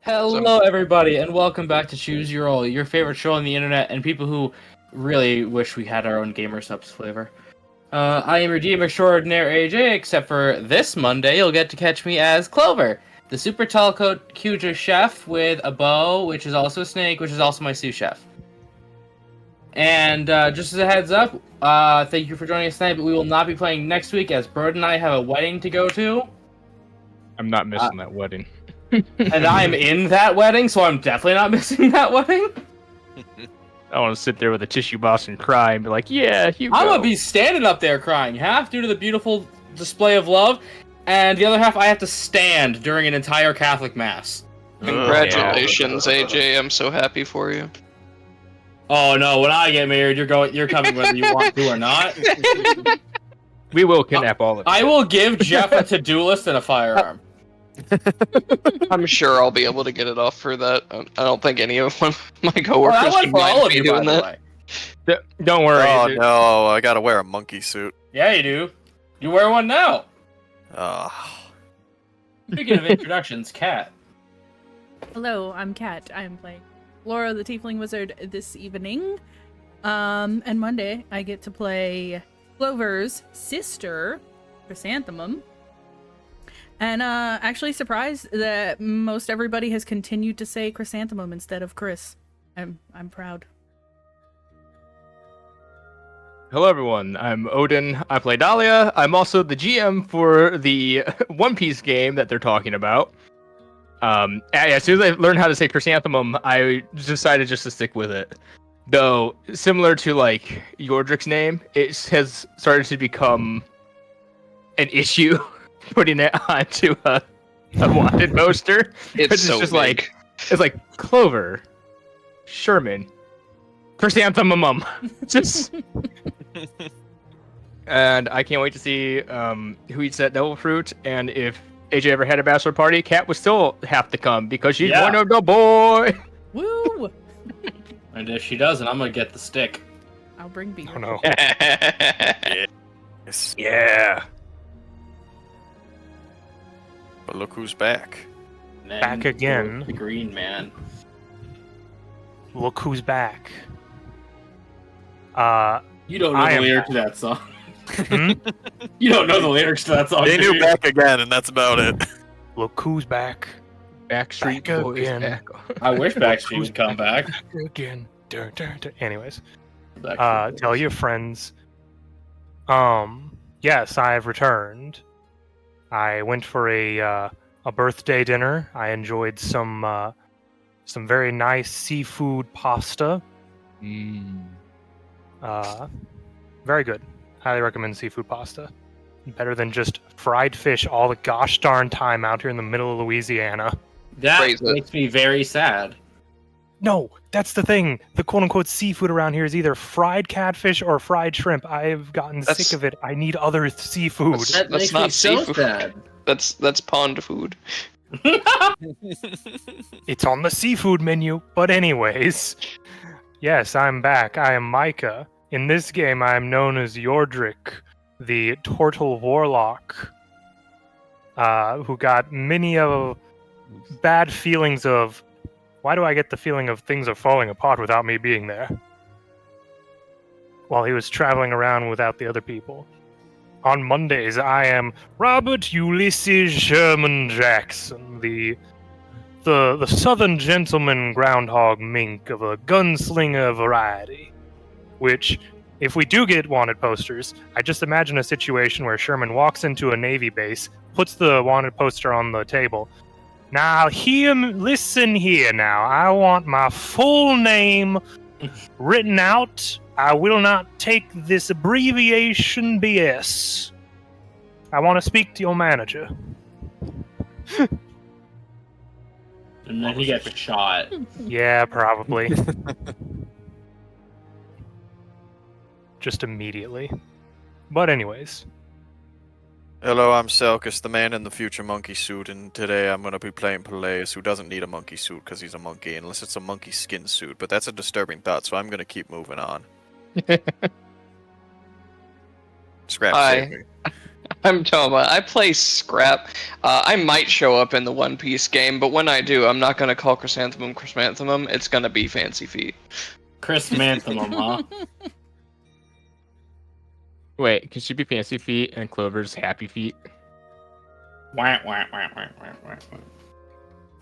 Hello, everybody, and welcome back to Choose Your Roll, your favorite show on the internet, and people who really wish we had our own Gamer Subs flavor. I am your DM extraordinaire AJ, except for this Monday, you'll get to catch me as Clover, the super tall cute chef with a bow, which is also a snake, which is also my sous chef. And just as a heads up, thank you for joining us tonight, but we will not be playing next week, as Bird and I have a wedding to go to. I'm not missing that wedding. And I'm in that wedding, so I'm definitely not missing that wedding. I want to sit there with a tissue box and cry and be like, yeah, you go. I'm gonna be standing up there crying, half due to the beautiful display of love, and the other half I have to stand during an entire Catholic Mass. Congratulations, AJ. I'm so happy for you. Oh no, when I get married, you're coming whether you want to or not. We will kidnap all of you. I will give Jeff a to-do list and a firearm. I'm sure I'll be able to get it off for that. I don't think any of my coworkers would mind me doing that. Don't worry. Oh no, I gotta wear a monkey suit. Yeah, you do. You wear one now. Ah. Speaking of introductions, Kat. Hello, I'm Kat. I am playing Laura the Tiefling Wizard this evening. And Monday I get to play Clover's sister, Chrysanthemum. And actually surprised that most everybody has continued to say Chrysanthemum instead of Chris. I'm proud. Hello, everyone. I'm Odin. I play Dahlia. I'm also the GM for the One Piece game that they're talking about. As soon as I learned how to say Chrysanthemum, I decided just to stick with it. Though, similar to like Yordrick's name, it has started to become an issue putting it onto a wanted poster. It's so just big. it's like Clover, Sherman, Chrysanthemum. Just and I can't wait to see who eats that devil fruit, and if AJ ever had a bachelor party, Kat would still have to come because she's one of the boy. Woo! And if she doesn't, I'm gonna get the stick. I'll bring beer. Oh no. Yes. Yeah. But look who's back. And then Back again. The green man. Look who's back. You don't know I the am lyrics to that song. Hmm? You don't know the lyrics to that song. They do knew you? back again, and that's about it. Look who's back. Backstreet Back Boys again. back. I wish Backstreet would come back. Again. Dun, dun, dun. Anyways, Backstreet tell Boys. your friends. Yes, I've returned. I went for a birthday dinner. I enjoyed some very nice seafood pasta. Very good. Highly recommend seafood pasta. Better than just fried fish all the gosh darn time out here in the middle of Louisiana. That Praise it. makes me very sad. No, that's the thing. The quote-unquote seafood around here is either fried catfish or fried shrimp. I've gotten sick of it. I need other seafood. That That's makes not me so seafood. sad. That's pond food. It's on the seafood menu. But anyways, yes, I'm back. I am Micah. In this game, I am known as Yordrick, the Turtle Warlock, who got many of bad feelings of, why do I get the feeling of things are falling apart without me being there? While he was traveling around without the other people. On Mondays, I am Robert Ulysses Sherman Jackson, the southern gentleman groundhog mink of a gunslinger variety. Which, if we do get wanted posters, I just imagine a situation where Sherman walks into a Navy base, puts the wanted poster on the table. Now, listen here now. I want my full name written out. I will not take this abbreviation BS. I want to speak to your manager. And then he gets shot. Yeah, probably. Just immediately. But anyways. Hello, I'm Selkus, the man in the future monkey suit, and today I'm gonna be playing Peleus, who doesn't need a monkey suit because he's a monkey, unless it's a monkey skin suit. But that's a disturbing thought, so I'm gonna keep moving on. Scrap Hi. save me. I'm Toma. I play Scrap. I might show up in the One Piece game, but when I do, I'm not gonna call Chrysanthemum Chrysanthemum. It's gonna be Fancy Feet. Chrysanthemum, huh? Wait, can she be Fancy Feet and Clover's Happy Feet? Wah, wah, wah, wah, wah, wah, wah.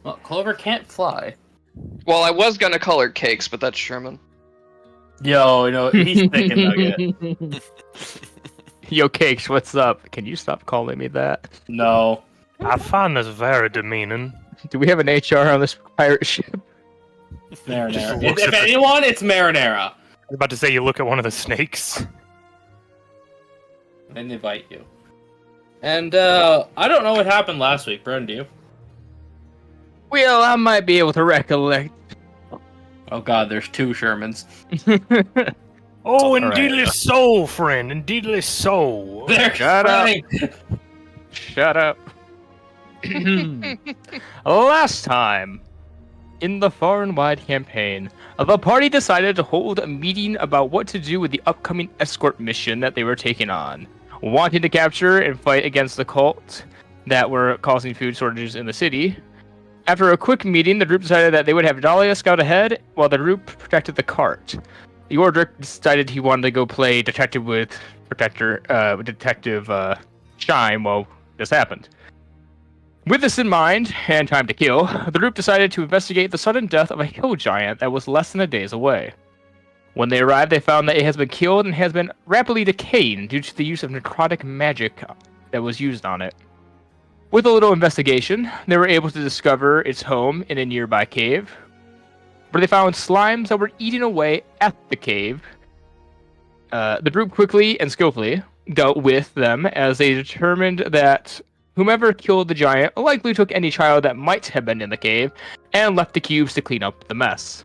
Well, Clover can't fly. Well, I was gonna call her Cakes, but that's Sherman. Yo, he's thick and nugget. Yo, Cakes, what's up? Can you stop calling me that? No. I find this very demeaning. Do we have an HR on this pirate ship? Marinara. Just If, looks if at the- anyone, it's Marinara. I was about to say you look at one of the snakes. And invite you. And I don't know what happened last week, Brendan, do you? Well, I might be able to recollect. Oh god, there's 2 Shermans. Oh, Alright. indeedly so, friend. Indeedly so. They're Shut up. running. Shut up. Last time, in the Far and Wide campaign, the party decided to hold a meeting about what to do with the upcoming escort mission that they were taking on, wanting to capture and fight against the cult that were causing food shortages in the city. After a quick meeting, the group decided that they would have Dahlia scout ahead while the group protected the cart. Yordrick decided he wanted to go play detective with Detective Shine while this happened. With this in mind, and time to kill, the group decided to investigate the sudden death of a hill giant that was less than a day's away. When they arrived, they found that it has been killed and has been rapidly decaying due to the use of necrotic magic that was used on it. With a little investigation, they were able to discover its home in a nearby cave, where they found slimes that were eating away at the cave. The group quickly and skillfully dealt with them as they determined that whomever killed the giant likely took any child that might have been in the cave and left the cubes to clean up the mess.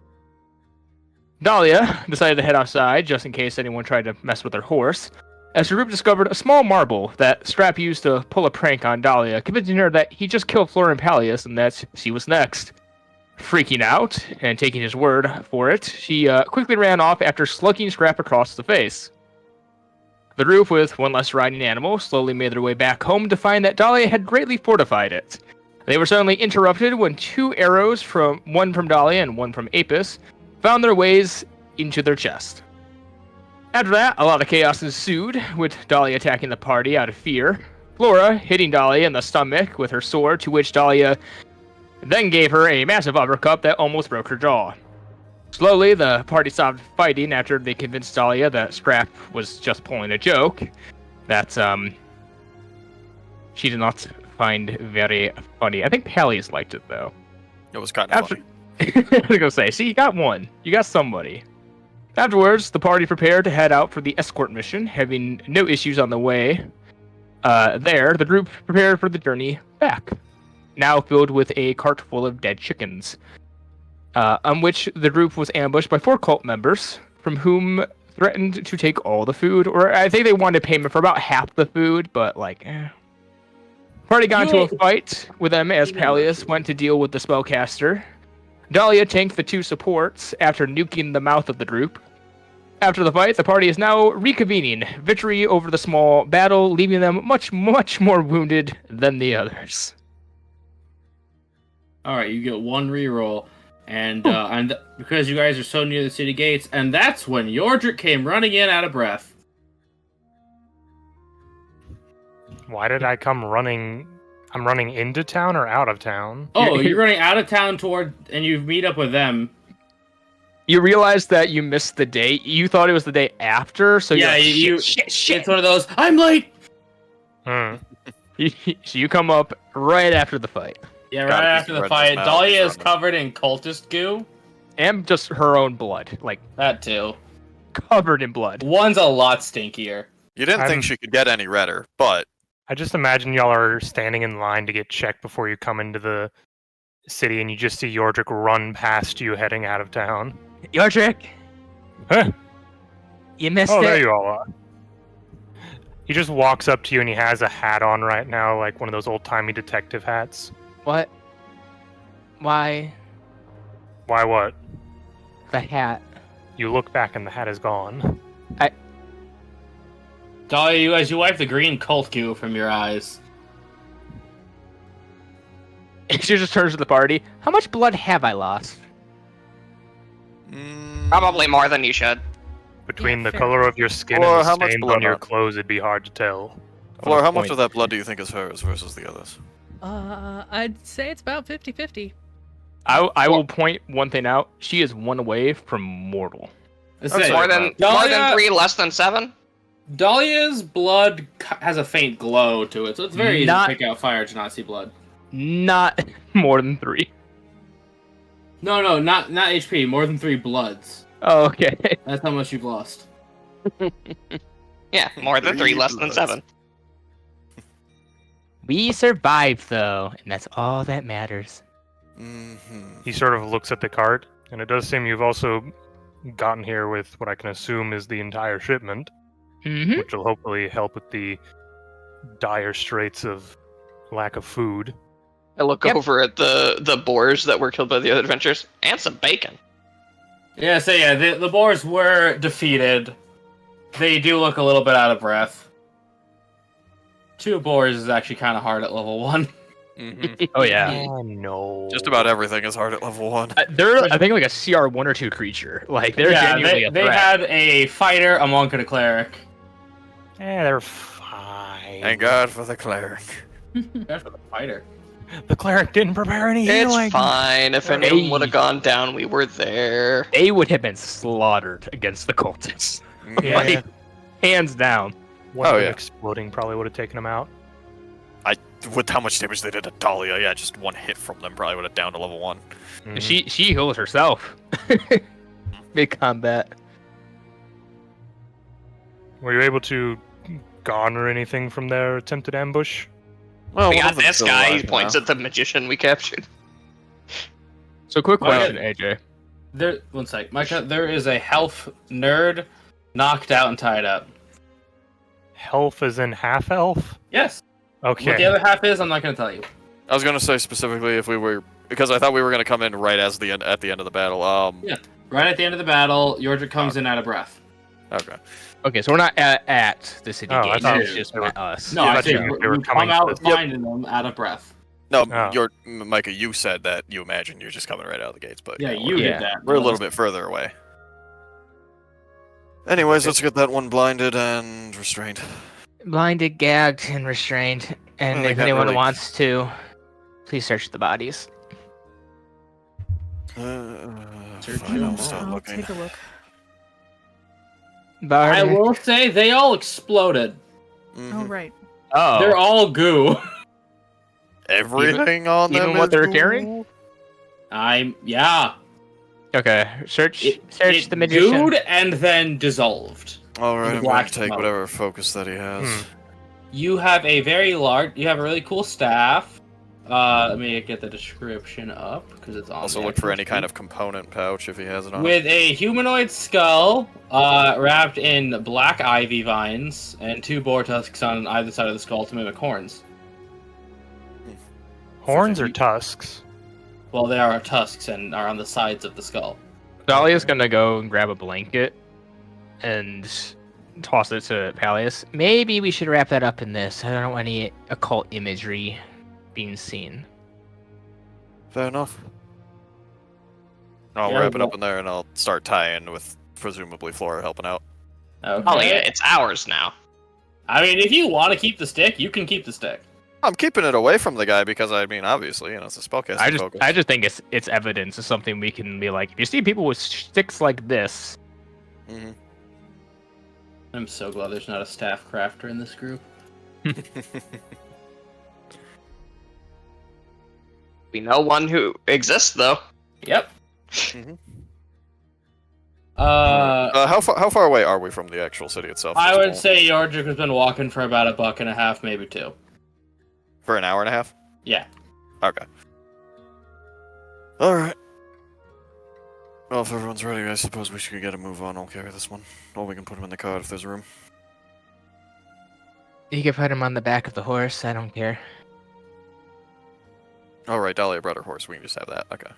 Dahlia decided to head outside just in case anyone tried to mess with her horse, as the group discovered a small marble that Strap used to pull a prank on Dahlia, convincing her that he just killed Florian Pallius and that she was next. Freaking out and taking his word for it, she quickly ran off after slugging Scrap across the face. The group, with one less riding animal, slowly made their way back home to find that Dahlia had greatly fortified it. They were suddenly interrupted when 2 arrows, one from Dahlia and one from Apis, found their ways into their chest. After that, a lot of chaos ensued, with Dahlia attacking the party out of fear, Flora hitting Dahlia in the stomach with her sword, to which Dahlia then gave her a massive uppercut that almost broke her jaw. Slowly, the party stopped fighting after they convinced Dahlia that Scrap was just pulling a joke. That, she did not find very funny. I think Pallius liked it, though. It was kind of funny. I was gonna say, see, you got one. You got somebody. Afterwards, the party prepared to head out for the escort mission, having no issues on the way. The group prepared for the journey back, now filled with a cart full of dead chickens, on which the group was ambushed by 4 cult members, from whom threatened to take all the food, or I think they wanted payment for about half the food, but Party got into a fight with them as Pallius went to deal with the spellcaster. Dahlia tanked the 2 supports after nuking the mouth of the group. After the fight, the party is now reconvening, victory over the small battle, leaving them much, much more wounded than the others. Alright, you get 1 reroll. And because you guys are so near the city gates, and that's when Yordrick came running in out of breath. Why did I come running? I'm running into town or out of town? Oh, you're running out of town and you meet up with them. You realize that you missed the date. You thought it was the day after, so Yeah, you're like, shit. It's one of those, I'm late! Hmm. So you come up right after the fight. Yeah, right Gotta after keep the the fight, red in his mouth, Dahlia he's is running. covered in cultist goo. And just her own blood. That too. Covered in blood. One's a lot stinkier. You didn't I'm- think she could get any redder, but I just imagine y'all are standing in line to get checked before you come into the city, and you just see Yordrick run past you heading out of town. Yordrick! Huh? You missed Oh, it. there you all are. He just walks up to you, and he has a hat on right now, like one of those old-timey detective hats. What? Why? Why what? The hat. You look back, and the hat is gone. Dahlia, as you wipe the green cult goo from your eyes. She just turns to the party. How much blood have I lost? Probably more than you should. Between Yeah, the fair. color of your skin Or and how the much stains blood on your on- clothes, it'd be hard to tell. Flora, how much point. of that blood do you think is hers versus the others? I'd say it's about 50-50. I will point one thing out. She is one away from mortal. Let's Okay. say, More than Dahlia- 3, less than 7. Dahlia's blood has a faint glow to it, so it's very easy Not- to pick out fire to not see blood. Not more than 3. No, not HP. More than 3 bloods. Oh, okay. That's how much you've lost. Yeah, more than 3, less than bloods. 7. We survived, though, and that's all that matters. He sort of looks at the cart, and it does seem you've also gotten here with what I can assume is the entire shipment, Mm-hmm. which will hopefully help with the dire straits of lack of food. I look Yep. over at the boars that were killed by the other adventurers, and some bacon. Yeah, so yeah, the boars were defeated. They do look a little bit out of breath. 2 boars is actually kind of hard at level 1. Oh, yeah. Oh, no. Just about everything is hard at level 1. They're, I think, like a CR 1 or 2 creature. Like, they're Yeah, genuinely a they threat. had a fighter, a monk, and a cleric. They're fine. Thank God for the cleric. That's for the fighter. The cleric didn't prepare any healing. It's fine. If anyone would have gone down, we were there. They would have been slaughtered against the cultists. Yeah, Like, hands down. one of Oh, them yeah. exploding probably would have taken him out. With how much damage they did to Dahlia, yeah, just one hit from them probably would have down to level 1. Mhm. She heals herself. Big combat. Were you able to garner anything from their attempted ambush? Well, We one got of them's this still guy. He alive points now. at the magician we captured. So, quick Oh, yeah. question, AJ. There, one sec, Micah. There is a health nerd knocked out and tied up. Health is in half elf? Yes. Okay. What the other half is, I'm not going to tell you. I was gonna say specifically if we were, because I thought we were gonna come in right as the end at the end of the battle. Yeah. Right at the end of the battle, Yordrik comes in out of breath. Okay. Okay, so we're not at the city Oh, I gate. thought It's just they were- us. No, Yeah, I but said you- they were you coming come out to the- finding them out of breath. No, Oh. Micah, you said that you imagine you're just coming right out of the gates, but Yeah, yeah, you Yeah. did that. we're a little bit further away. Anyways, let's get that one blinded and restrained. Blinded, gagged, and restrained. And Well, they if got anyone really- wants to, please search the bodies. Fine, I'll start I'll looking. take a look. I Barter. will say they all exploded. Mhm. Oh, right. Oh, They're all goo. Everything on them even what is they're cool? carrying? Yeah. okay. Search It the magician. gooed and then dissolved. Alright, The I'm going black to take smoke. whatever focus that he has. You have a very large. You have a really cool staff. Let me get the description up because it's on. Also the look for actual any kind sheet. of component pouch if he has it on. With a humanoid skull, wrapped in black ivy vines, and 2 boar tusks on either side of the skull to mimic horns. Horns or tusks? Well, they are tusks and are on the sides of the skull. Dahlia's gonna go and grab a blanket and toss it to Peleus. Maybe we should wrap that up in this. I don't want any occult imagery being seen. Fair enough. I'll Yeah, wrap it well- up in there and I'll start tying with presumably Flora helping out. Okay. Oh yeah, it's ours now. I mean, if you want to keep the stick, you can keep the stick. I'm keeping it away from the guy because I mean obviously, you know, it's a spellcasting focus. I just think it's evidence of something we can be like. If you see people with sticks like this, hmm I'm so glad there's not a staff crafter in this group. We know one who exists though. Yep. Mhm. Uh, how far away are we from the actual city itself? I at this would point? say Yordrik has been walking for about 1.5 bucks, maybe 2. For an hour and a half? Yeah. Okay. Alright. Well, if everyone's ready, I suppose we should get a move on. I'll carry this one. Or we can put him in the cart if there's room. you can put him on the back of the horse. I don't care. Alright, Dahlia brought her horse. We can just have that. Okay.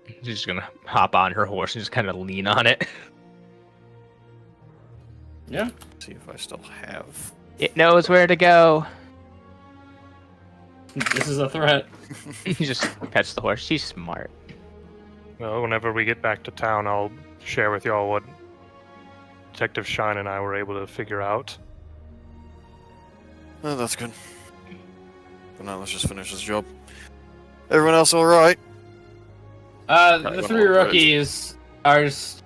She's just gonna hop on her horse and just kind of lean on it. Yeah. See if I still have. It knows where to go. This is a threat. He just pets the horse. She's smart. Well, whenever we get back to town, I'll share with y'all what Detective Shine and I were able to figure out. Oh, that's good. But now let's just finish this job. Everyone else all right? The Right, three one more rookies are just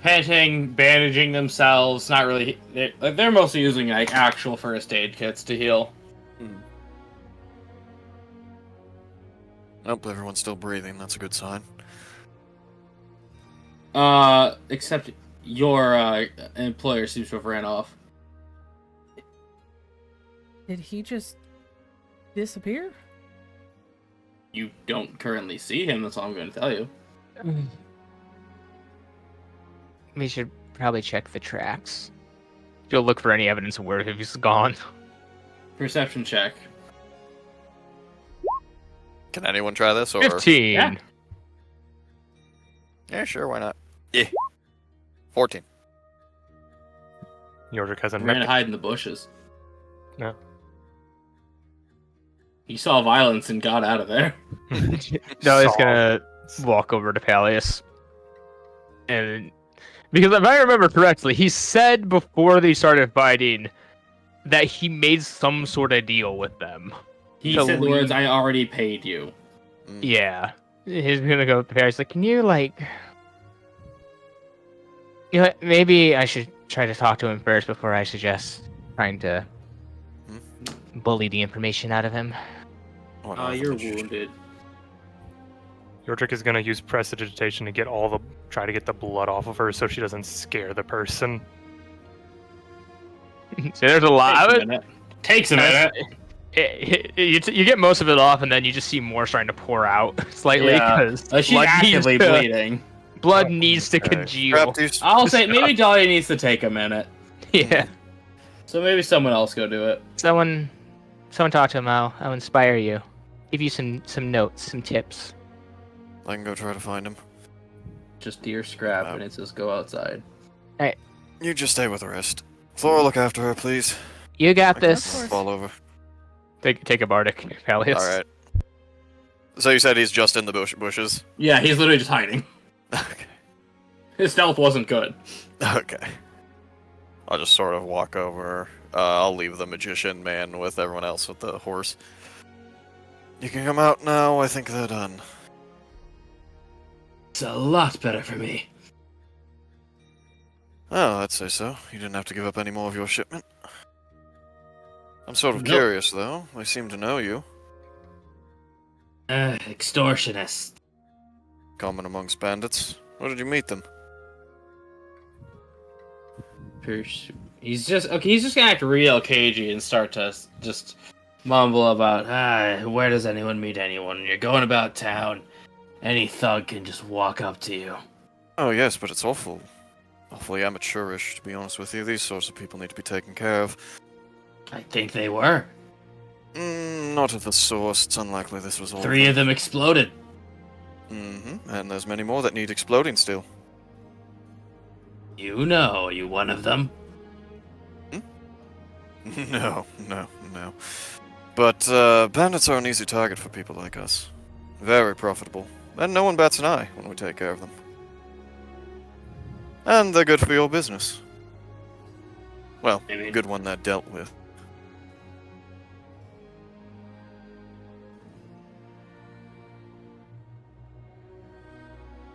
panting, bandaging themselves. Not really. They're mostly using like actual first aid kits to heal. Nope, everyone's still breathing. That's a good sign. Except your employer seems to have ran off. Did he just disappear? You don't currently see him. That's all I'm going to tell you. We should probably check the tracks. You'll look for any evidence of where he's gone. Perception check. Can anyone try this? Or 15. Yeah. Yeah, sure, why not? Yeah. 14. Yordrik has a Ran to neck. hide in the bushes. No. He saw violence and got out of there. No, he's gonna walk over to Peleus. And because if I remember correctly, he said before they started fighting that he made some sort of deal with them. He To said the words, leave. "I already paid you." Yeah. He's gonna go to Peleus like, can you you know what, maybe I should try to talk to him first before I suggest trying to bully the information out of him. Oh, no, You're that's- wounded. Yordrik is gonna use prestidigitation to try to get the blood off of her so she doesn't scare the person. So there's a lot. Takes a minute. You get most of it off, and then you just see more starting to pour out slightly Yeah. because She's actively bleeding. blood needs to Okay. congeal. Grab these. I'll say maybe Dahlia needs to take a minute. Yeah. So maybe someone else go do it. Someone talk to him. I'll inspire you. Give you some notes, some tips. I can go try to find him. Just dear Scrap, and it says go outside. You just stay with the rest. Flora, look after her, please. You got I this. course. Fall over. Take a bardic, Peleus. Alright. So you said he's just in the bushes? Yeah, he's literally just hiding. Okay. His stealth wasn't good. Okay. I'll just sort of walk over. I'll leave the magician man with everyone else with the horse. You can come out now. I think they're done. It's a lot better for me. Oh, I'd say so. You didn't have to give up any more of your shipment. I'm sort of Nope. curious, though. I seem to know you. Extortionist. Common amongst bandits. Where did you meet them? He's just gonna act real cagey and start to just mumble about, where does anyone meet anyone? You're going about town. Any thug can just walk up to you. Oh, yes, but it's awfully amateurish, to be honest with you. These sorts of people need to be taken care of. I think they were. Not at the source. It's unlikely this was all. 3 of them exploded. And there's many more that need exploding still. You know, are you one of them? No. But bandits are an easy target for people like us. Very profitable. And no one bats an eye when we take care of them. And they're good for your business. Well, Maybe. good one that dealt with.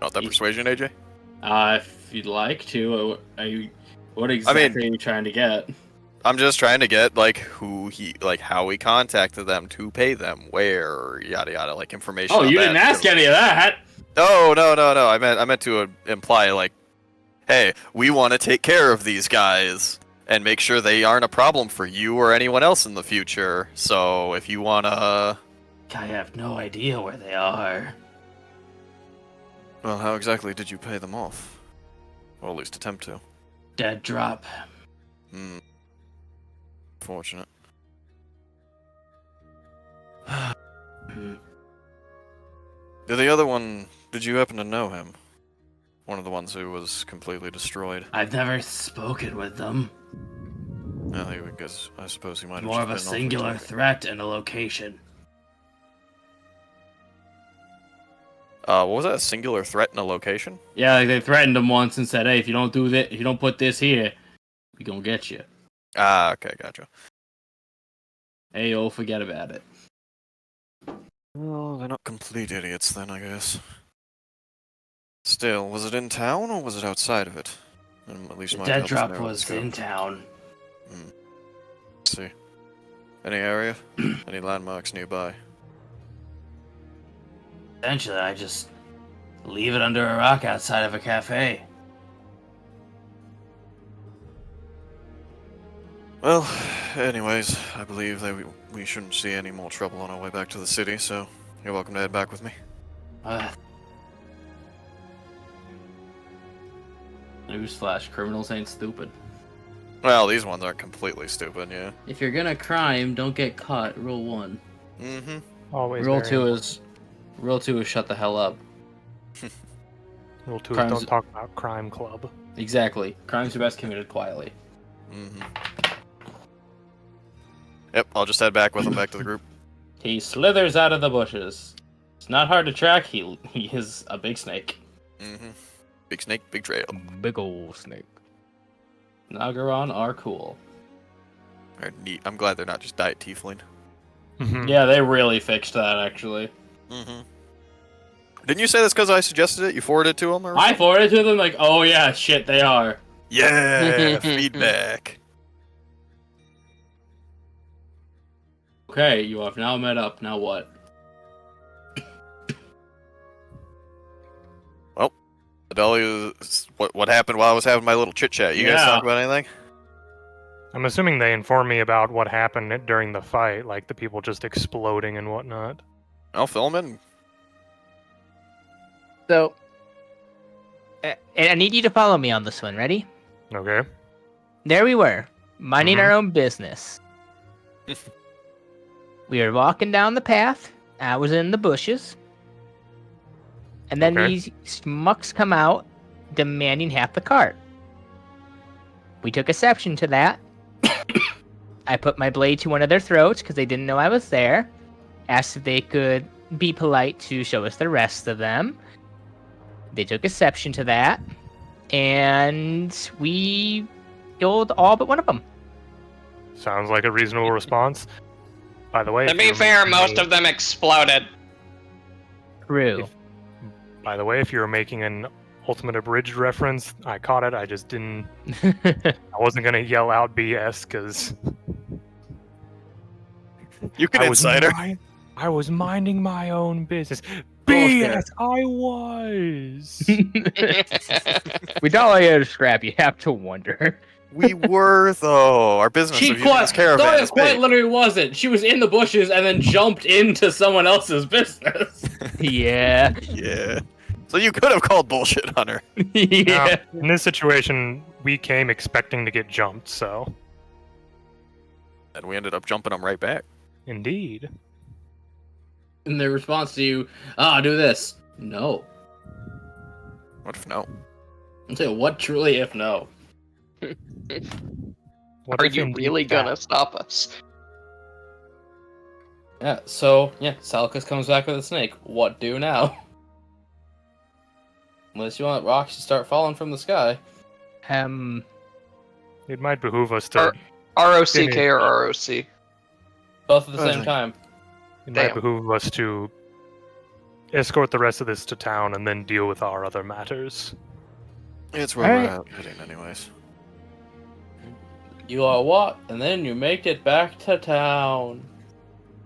Not that persuasion, AJ? If you'd like to, what exactly are you trying to get? I'm just trying to get how he contacted them, to pay them, where, yada yada, like information. Oh, on you that. didn't ask any of that. No. I meant to imply like, hey, we want to take care of these guys and make sure they aren't a problem for you or anyone else in the future. So if you wanna, I have no idea where they are. well, how exactly did you pay them off? Or at least attempt to. Dead drop. Fortunate. The other one, did you happen to know him? One of the ones who was completely destroyed. I've never spoken with them. Well, I suppose he might have More of a just been singular awfully threat and a location. What was that? A singular threat in a location? Yeah, like they threatened him once and said, "Hey, if you don't do this, if you don't put this here, we gonna get you." Ah, okay, gotcha. Hey, oh, forget about it. Well, they're not complete idiots then, I guess. Still, was it in town or was it outside of it? At least The might dead help us drop narrow the was scope. in town. Let's see. Any area? Any landmarks nearby? Eventually, I just leave it under a rock outside of a cafe. Well, anyways, I believe that we shouldn't see any more trouble on our way back to the city, so you're welcome to head back with me. Newsflash, criminals ain't stupid. Well, these ones aren't completely stupid, yeah. If you're gonna crime, don't get caught. Rule 1. Mm-hmm. Always. Rule very 2 important. is... Rule 2 is shut the hell up. Rule 2 is crimes- don't talk about crime club. Exactly. Crimes are best committed quietly. Mm-hmm. Yep, I'll just head back with him back to the group. He slithers out of the bushes. It's not hard to track. He is a big snake. Mm-hmm. Big snake, big trail. Big old snake. Nagaron are cool. Alright, neat. I'm glad they're not just diet tiefling. Mhm. Yeah, they really fixed that, actually. Mm-hmm. Didn't you say that's because I suggested it? You forwarded it to him? Or I forwarded to them like, oh yeah, shit, they are. Yeah, feedback. Okay, you have now met up. Now what? Adelia, what happened while I was having my little chit chat? You guys Yeah. talk about anything? I'm assuming they informed me about what happened during the fight, like the people just exploding and whatnot. I'll film it. So, and I need you to follow me on this one. Ready? Okay. There we were, minding our own business. We were walking down the path. I was in the bushes. And then Okay. these schmucks come out, demanding half the cart. We took exception to that. I put my blade to one of their throats because they didn't know I was there. Asked if they could be polite to show us the rest of them. They took exception to that. And we killed all but one of them. Sounds like a reasonable response. By the way, To if be you're fair, making most a- of them exploded. True. By the way, if you were making an Ultimate Abridged reference, I caught it. I just didn't. I wasn't gonna yell out BS because You can insider. I was minding my own business. Bullshit. BS, I was. With all I had to scrap, you have to wonder. We were, though. Our business She of using this caravan Dahlia is quite big. literally wasn't. She was in the bushes and then jumped into someone else's business. Yeah. Yeah. So you could have called bullshit on her. Yeah. Now, in this situation, we came expecting to get jumped, so And we ended up jumping them right back. indeed. And their response to you, do this. No. What if no? I'm saying, what truly if no? What Are if you indeed really that- gonna stop us? Yeah, so, Salkus comes back with a snake. What do now? Unless you want rocks to start falling from the sky. It might behoove us to. ROCK or ROC? Both at the same Okay. time. It might Damn. behoove us to escort the rest of this to town and then deal with our other matters. It's where Alright. we're at heading anyways. You are what? And then you make it back to town.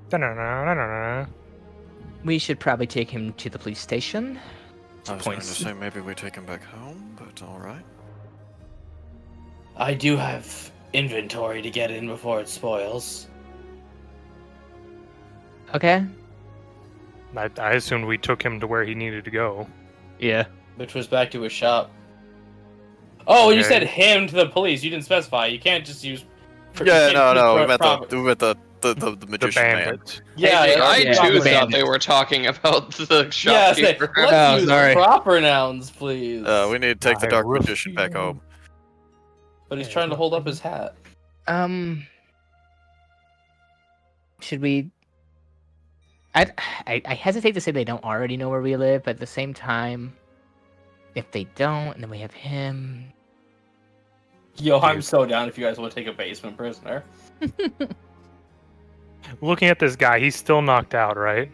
Da-na-na-na-na-na. We should probably take him to the police station. I was going to Points. say maybe we take him back home, but alright. I do have inventory to get in before it spoils. Okay. I assumed we took him to where he needed to go. Yeah. Which was back to his shop. Oh, you Okay. said him to the police. You didn't specify. You can't just use... you Yeah, can't use we meant proper- the the magician man. bandit. Yeah, Hey, yeah, I yeah. too Bandit. thought they were talking about the Yeah, say, shopkeeper. let's Oh, use sorry. proper nouns, please. We need to take the I dark magician back refuse. home. But he's trying to hold up his hat. Should we? I hesitate to say they don't already know where we live, but at the same time, if they don't, and then we have him. Yo, I'm so down if you guys want to take a basement prisoner. Looking at this guy, he's still knocked out, right?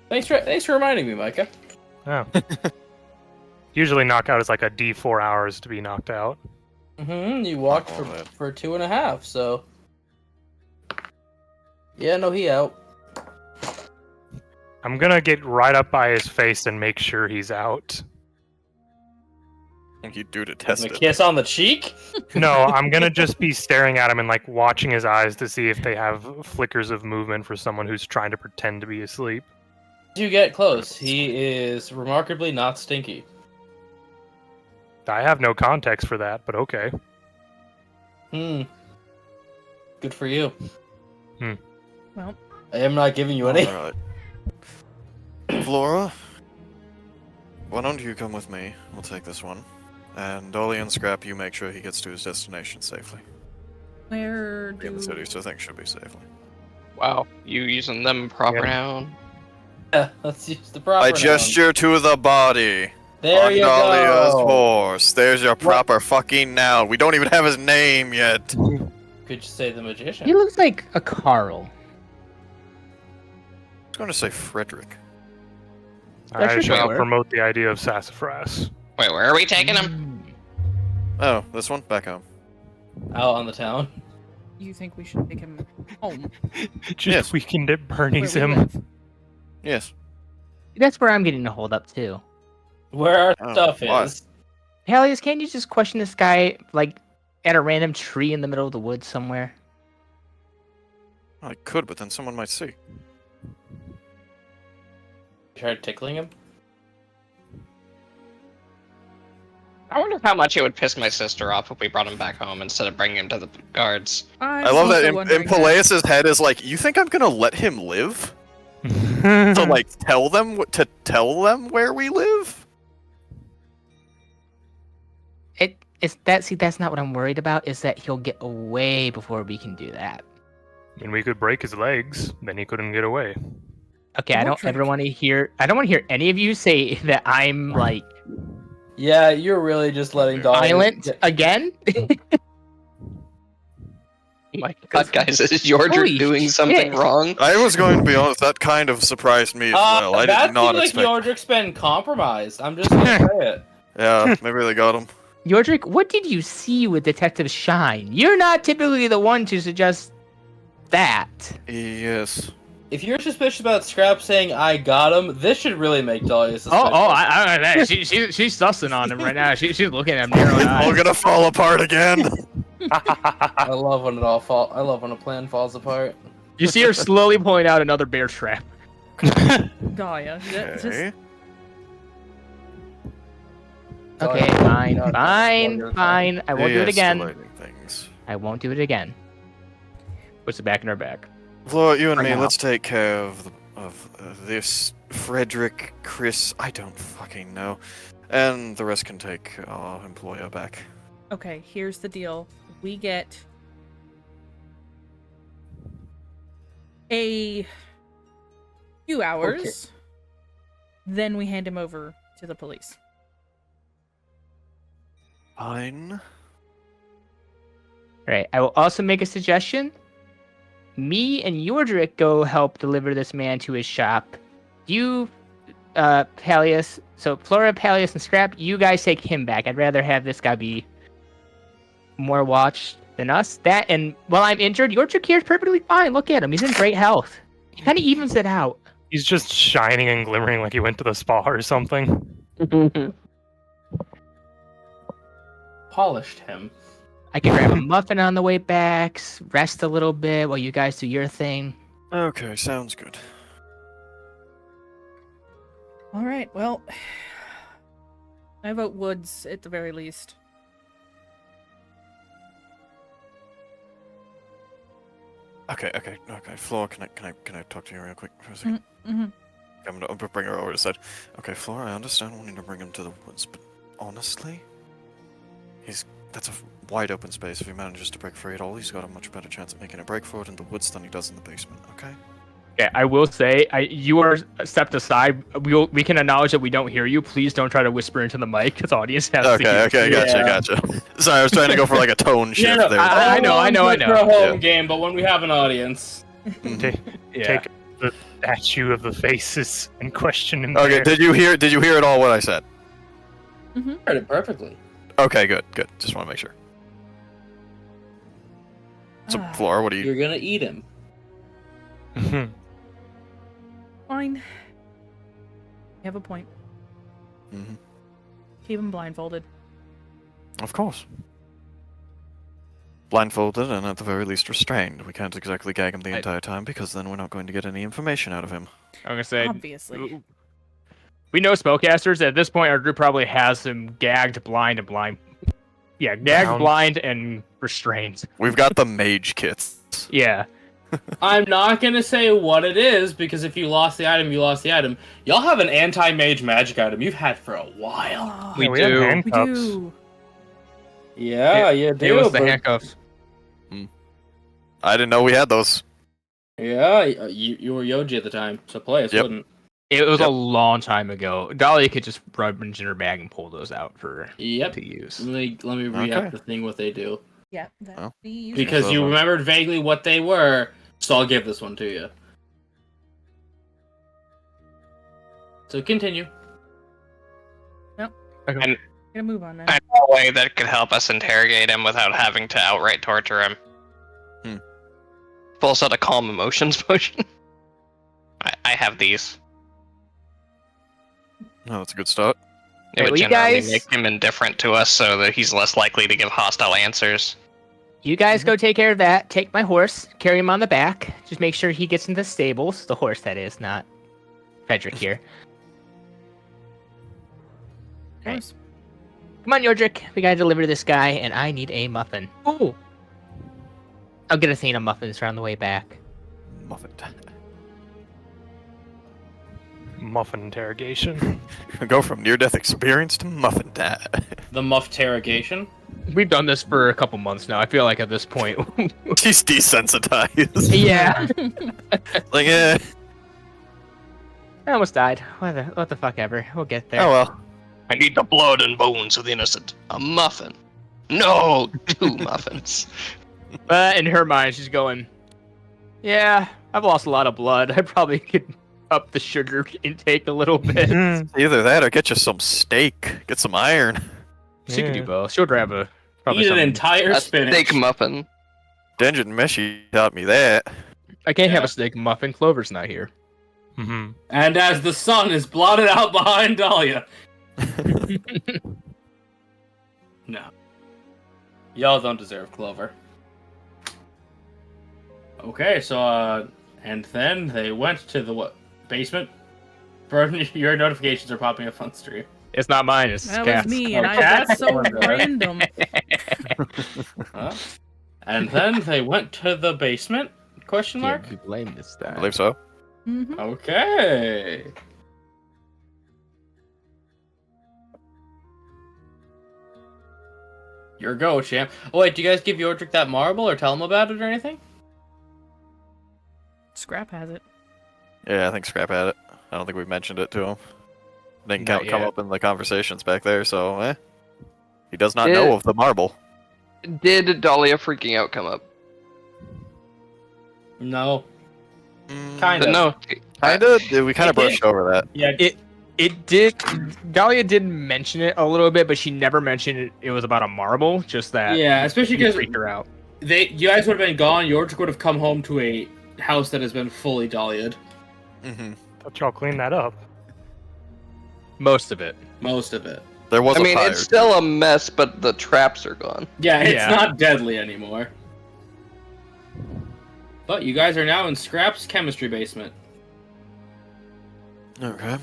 Thanks for reminding me, Micah. Oh. Usually knockout is like a D4 hours to be knocked out. You walked Oh, man. for 2.5, so... Yeah, no, he out. I'm gonna get right up by his face and make sure he's out. I think you do to Give test him a it. kiss on the cheek? No, I'm gonna just be staring at him and like watching his eyes to see if they have flickers of movement for someone who's trying to pretend to be asleep. You get close. He is remarkably not stinky. I have no context for that, but okay. Good for you. Well, I am not giving you any. Alright. Flora, why don't you come with me? We'll take this one. And Dolly and Scrap, you make sure he gets to his destination safely. where In do the city, so things should be safely. Wow, you using them proper Yeah. noun? Yeah, let's use the proper I noun. gesture to the body. There on you Dahlia's go. horse. There's your proper fucking noun. We don't even have his name yet. Could you say the magician? He looks like a Carl. I was going to say Frederick. That I should shall work. promote the idea of sassafras. Wait, where are we taking him? Oh, this one? Back home. Out on the town. you think we should take him home? Just Yes. weakened at Bernie's where we him. live? Yes. That's where I'm getting to hold up too. Where our Oh, stuff why? is. Peleus, can't you just question this guy like at a random tree in the middle of the woods somewhere? I could, but then someone might see. Tried tickling him? I wonder how much it would piss my sister off if we brought him back home instead of bringing him to the guards. I love that in Peleus' head is like, you think I'm gonna let him live? To like tell them where we live? That's not what I'm worried about, is that he'll get away before we can do that. And we could break his legs, then he couldn't get away. Okay, I don't ever want to hear any of you say that I'm like Yeah, you're really just letting Dolly... violent again. My God, guys, is Yordrick Holy doing something shit. wrong? I was going to be honest, that kind of surprised me as well. I that did not seems expect. like Yordrick's been compromised. I'm just gonna say it. Yeah, maybe they got him. Yordrick, what did you see with Detective Shine? You're not typically the one to suggest that. Yes. If you're suspicious about Scrap saying "I got him," this should really make Dahlia suspicious. She's sussing on him right now. She's looking at him narrowed We're eyes. gonna fall apart again. I love when I love when a plan falls apart. You see her slowly pulling out another bear trap. Dahlia. Just Okay. Okay, Dahlia, fine, God, fine, Dahlia, fine. I won't do it again. De-escalating things. I won't do it again. Puts it back in her back. Flora, you and For me, now. let's take care of this Frederick, Chris. I don't fucking know, and the rest can take our employer back. Okay, here's the deal. We get a few hours, then we hand him over to the police. Fine. Right. I will also make a suggestion. Me and Yordrick go help deliver this man to his shop. You, Peleus, so Flora, Peleus, and Scrap, you guys take him back. I'd rather have this guy be more watched than us. That, and while I'm injured, Yordrick here is perfectly fine. Look at him. He's in great health. He kind of evens it out. He's just shining and glimmering like he went to the spa or something. Polished him. I can grab a muffin on the way back, rest a little bit while you guys do your thing. Okay, sounds good. All right, well, I vote Woods at the very least. Okay. Flora, can I talk to you real quick for a second? Mm-hmm. I'm gonna bring her over to the side. Okay, Flora, I understand wanting to bring him to the woods, but honestly, that's a wide open space. If he manages to break free at all, he's got a much better chance of making a break for it in the woods than he does in the basement. Okay. Yeah, I will say, you are stepped aside. We can acknowledge that we don't hear you. Please don't try to whisper into the mic, because the audience has to hear. Okay, gotcha. Sorry, I was trying to go for like a tone shift no, there. I know. It's a home Yeah. game, but when we have an audience. Take the statue of the faces in question in Okay, there. did you hear it all what I said? Heard it perfectly. Okay, good. Just want to make sure. So, Flora, what do you? You're gonna eat him. Fine. You have a point. Mhm. Keep him blindfolded. Of course. Blindfolded and at the very least restrained. We can't exactly gag him the entire time because then we're not going to get any information out of him. I'm gonna say, Obviously. we know spellcasters. At this point, our group probably has him gagged, blind, and blind. Yeah, gagged, Bound. blind, and restrained. We've got the mage kits. Yeah. I'm not gonna say what it is, because if you lost the item, you lost the item. Y'all have an anti-mage magic item you've had for a while. Oh, We have do. we handcuffs. do. Yeah, you do. It was the but- handcuffs. I didn't know we had those. Yeah, you were Yoji at the time, so Playas Yep. wouldn't. It was Yep. a long time ago. Dahlia could just rummage in her bag and pull those out for Yep. to use. Let me re-up Okay. the thing what they do. Yeah, that Oh. be useful. Because you remembered vaguely what they were, so I'll give this one to you. So continue. Gonna move on then. I know a way that could help us interrogate him without having to outright torture him. Pulls out a calm emotions potion. I have these. No, that's a good start. It Right, would well, you generally guys- make him indifferent to us so that he's less likely to give hostile answers. You guys go take care of that. Take my horse, carry him on the back. Just make sure he gets into the stables. The horse, that is, not Frederick here. Of course. Come on, Yordrick. We gotta deliver this guy, and I need a muffin. Ooh. I'll get a thing of muffins around the way back. Muffin. Muffin interrogation. Go from near-death experience to muffin dad. The muff-terrogation. We've done this for a couple months now. I feel like at this point, He's desensitized. Yeah. Like, eh. I almost died. What the fuck ever. We'll get there. Oh well. I need the blood and bones of the innocent. A muffin. No, 2 muffins. but in her mind, she's going, "Yeah, I've lost a lot of blood. I probably could up the sugar intake a little bit." Either that or get you some steak. Get some iron. She could do Yeah. both. She'll grab probably Eat an something. entire A spinach. steak muffin. Dungeon Meshy taught me that. I can't have Yeah. a steak muffin. Clover's not here. Mm-hmm. And as the sun is blotted out behind Dahlia. No. Y'all don't deserve Clover. Okay, so, and then they went to the basement? Your notifications are popping up on stream. It's not mine. It's That Cat's. was me, Oh, and Cat's that's so one there. random. Huh? And then they went to the basement? Question mark? Can't be blamed this I time. believe so. Mhm. Okay. Your go, champ. Oh wait, do you guys give Yordrick that marble or tell him about it or anything? Scrap has it. Yeah, I think Scrap had it. I don't think we've mentioned it to him. Didn't Not come yet. up in the conversations back there, so He does not Yeah. know of the marble. Did Dahlia freaking out come up? No. Mm, Kinda. No. Kinda. We kind It of brushed did. over that. Yeah. It did. Dahlia did mention it a little bit, but she never mentioned it was about a marble. Just that. Yeah, especially it because freaked her out. you guys would have been gone. Yordrick would have come home to a house that has been fully Dahlia'd. Mm-hmm. Thought y'all cleaned that up. Most of it. Most of it. There was I a mean, fire. it's still a mess, but the traps are gone. Yeah, it's Yeah. not deadly anymore. But you guys are now in Scrap's chemistry basement. Okay.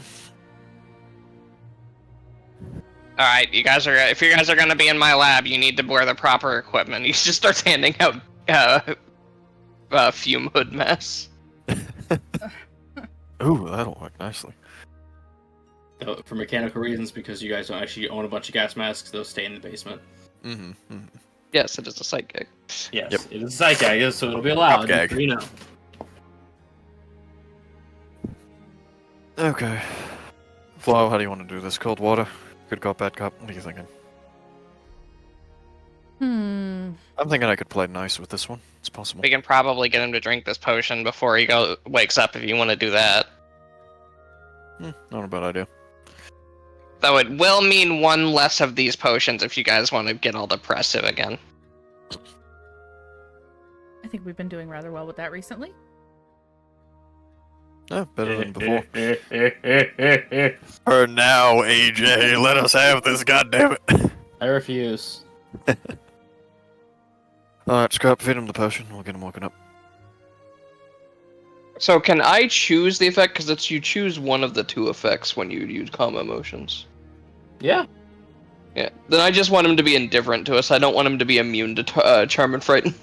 All right, you guys are. If you guys are gonna be in my lab, you need to wear the proper equipment. He just starts handing out fume hood mess. Ooh, that'll work nicely. For mechanical reasons, because you guys don't actually own a bunch of gas masks, those stay in the basement. Mm-hmm. Yes, it is a sight gag. Yes, Yep. it is a sight gag, so it'll be allowed. Gag. Just so you know. Okay. Flo, how do you want to do this? Cold water? Good cop, bad cop? What are you thinking? I'm thinking I could play nice with this one. It's possible. We can probably get him to drink this potion before he wakes up if you want to do that. Not a bad idea. Though it will mean one less of these potions if you guys want to get all depressive again. I think we've been doing rather well with that recently. Yeah, better than before. For now, AJ, let us have this, goddammit. I refuse. Alright, Scrap, feed him the potion. We'll get him woken up. So can I choose the effect? Because it's you choose one of the two effects when you use calm emotions. Yeah. Yeah. Then I just want him to be indifferent to us. I don't want him to be immune to charm and frighten.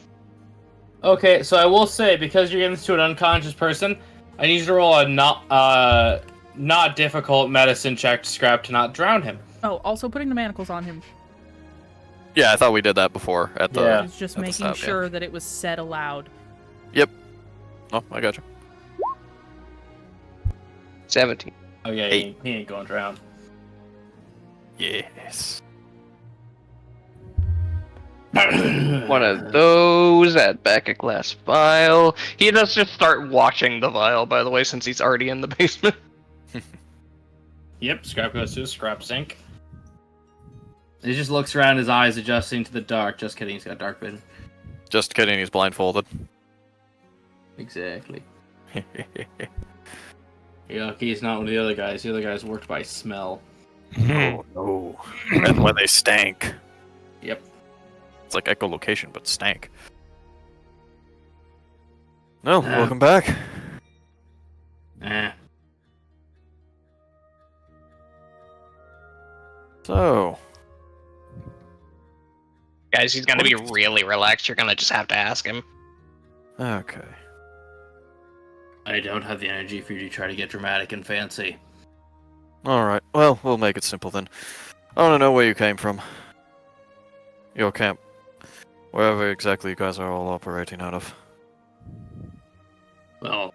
Okay, so I will say, because you're giving this to an unconscious person, I need you to roll a not difficult medicine check to Scrap to not drown him. Oh, also putting the manacles on him. Yeah, I thought we did that before at the. Yeah. I was just at the making stop, sure that it was said aloud. Oh, I got you. 17. Oh yeah, Eight. he ain't going drown. Yes. One of those, add back a glass vial. He does just start watching the vial, by the way, since he's already in the basement. Yep, Scrap goes to his scrap sink. He just looks around, his eyes adjusting to the dark. Just kidding, he's got dark vision. Just kidding, he's blindfolded. Exactly. Yeah, he's not one of the other guys. The other guys worked by smell. Oh no. And when they stank. Yep. It's like echolocation, but stank. No, welcome back. So, Guys, he's gonna be really relaxed. You're gonna just have to ask him. okay. I don't have the energy for you to try to get dramatic and fancy. Alright, well, we'll make it simple then. I want to know where you came from. Your camp. Wherever exactly you guys are all operating out of. Well,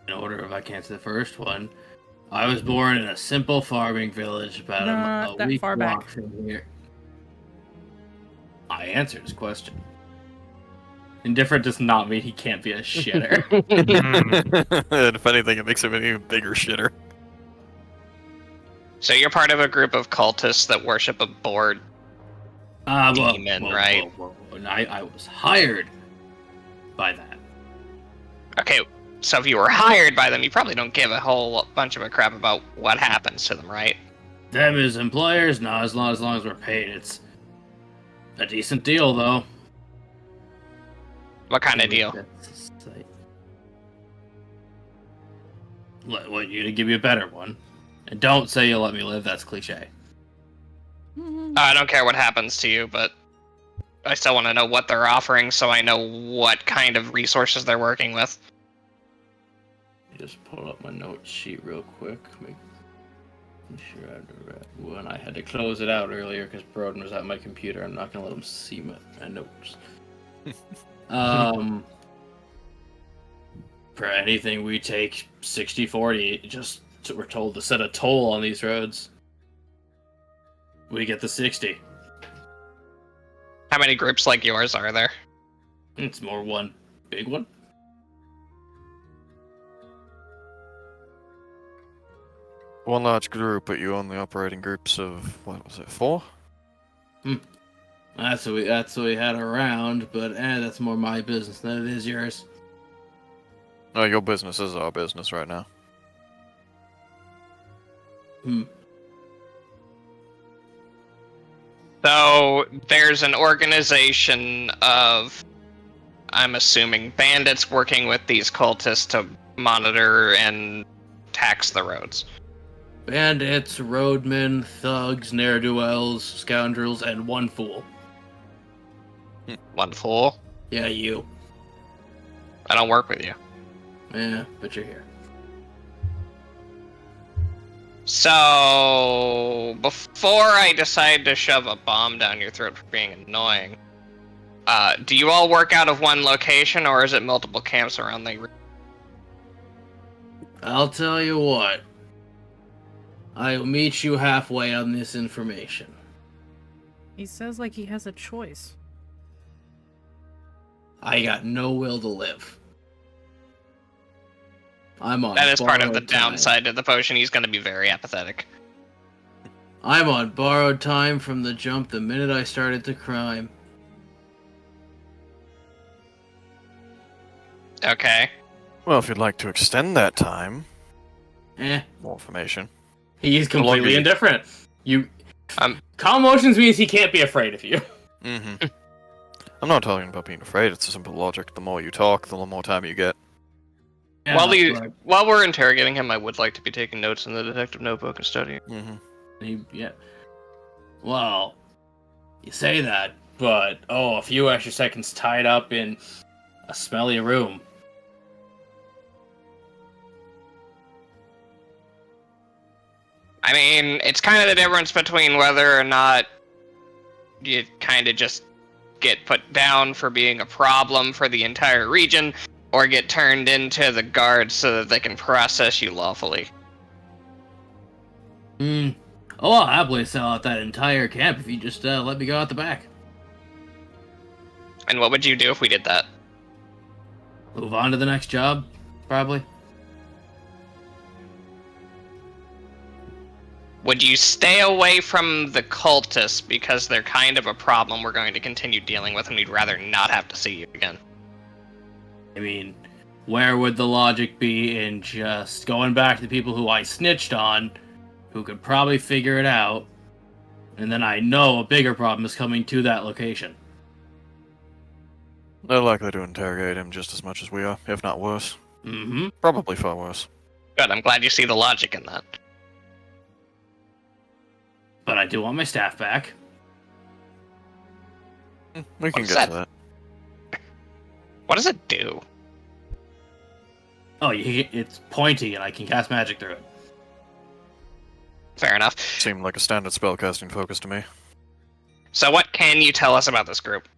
in order, if I can't say the first one, I was born in a simple farming village about Not a that week far walk back. from here. I answered his question. Indifferent does not mean he can't be a shitter. And if anything, it makes him an even bigger shitter. So you're part of a group of cultists that worship a board. Demon, right? And I was hired by that. Okay, so if you were hired by them, you probably don't give a whole bunch of a crap about what happens to them, right? Them as employers, no, as long as we're paid, it's a decent deal, though. What kind of deal? Want you to give you a better one. And don't say you'll let me live, that's cliche. I don't care what happens to you, but I still want to know what they're offering so I know what kind of resources they're working with. Just pull up my note sheet real quick. Make sure I have the right one. I had to close it out earlier because Broden was at my computer. I'm not going to let him see my notes. For anything we take 60-40, just so we're told to set a toll on these roads. We get the 60. How many groups like yours are there? It's more one big one. One large group, but you only operating groups of, what was it, 4? That's what we had around, but that's more my business than it is yours. No, your business is our business right now. So there's an organization of, I'm assuming, bandits working with these cultists to monitor and tax the roads. Bandits, roadmen, thugs, ne'er-do-wells, scoundrels, and one fool. One fool. Yeah, you. I don't work with you. Yeah, but you're here. So, before I decide to shove a bomb down your throat for being annoying, do you all work out of one location, or is it multiple camps around the... I'll tell you what. I'll meet you halfway on this information. He says like he has a choice. I got no will to live. I'm on That is part of the borrowed time. downside to the potion. He's going to be very apathetic. I'm on borrowed time from the jump the minute I started to crime. Okay. Well, if you'd like to extend that time, Eh. more information. He's The longer completely you- indifferent. You... Um, Calm motions means he can't be afraid of you. Mm-hmm. I'm not talking about being afraid, it's a simple logic. The more you talk, the more time you get. Yeah, while while we're interrogating him, I would like to be taking notes in the detective notebook and studying. Mm-hmm. Yeah. Well, you say that, but a few extra seconds tied up in a smelly room. I mean, it's kind of the difference between whether or not you kind of just get put down for being a problem for the entire region, or get turned into the guards so that they can process you lawfully. Oh, I'll happily sell out that entire camp if you just let me go out the back. And what would you do if we did that? Move on to the next job, probably. Would you stay away from the cultists because they're kind of a problem we're going to continue dealing with and we'd rather not have to see you again? I mean, where would the logic be in just going back to the people who I snitched on, who could probably figure it out, and then I know a bigger problem is coming to that location? They're likely to interrogate him just as much as we are, if not worse. Mm-hmm. Probably far worse. Good, I'm glad you see the logic in that. But I do want my staff back. We can What's get to that. What does it do? Oh, it's pointy and I can cast magic through it. Fair enough. Seemed like a standard spellcasting focus to me. So what can you tell us about this group?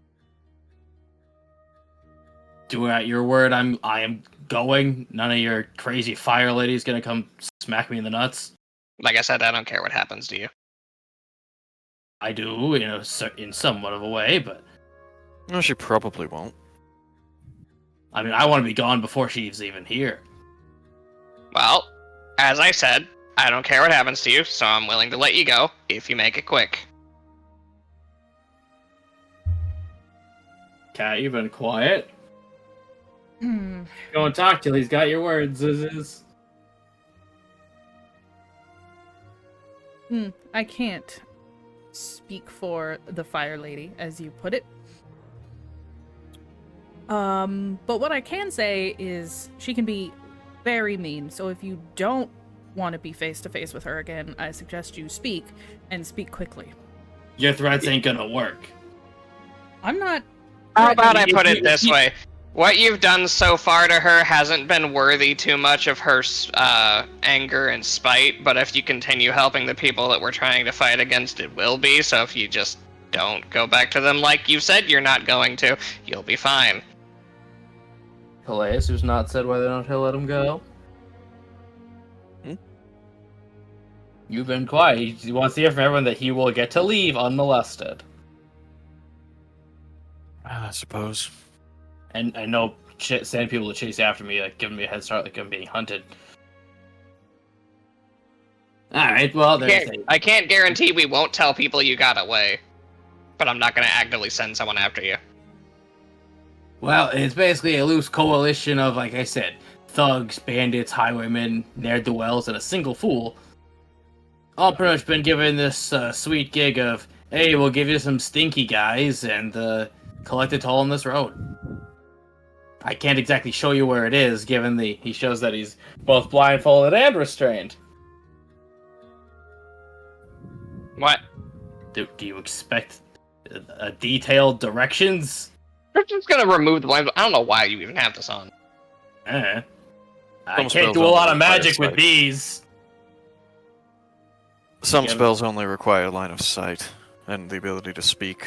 Do at your word, I am going. None of your crazy fire lady's gonna come smack me in the nuts. Like I said, I don't care what happens to you. I do, in somewhat of a way, but No, she probably won't. I mean, I want to be gone before she's even here. Well, as I said, I don't care what happens to you, so I'm willing to let you go if you make it quick. Cat, you've been quiet. Hmm. Go and talk till he's got your words. I can't speak for the fire lady, as you put it. But what I can say is she can be very mean, so if you don't want to be face to face with her again, I suggest you speak, and speak quickly. Your threats ain't gonna work. I'm not... How about I put it this way? What you've done so far to her hasn't been worthy too much of her anger and spite, but if you continue helping the people that we're trying to fight against, it will be, so if you just don't go back to them like you said you're not going to, you'll be fine. Calais, who's not said whether or not he'll let him go. You've been quiet. He wants to hear from everyone that he will get to leave unmolested. I suppose. And I know sending people to chase after me, like giving me a head start, like I'm being hunted. Alright, well, there's I can't guarantee we won't tell people you got away, but I'm not going to actively send someone after you. Well, it's basically a loose coalition of, like I said, thugs, bandits, highwaymen, ne'er-do-wells, and a single fool. All pretty much been given this sweet gig of, hey, we'll give you some stinky guys and collect a toll on this road. I can't exactly show you where it is, given he shows that he's both blindfolded and restrained. What? Do you expect detailed directions? We're just going to remove the blind. I don't know why you even have this on. I Some can't spells do a lot only of require magic with sight. these. Some Yeah. spells only require line of sight and the ability to speak.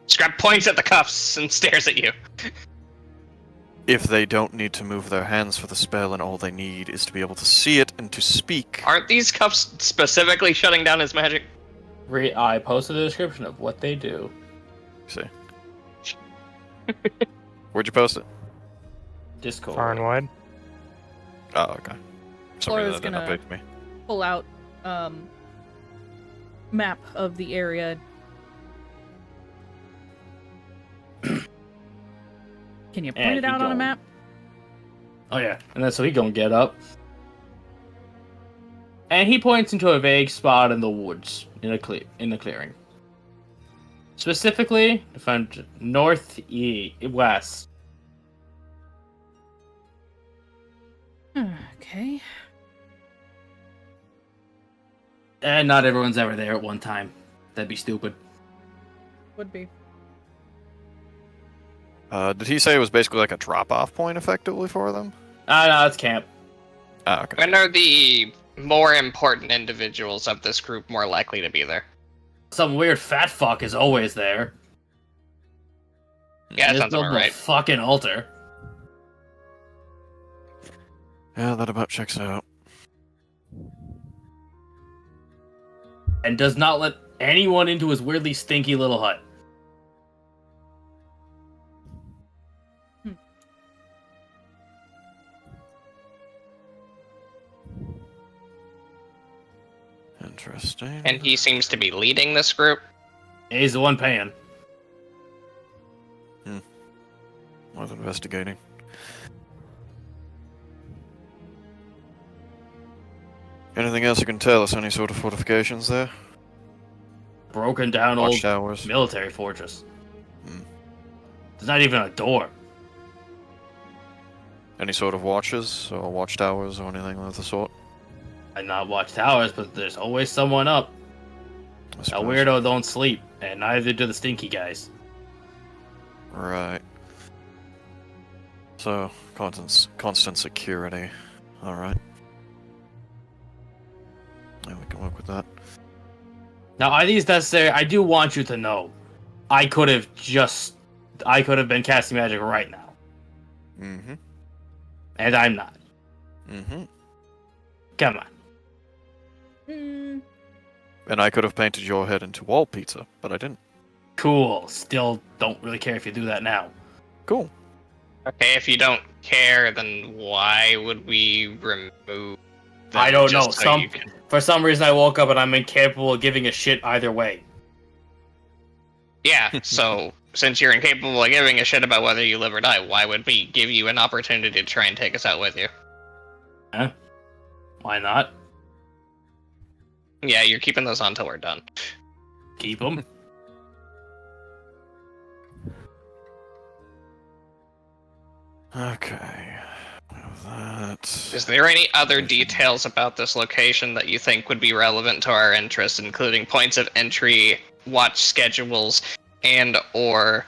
Scrap points at the cuffs and stares at you. If they don't need to move their hands for the spell and all they need is to be able to see it and to speak. Aren't these cuffs specifically shutting down his magic? I posted a description of what they do. See. Where'd you post it? Discord. Far and wide. Oh, okay. Sorry, Laura's that didn't gonna- update me. Pull out map of the area. Can you point And it he out on a gone. map? Oh yeah, and then so he gonna get up. And he points into a vague spot in the woods, in the clearing. Specifically, found northwest. Okay. And not everyone's ever there at one time. That'd be stupid. Would be. Did he say it was basically like a drop-off point, effectively, for them? No, it's camp. Ah, okay. When are the more important individuals of this group more likely to be there? Some weird fat fuck is always there. Yeah, that Just sounds build about a right. fucking altar. Yeah, that about checks out. And does not let anyone into his weirdly stinky little hut. Interesting. And he seems to be leading this group. He's the one paying. Was investigating. Anything else you can tell us? Any sort of fortifications there? Broken down old Watchtowers? military fortress. Hmm. There's not even a door. Any sort of watches or watchtowers or anything of the sort? I not watch towers, but there's always someone up. I A suppose. weirdo don't sleep, and neither do the stinky guys. Right. So, constant security. Alright. Yeah, we can work with that. Now, are these necessary? I do want you to know, I could have been casting magic right now, Mm-hmm. and I'm not. Mm-hmm. Come on. And I could have painted your head into wall pizza, but I didn't. Cool. Still don't really care if you do that now. Cool. Okay, if you don't care, then why would we remove them I don't know. just so you can- For some reason, I woke up and I'm incapable of giving a shit either way. Yeah, so since you're incapable of giving a shit about whether you live or die, why would we give you an opportunity to try and take us out with you? Why not? Yeah, you're keeping those on till we're done. Keep them. Okay. That. Is there any other details about this location that you think would be relevant to our interests, including points of entry, watch schedules, and or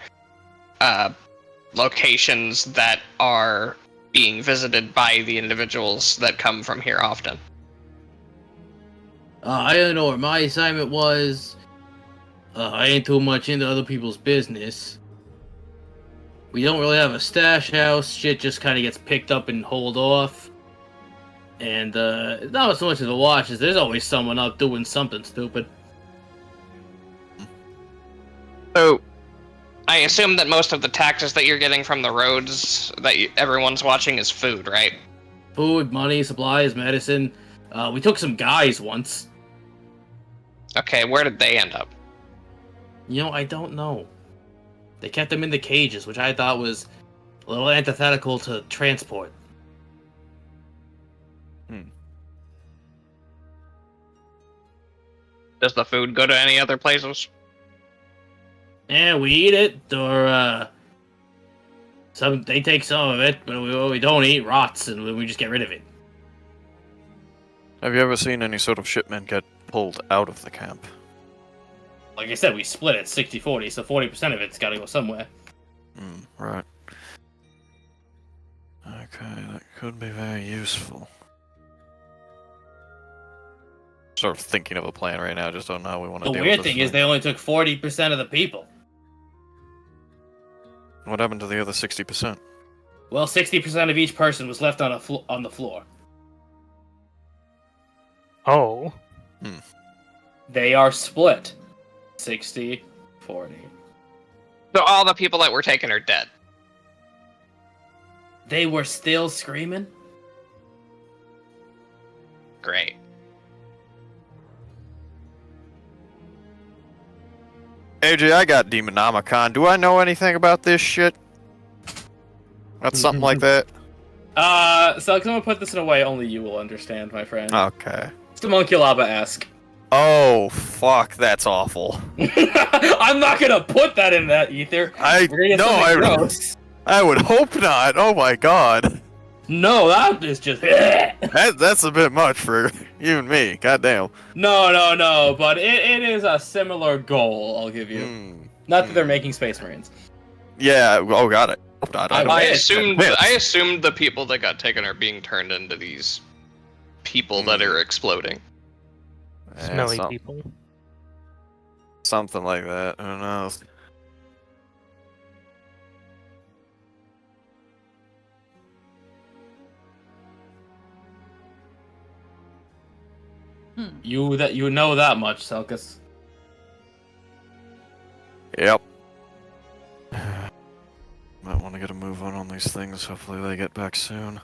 locations that are being visited by the individuals that come from here often? I don't know what my assignment was. I ain't too much into other people's business. We don't really have a stash house. Shit just kind of gets picked up and hauled off. And not so much as the watches. There's always someone out doing something stupid. So, I assume that most of the taxes that you're getting from the roads that everyone's watching is food, right? Food, money, supplies, medicine. We took some guys once. Okay, where did they end up? You know, I don't know. They kept them in the cages, which I thought was a little antithetical to transport. Does the food go to any other places? Yeah, we eat it, or they take some of it, but what we don't eat rots, and we just get rid of it. Have you ever seen any sort of shipment get pulled out of the camp? Like I said, we split it 60-40, so 40% of it's got to go somewhere. Right. Okay, that could be very useful. Sort of thinking of a plan right now, just don't know how we want to The deal weird with this thing is they only took 40% of the people. What happened to the other 60%? Well, 60% of each person was left on on the floor. Oh. They are split. 60, 40. So all the people that were taken are dead. They were still screaming? Great. AJ, I got Demonomicon. Do I know anything about this shit? That's something like that? So I'm gonna put this in a way only you will understand, my friend. Okay. It's Homunculaba-esque. Oh, fuck, that's awful. I'm not gonna put that in that ether. We're gonna get something gross. I would hope not. Oh my god. No, that is just. That's a bit much for even me. Goddamn. No, but it is a similar goal, I'll give you. Not that they're making Space Marines. Yeah, oh god, I assumed the people that got taken are being turned into these people that are exploding. Smelly people. Something like that. Who knows? You know that much, Selkus. Yep. Might want to get a move on these things. Hopefully they get back soon.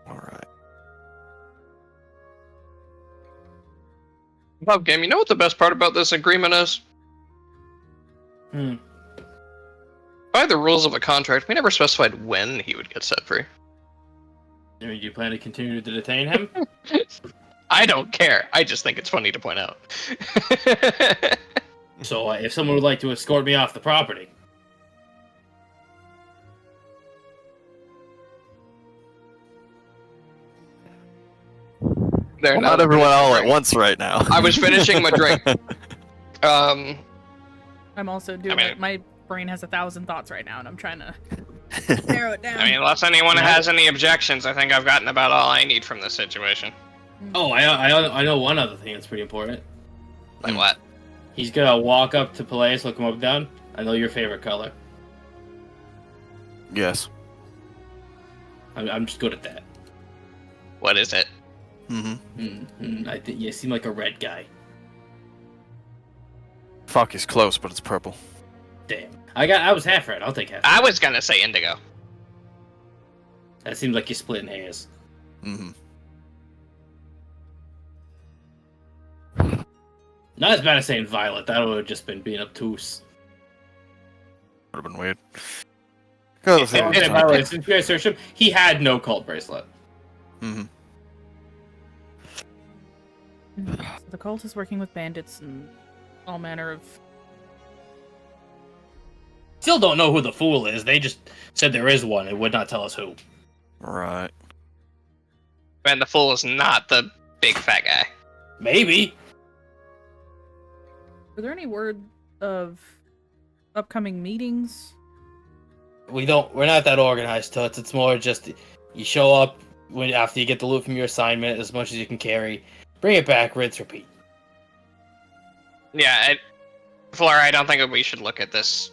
Alright. Bob Game, you know what the best part about this agreement is? By the rules of a contract, we never specified when he would get set free. I mean, do you plan to continue to detain him? I don't care. I just think it's funny to point out. So, if someone would like to escort me off the property. There, Not everyone all at once right now. I was finishing my drink. I'm also doing I mean- it. My brain has 1,000 thoughts right now, and I'm trying to narrow it down. I mean, unless anyone has any objections, I think I've gotten about all I need from this situation. Oh, I know one other thing that's pretty important. Like what? He's gonna walk up to Palais, look him up and down. I know your favorite color. Yes. I'm just good at that. What is it? I think you seem like a red guy. Fuck, he's close, but it's purple. Damn. I was half red. I'll take half. I was gonna say indigo. That seems like you're splitting hairs. Not as bad as saying violet. That would have just been being obtuse. Would have been weird. Go to the And by the way, since you guys searched him, he had no cult bracelet. So the cult is working with bandits and all manner of. Still don't know who the fool is. They just said there is one and would not tell us who. Right. And the fool is not the big fat guy. Maybe. Are there any word of upcoming meetings? We're not that organized, Toots. It's more just you show up after you get the loot from your assignment, as much as you can carry. Bring it back, rinse, repeat. Yeah, Flora, I don't think we should look at this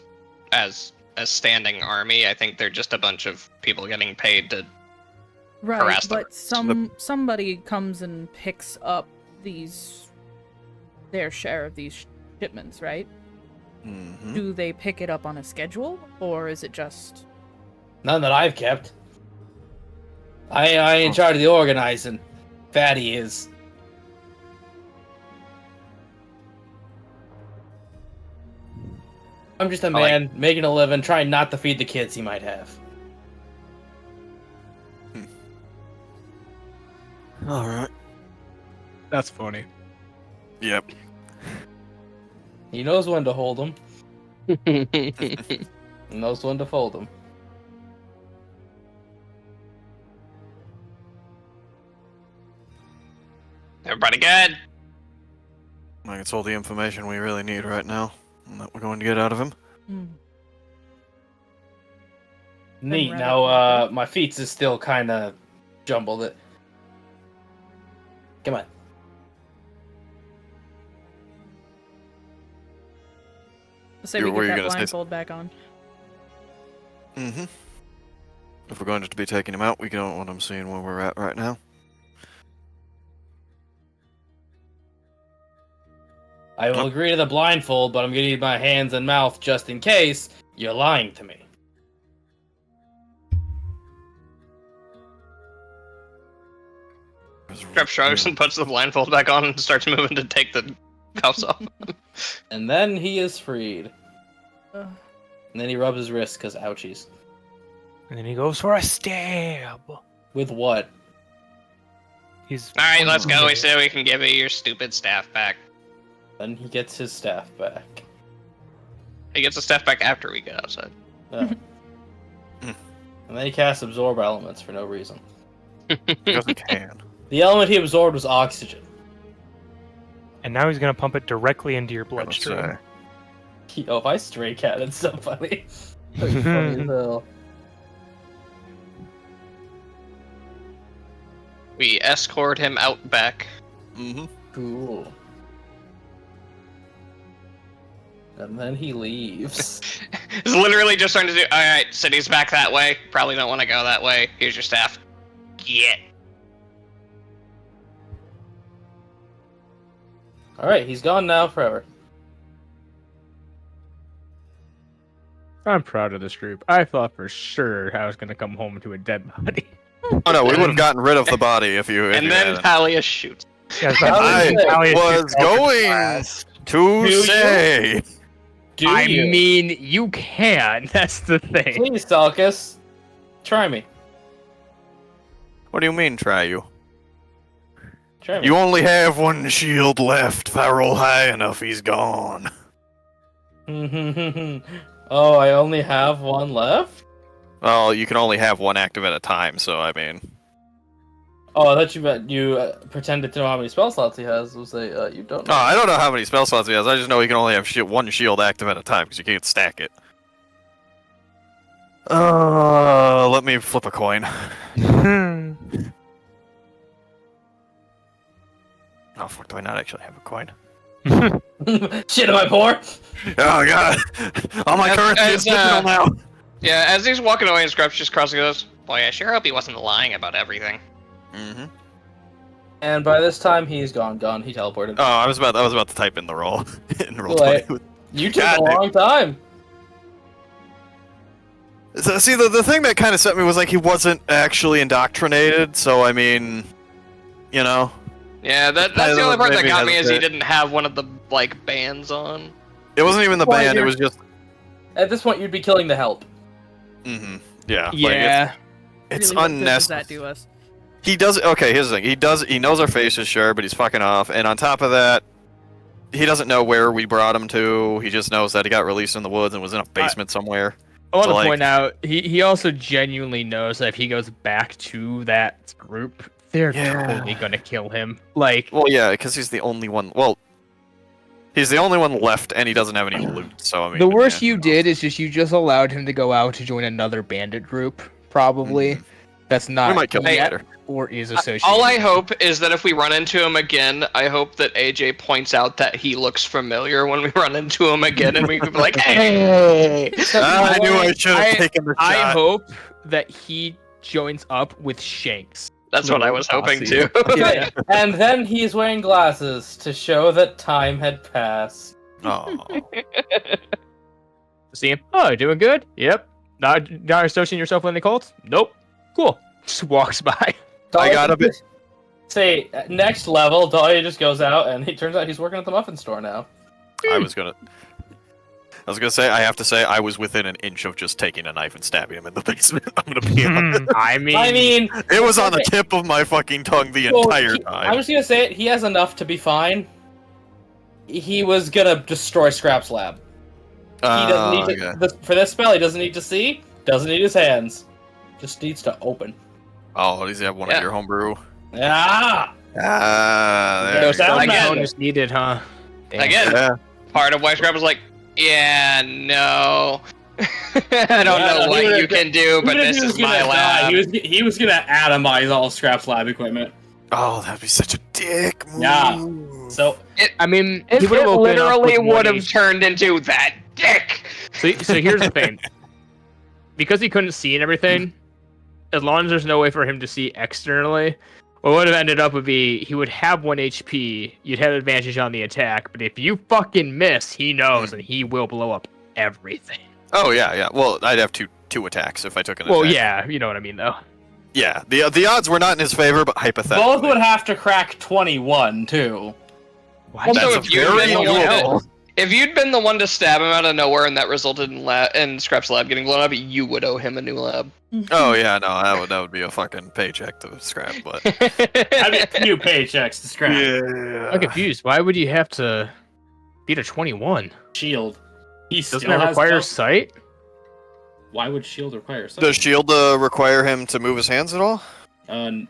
as a standing army. I think they're just a bunch of people getting paid to harass them. But somebody comes and picks up their share of these shipments, right? Do they pick it up on a schedule, or is it just None that I've kept. I in charge of the organizing. Fatty is. I'm just a man making a living, trying not to feed the kids he might have. Alright. That's funny. Yep. He knows when to hold them. He knows when to fold them. Everybody good? I think it's all the information we really need right now, and that we're going to get out of him. Neat. right Now, up my feet is still kind of jumbled. Come on. Say You- we were get you that gonna say blindfold back on. Mm-hmm. If we're going to be taking him out, we don't want him seeing where we're at right now. I will agree to the blindfold, but I'm gonna need my hands and mouth just in case you're lying to me. Trep shrugs and puts the blindfold back on and starts moving to take the cuffs off. And then he is freed. Ugh. And then he rubs his wrist because ouchies. And then he goes for a stab. With what? He's Alright, let's go. We said we can give you your stupid staff back. Then he gets his staff back. He gets the staff back after we get outside. Oh. And then he casts absorb elements for no reason. Because we can. The element he absorbed was oxygen. And now he's gonna pump it directly into your Let's say. bloodstream. Oh, if I stray catted somebody. That'd be funny as hell. We escort him out back. Mm-hmm. Cool. And then he leaves. It's literally just starting to do. Alright, city's back that way. Probably don't want to go that way. Here's your staff. Get. Alright, he's gone now forever. I'm proud of this group. I thought for sure I was gonna come home to a dead body. Oh no, we would have gotten rid of the body if you. And then Talia shoots. Yes, I Talia was shoots out the going glass. to you? say. Do I you? mean, you can. That's the thing. Please, Salkus. Try me. What do you mean, try you? Try me. You only have one shield left. If I roll high enough, he's gone. Oh, I only have one left? Well, you can only have one active at a time, so I mean. Oh, I thought you meant you pretended to know how many spell slots he has. We'll say, you don't know. Oh, I don't know how many spell slots he has. I just know he can only have one shield active at a time because you can't stack it. Let me flip a coin. Oh fuck! Do I not actually have a coin? Shit, am I poor? Oh god! All my currency is digital now. Yeah, as he's walking away, and Scrub's just crossing goes, boy, I sure hope he wasn't lying about everything. Mm-hmm. And by this time, he's gone. He teleported. Oh, I was about to type in the roll. in roll Wait. 20. You took God a long time. So, see, the thing that kind of set me was like he wasn't actually indoctrinated. So I mean, you know. Yeah, that's I the only part that maybe got me is he hesitate. didn't have one of the, like, bands on. It wasn't even the Why, band. It you're- was just. At this point, you'd be killing the help. Mm-hmm. Yeah. Yeah. It's Really, what good does unnecessary. that do us? He does. Okay, here's the thing. He knows our faces, sure, but he's fucking off. And on top of that, he doesn't know where we brought him to. He just knows that he got released in the woods and was in a basement somewhere. I want So, to like- point out, he also genuinely knows that if he goes back to that group, they're Yeah. totally gonna kill him. Like, Well, yeah, because he's the only one. Well, he's the only one left, and he doesn't have any loot. So I mean, the worst yeah. you did is you just allowed him to go out to join another bandit group, probably. That's not We might kill him yet later. or is associated. All I hope is that if we run into him again, I hope that AJ points out that he looks familiar when we run into him again, and we can be like, hey! I knew I should have I- taken the shot. I hope that he joins up with Shanks. That's what I was hoping Posse. too. Yeah. And then he's wearing glasses to show that time had passed. Oh. See him? Oh, you're doing good? Yep. Not associating yourself with any cults? Nope. Cool. Just walks by. I got a bit. Say, next level, Dahlia just goes out, and it turns out he's working at the muffin store now. I was gonna say. I have to say, I was within an inch of just taking a knife and stabbing him in the basement. I'm gonna be honest. I mean, It was on the tip of my fucking tongue the well, entire I'm time. just gonna say it, he has enough to be fine. He was gonna destroy Scrap's lab. He doesn't need to, okay. for this spell, he doesn't need to see, doesn't need his hands. Just needs to open. Oh, does he have one Yeah. of your homebrew? Ah! There Goes you go. down Again. again. bonus needed, huh? Damn. Again, Yeah. part of why Scrub was like, yeah, no. I don't know what you can do, but this is my lab. He was gonna atomize all Scrap's lab equipment. Oh, that'd be such a dick move. Yeah. So I mean, It he would have literally would have turned into that dick. So here's the thing. Because he couldn't see and everything, as long as there's no way for him to see externally, what would have ended up would be he would have 1 HP, you'd have advantage on the attack, but if you fucking miss, he knows and he will blow up everything. Oh yeah. Well, I'd have two attacks if I took an Well, attack. yeah, you know what I mean though. Yeah. The odds were not in his favor, but hypothetically. both would have to crack 21 too. Also, That's if you'd very been the one doable. if you'd been the one to stab him out of nowhere and that resulted in Scrap's lab getting blown up, you would owe him a new lab. Oh yeah, no, that would be a fucking paycheck to Scrap, but That'd be a few paychecks to Scrap. I'm confused. Why would you have to beat a 21? Shield. He Doesn't still that has require stuff. sight? Why would shield require sight? does shield require him to move his hands at all? Not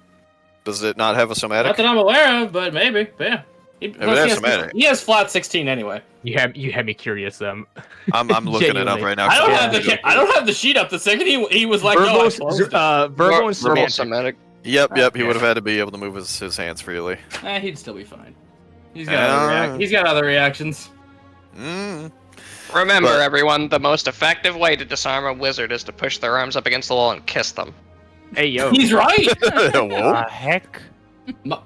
Does it not have a somatic? that I'm aware of, but maybe. But yeah. He has flat 16 anyway. You had me curious. I'm looking it up Genuinely. right now. I don't Yeah. have the sheet up. The second he was like, no, I Verbal, closed it. verbal and Verbal semantic. semantic. Yep. He would have had to be able to move his hands freely. He'd still be fine. He's got other reactions. Mm. Remember, But- everyone, the most effective way to disarm a wizard is to push their arms up against the wall and kiss them. Hey yo, He's right. Whoa. Heck?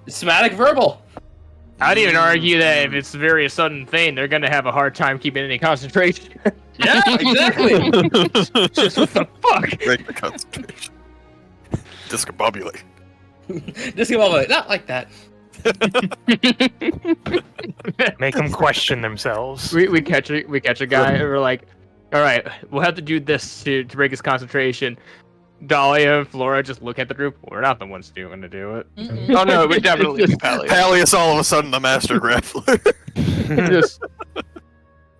Somatic verbal. I'd even argue that if it's a very sudden thing, they're gonna have a hard time keeping any concentration. Yeah, exactly. Just what the fuck? Break the concentration. Discombobulate. Just give all not like that. Make them question themselves. We catch a guy and we're like, all right, we'll have to do this to break his concentration. Dahlia and Flora just look at the group. We're not the ones going to do it. Oh no, it would definitely be Pally. Pallius all of a sudden the master grappler. Just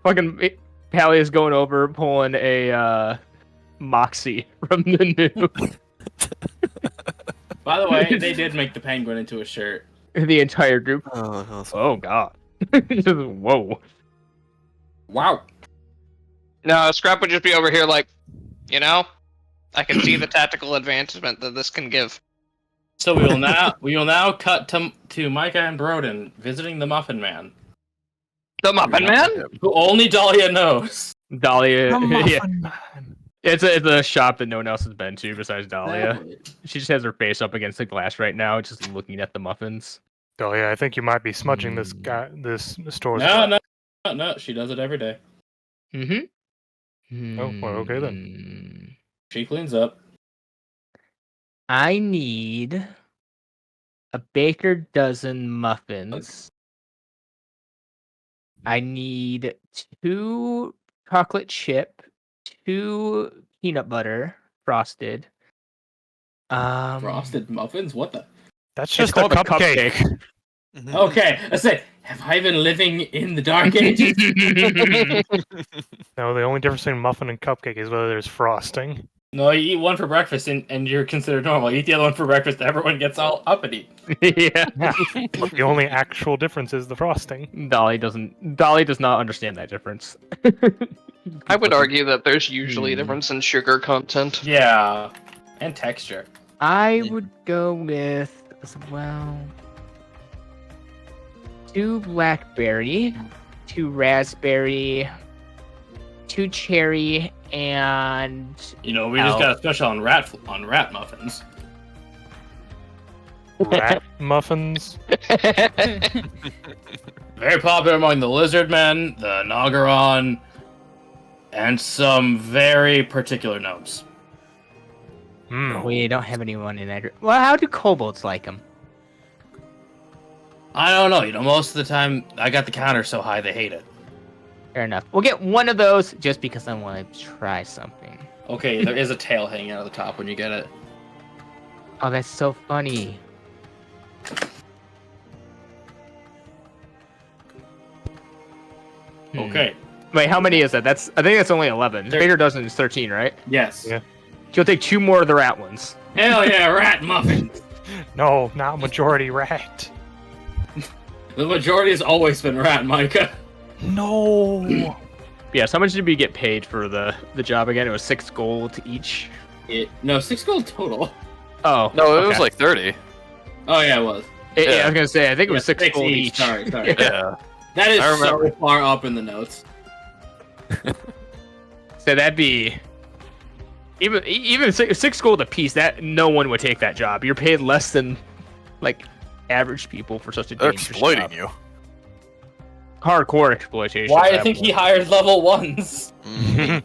fucking Pally is going over pulling a Moxie from the new. By the way, they did make the penguin into a shirt. The entire group. Oh, Oh god. Just, whoa. Wow. No, Scrap would just be over here like, I can see the tactical advancement that this can give. So we will now cut to Micah and Broden visiting the Muffin Man, The Muffin Man? who only Dahlia knows. Dahlia. The Yeah. Muffin Man. It's a shop that no one else has been to besides Dahlia. She just has her face up against the glass right now, just looking at the muffins. Oh yeah, I think you might be smudging this store's. No, she does it every day. Mm-hmm. Oh, well, okay then. She cleans up. I need a baker dozen muffins. I need 2 chocolate chip, 2 peanut butter frosted. Frosted muffins? What the? That's It's just a called a cupcake. Okay, I say, have I been living in the dark ages? No, the only difference between muffin and cupcake is whether there's frosting. No, you eat one for breakfast and you're considered normal. You eat the other one for breakfast, everyone gets all uppity. Yeah. The only actual difference is the frosting. Dolly does not understand that difference. I would argue that there's usually a difference in sugar content. Yeah, and texture. I would go with as well 2 blackberry, 2 raspberry, 2 cherry, and We just got a special on rat muffins. Rat muffins. Very popular among the lizard men, the Nagaron, and some very particular gnomes. we don't have anyone in that group. Well, how do kobolds like them? I don't know. Most of the time, I got the counter so high they hate it. Fair enough. We'll get one of those just because I want to try something. Okay, there is a tail hanging out of the top when you get it. Oh, that's so funny. Okay. Wait, how many is that? I think that's only 11. Baker dozen is 13, right? Yes. Yeah. You'll take 2 more of the rat ones. Hell yeah, rat muffins. No, not majority rat. The majority has always been rat, Micah. No. Yeah, so how much did we get paid for the job again? It was 6 gold each. No, 6 gold total. Oh. No, it was okay. like 30. Oh yeah, it was. Yeah, Yeah. I was gonna say, I think it was Yeah, 6 gold each. Sorry. Yeah. That is I remember. so far up in the notes. So that'd be even 6 gold a piece. That no one would take that job. You're paid less than like average people for such a They're dangerous exploiting job. you. Hardcore exploitation. Why at do you that think he point. hired level 1s? Mhm.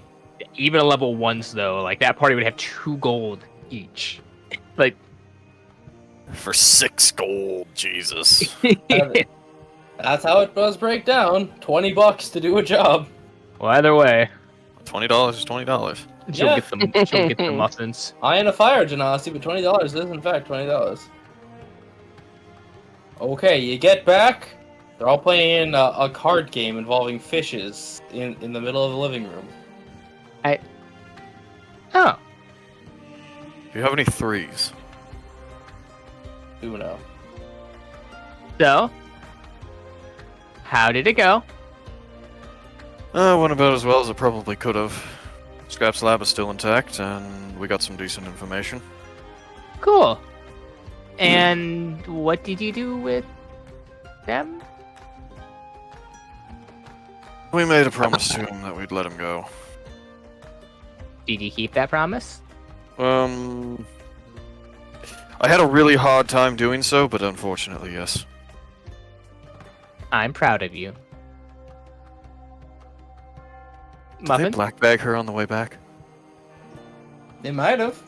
Even a level 1s though, like that party would have 2 gold each. Like For 6 gold, Jesus. That's how it does break down. $20 to do a job. well, either way, $20 is $20. she'll Yeah. get the muffins. I ain't a fire genasi, but $20 is in fact $20. Okay, you get back. They're all playing a card game involving fishes in the middle of the living room. Oh, Do you have any 3s? Uno. so how did it go? Went about as well as it probably could have. Scrap's lab is still intact, and we got some decent information. Cool. And what did you do with them? We made a promise to him that we'd let him go. Did you keep that promise? I had a really hard time doing so, but unfortunately, yes. I'm proud of you. Did they Muffin? black bag her on the way back? They might have.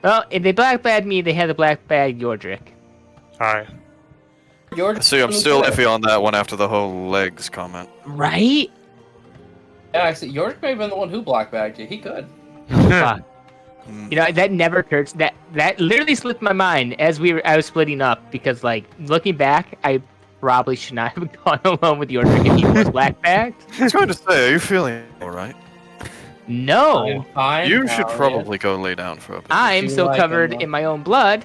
Well, if they black bagged me, they had to black bag Yordrick. Alright. George. See, I'm still iffy on that one after the whole legs comment. Right? Yeah, actually, George may have been the one who blackbagged you. He could. Fuck. Mm. You know, that never occurred. That literally slipped my mind as I was splitting up because, like, looking back, I probably should not have gone alone with Yordrick if he was black bagged. I was going to say, are you feeling alright? No, Fine. You should Talia. probably go lay down for a bit. I'm you so like covered him, in my own blood,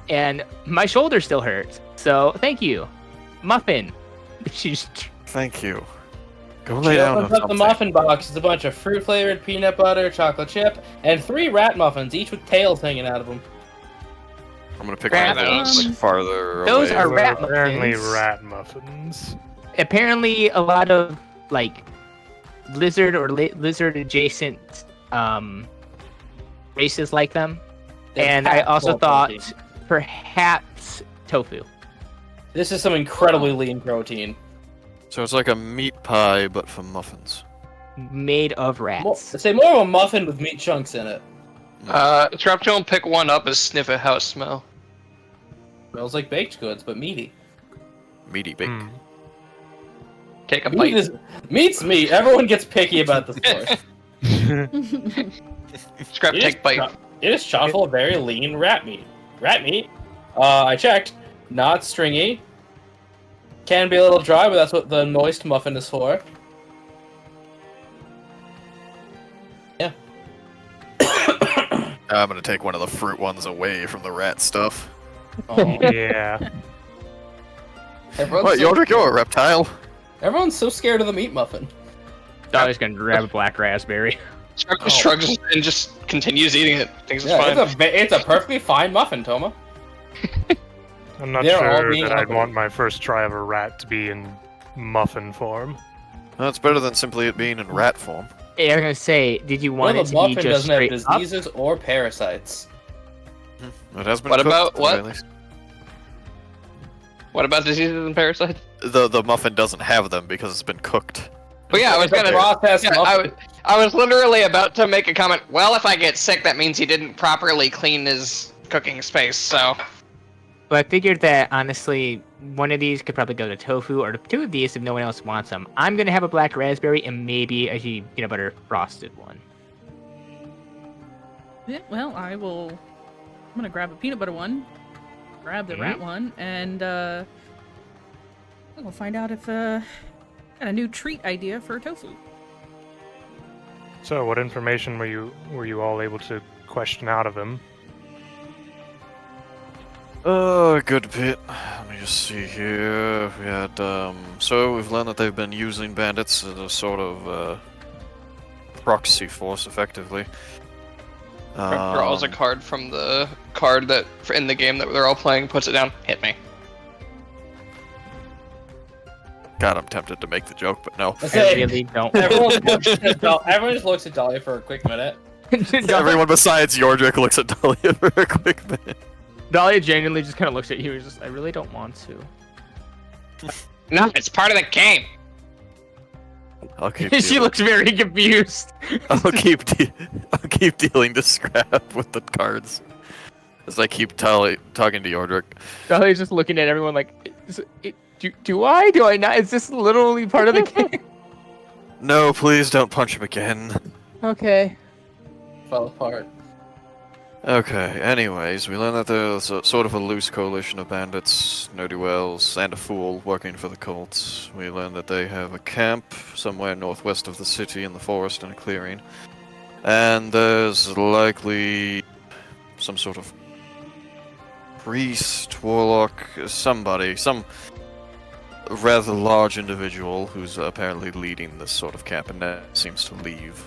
and my shoulder still hurts. So thank you, Muffin. She's Thank you. Go lay She down opens on up the something. muffin box. It's a bunch of fruit-flavored peanut butter, chocolate chip, and 3 rat muffins, each with tails hanging out of them. I'm gonna pick Rat one of those muffins. farther Those away. are Those rat apparently muffins. rat muffins. apparently a lot of like lizard or lizard adjacent races like them. They're And I packed full also of thought protein. perhaps tofu. This is some incredibly lean protein. So it's like a meat pie, but for muffins. Made of rats. Say more of a muffin with meat chunks in it. Trap, don't pick one up and sniff a house smell. Smells like baked goods, but meaty. Meaty bake. Hmm. Take a Meat bite. meat's meat. Everyone gets picky about this course. Scrap, It is take bite. cho- It is chock full of very lean rat meat. Rat meat? I checked. Not stringy. Can be a little dry, but that's what the moist muffin is for. Yeah. I'm gonna take one of the fruit ones away from the rat stuff. Oh. Yeah. Everyone's, What, so, you're a reptile? everyone's so scared of the meat muffin. Dolly's gonna grab a black raspberry. Scrap Oh. shrugs and just continues eating it. Thinks it's Yeah, fine. it's a perfectly fine muffin, Toma. I'm not They're all sure being that I'd offered. want my first try of a rat to be in muffin form. That's better than simply it being in rat form. Hey, I was gonna say, did you want Well, it the to be muffin just doesn't have straight up? diseases or parasites. It has been What cooked, about at the what? very least. What about diseases and parasites? The muffin doesn't have them because it's been cooked. But yeah, I was It's a gonna. processed Yeah, muffin. I was literally about to make a comment. Well, if I get sick, that means he didn't properly clean his cooking space. So But I figured that honestly, one of these could probably go to tofu, or 2 of these if no one else wants them. I'm gonna have a black raspberry and maybe a peanut butter frosted one. Yeah, well, I'm gonna grab a peanut butter one, grab the rat one, and we'll find out if got a new treat idea for tofu. So, what information were you all able to question out of him? Good bit. Let me just see here. We had, so we've learned that they've been using bandits as a sort of, proxy force, effectively. Draws a card from the card that in the game that they're all playing, puts it down. Hit me. God, I'm tempted to make the joke, but no. I really don't. Everyone just looks at Dahlia for a quick minute. Everyone besides Yordrick looks at Dahlia for a quick minute. Dahlia genuinely just kind of looks at you and is just, I really don't want to. No, it's part of the game. I'll keep She dealing. looks very confused. I'll keep dealing the scrap with the cards as I keep talking to Yordrick. Dahlia's just looking at everyone like, do I not? Is this literally part of the game? No, please don't punch him again. Okay. Fell apart. Okay, anyways, we learned that there's sort of a loose coalition of bandits, ne'er-do-wells, and a fool working for the cults. We learned that they have a camp somewhere northwest of the city in the forest in a clearing. And there's likely some sort of priest, warlock, somebody, some rather large individual who's apparently leading this sort of camp and now seems to leave.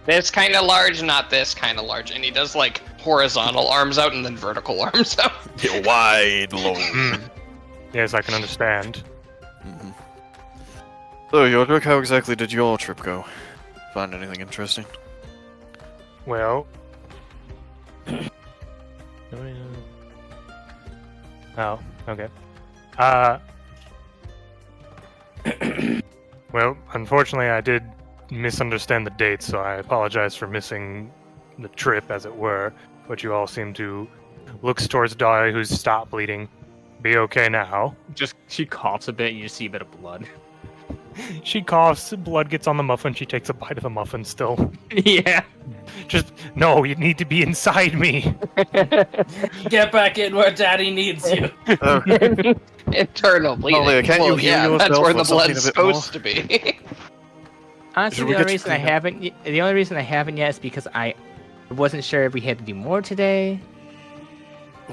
This kind of large, not this kind of large. And he does like horizontal arms out and then vertical arms out. Get wide, low. Yes, I can understand. Mm-hmm. So, Yordrick, how exactly did your trip go? Find anything interesting? Well. Oh, okay. Well, unfortunately, I did misunderstand the dates, so I apologize for missing the trip, as it were. But you all seem to look towards Dahlia, who's stopped bleeding. Be okay now. Just, she coughs a bit and you just see a bit of blood. She coughs, blood gets on the muffin, she takes a bite of the muffin still. Yeah. Just, no, you need to be inside me. Get back in where Daddy needs you. Internal bleeding. Dahlia, can't you heal that's yourself where the with something blood's a bit more? supposed to be. Honestly, Should we the only get reason I cleaned up? haven't, the only reason I haven't yet is because I wasn't sure if we had to do more today.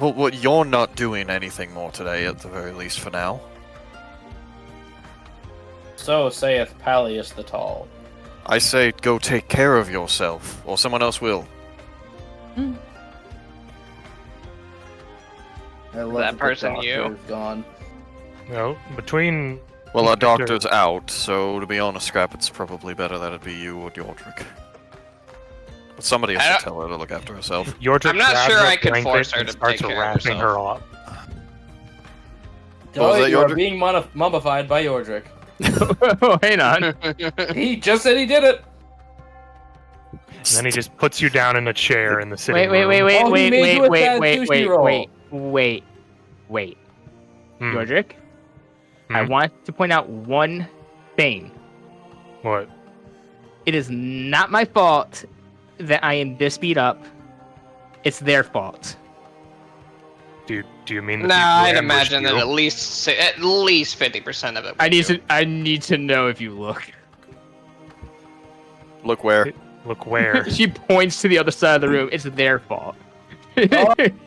Well, you're not doing anything more today, at the very least, for now. So saith Pallius the Tall. I say go take care of yourself, or someone else will. I love That the person, doctor you? is gone. No, between... Well, our Sure. doctor's out, so to be honest, Scrap, it's probably better that it be you or Yordrick. But somebody I has don't- to tell her to look after herself. Yordrick I'm not grabs sure a I could blanket force her and to starts take care of wrapping herself. her up. What was Dahlia, that, you are Yordrick? being mummified by Yordrick. Oh, hang on. He just said he did it. And then he just puts you down in a chair in the sitting Wait, room. Oh, he made you a bad sushi roll. Wait. Hmm. Yordrick, I Hmm? want to point out one thing. What? It is not my fault that I am this beat up. It's their fault. Do you mean the Nah, people who I'd ambushed imagine you? that at least 50% of it. I need to know if you look. Look where? Look where? She points to the other side of the room. It's their fault.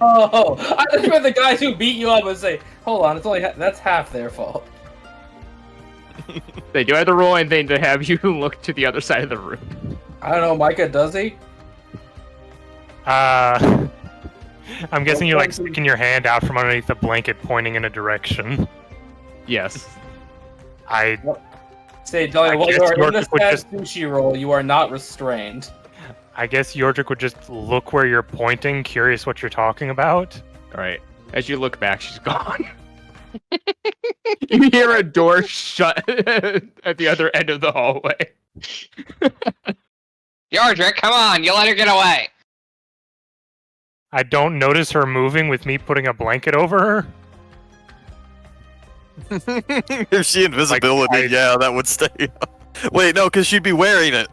Oh, I just meant the guys who beat you up would say, "Hold on, it's only that's half their fault." They do have to roll anything to have you look to the other side of the room. I don't know, Micah. Does he? I'm guessing you're like sticking your hand out from underneath the blanket, pointing in a direction. Yes. I Say, Dahlia, I while guess you are in Yordrick this would bad just- sushi roll, you are not restrained. guess Yordrick would just look where you're pointing, curious what you're talking about. All right. As you look back, she's gone. You hear a door shut at the other end of the hallway. Yordrick, come on, you let her get away. I don't notice her moving with me putting a blanket over her. If she invisibility, Like, yeah, that would stay up. Wait, no, because she'd be wearing it.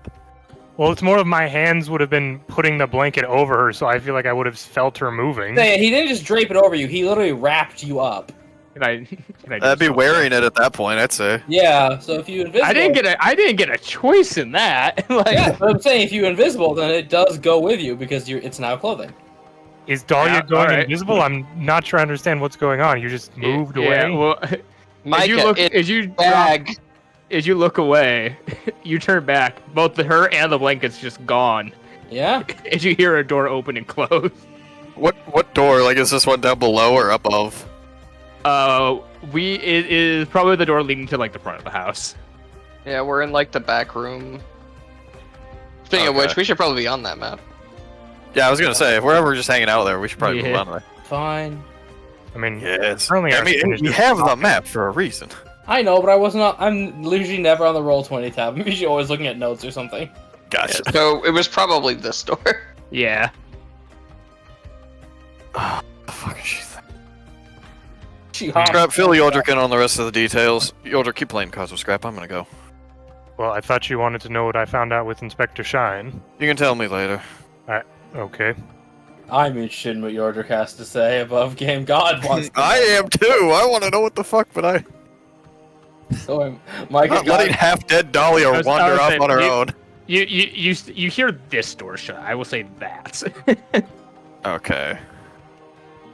Well, it's more of my hands would have been putting the blanket over her, so I feel like I would have felt her moving. Say, he didn't just drape it over you; he literally wrapped you up. Can I I'd be wearing it at that point, I'd say. Yeah. So if you invisible, I didn't get a choice in that. Like, Yeah, but I'm saying if you invisible, then it does go with you because it's now clothing. Is Dahlia Yeah, going alright. invisible? I'm not sure I understand what's going on. You just moved away? Yeah, well, Micah, as you look away, you turn back. Both her and the blanket's just gone. Yeah. As you hear a door open and close. What door? Like, is this one down below or above? It is probably the door leading to like the front of the house. Yeah, we're in like the back room. Speaking of Okay. which, we should probably be on that map. Yeah, I was gonna say, if we're ever just hanging out there, we should probably move Yeah. on there. Fine. I mean, Yes. Currently I our mean, finish we is have the talking. map for a reason. I know, but I'm usually never on the Roll20 tab. I'm usually always looking at notes or something. Gotcha. So it was probably this door. Yeah. The fuck is she think? She hopped. Scrap, fill Yodrick in on the rest of the details. Yodrick, keep playing cards with Scrap. I'm gonna go. Well, I thought you wanted to know what I found out with Inspector Shine. You can tell me later. Okay. I'm interested in what Yordrick has to say above game. God wants to I am too. I want to know what the fuck, but I So I'm Mike not letting half-dead Dahlia I was wander off saying, on her own. You hear this door shut. I will say that. Okay.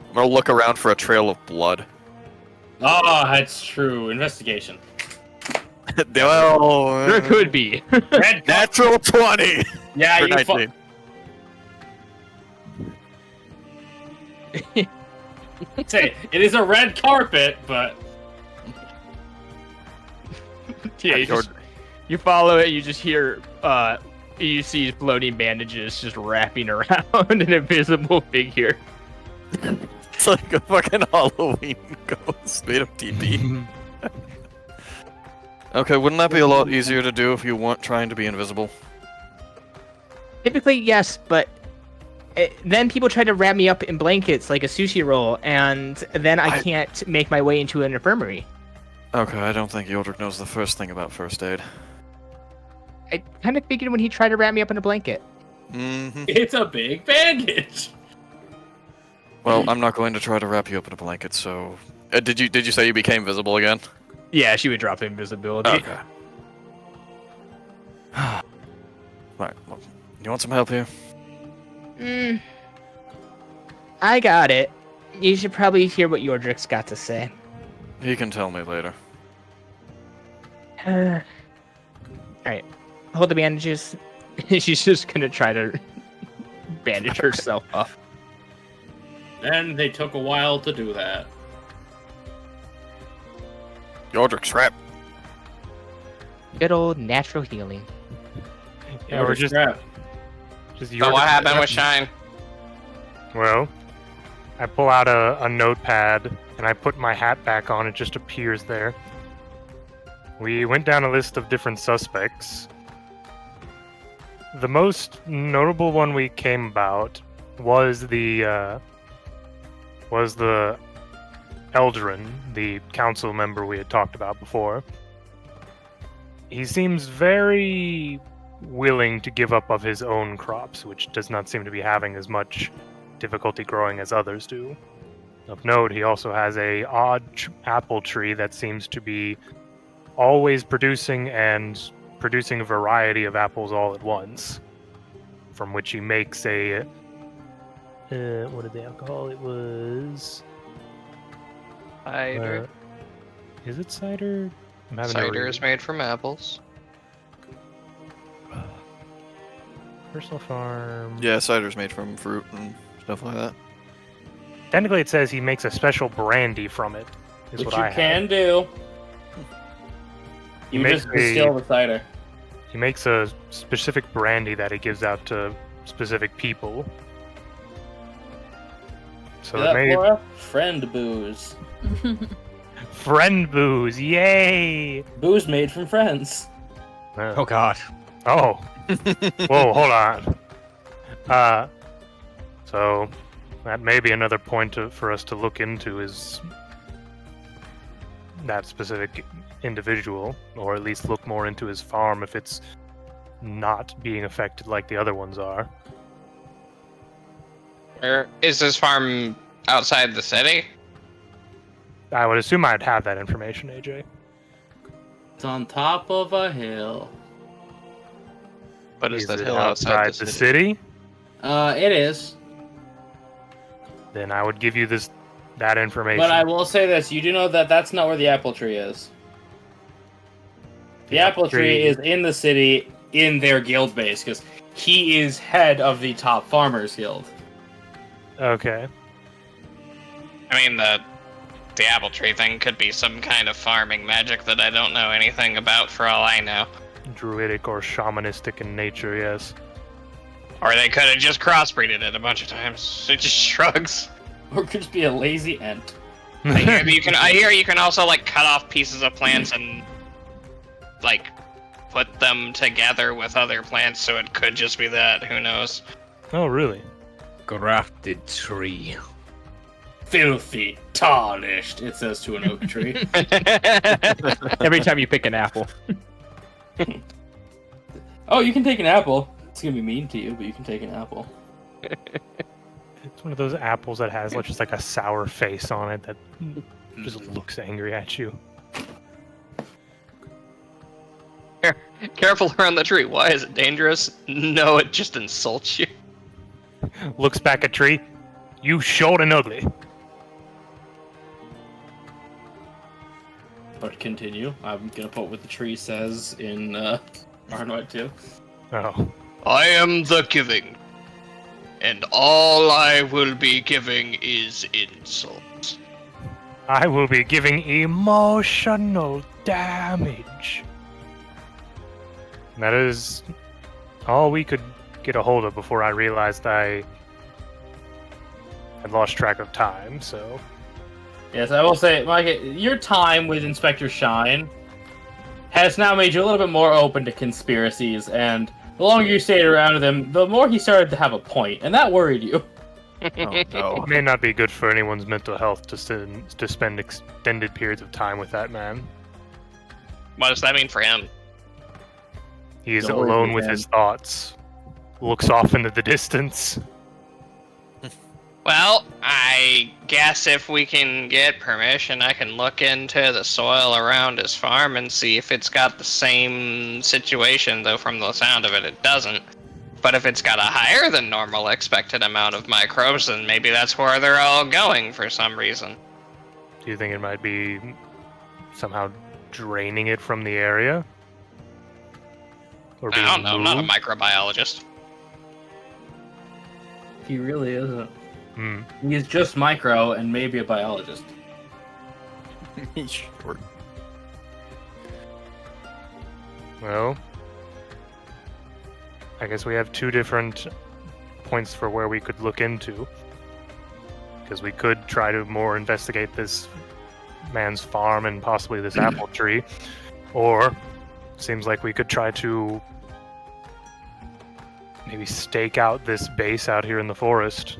I'm gonna look around for a trail of blood. Oh, that's true. Investigation. Well, There could be. Red natural 20 Yeah, for you 19. say it is a red carpet, but Yeah, you follow it. You just hear. You see floating bandages just wrapping around an invisible figure. It's like a fucking Halloween ghost made of TP. Okay, wouldn't that be a lot easier to do if you weren't trying to be invisible? Typically, yes, but then people try to wrap me up in blankets like a sushi roll, and then I can't make my way into an infirmary. Okay, I don't think Yodrick knows the first thing about first aid. I kind of figured when he tried to wrap me up in a blanket. Mm-hmm. it's a big bandage. Well, I'm not going to try to wrap you up in a blanket, so... did you say you became visible again? Yeah, she would drop invisibility. Okay. Alright, well, you want some help here? I got it. You should probably hear what Yordrick's got to say. He can tell me later. Alright. Hold the bandages. She's just gonna try to bandage herself up. And they took a while to do that. Yodrick's rap. Good old natural healing. Yeah, we're just Scrap. So what happened with Shine? Well, I pull out a notepad and I put my hat back on. It just appears there. We went down a list of different suspects. The most notable one we came about was the Eldrin, the council member we had talked about before. He seems very willing to give up of his own crops, which does not seem to be having as much difficulty growing as others do. Of note, he also has a odd apple tree that seems to be always producing a variety of apples all at once, from which he makes a what did the alcohol? It was Cider. Is it cider? I'm having to Cider read. is made from apples. Personal farm. Yeah, cider's made from fruit and stuff like that. Technically, it says he makes a special brandy from it. Is Which what you I have. can do. He You makes just distill the cider. He makes a specific brandy that he gives out to specific people. So Is it that may Flora? Friend booze. friend booze, yay! Booze made from friends. Oh god. Oh. Whoa, hold on. So that may be another point for us to look into is that specific individual, or at least look more into his farm if it's not being affected like the other ones are. Where is this farm outside the city? I would assume I'd have that information, AJ. It's on top of a hill. What is that it hill outside the the city? city? It is. then I would give you that information. But I will say this: you do know that that's not where the apple tree is. The apple tree is in the city, in their guild base, because he is head of the top farmers guild. Okay. I mean, the apple tree thing could be some kind of farming magic that I don't know anything about, for all I know. Druidic or shamanistic in nature, yes. Or they could have just crossbreeded it a bunch of times. It just shrugs. Or could just be a lazy ant. I hear you can also like cut off pieces of plants and like put them together with other plants, so it could just be that. Who knows? Oh, really? Grafted tree. Filthy, tarnished, it says to an oak tree. Every time you pick an apple. Oh, you can take an apple. It's gonna be mean to you, but you can take an apple. It's one of those apples that has just like a sour face on it that just looks angry at you. Careful around the tree. Why is it dangerous? No, it just insults you. Looks back at tree. You short and ugly. But continue. I'm gonna put what the tree says in Far Wide 2. Oh. I am the giving, and all I will be giving is insult. I will be giving emotional damage. That is all we could get a hold of before I realized I had lost track of time, so... Yes, I will say, Mike, your time with Inspector Shine has now made you a little bit more open to conspiracies, and the longer you stayed around with him, the more he started to have a point, and that worried you. Oh, no. It may not be good for anyone's mental health to spend extended periods of time with that man. What does that mean for him? He is Don't worry, alone with man. his thoughts. Looks off into the distance. Well, I guess if we can get permission, I can look into the soil around his farm and see if it's got the same situation, though from the sound of it, it doesn't. But if it's got a higher than normal expected amount of microbes, then maybe that's where they're all going for some reason. Do you think it might be somehow draining it from the area? Or I don't know, I'm not a moved? microbiologist. He really isn't. Hmm. He's just micro and maybe a biologist. Sure. Well, I guess we have two different points for where we could look into. Because we could try to more investigate this man's farm and possibly this apple tree. Or, seems like we could try to maybe stake out this base out here in the forest.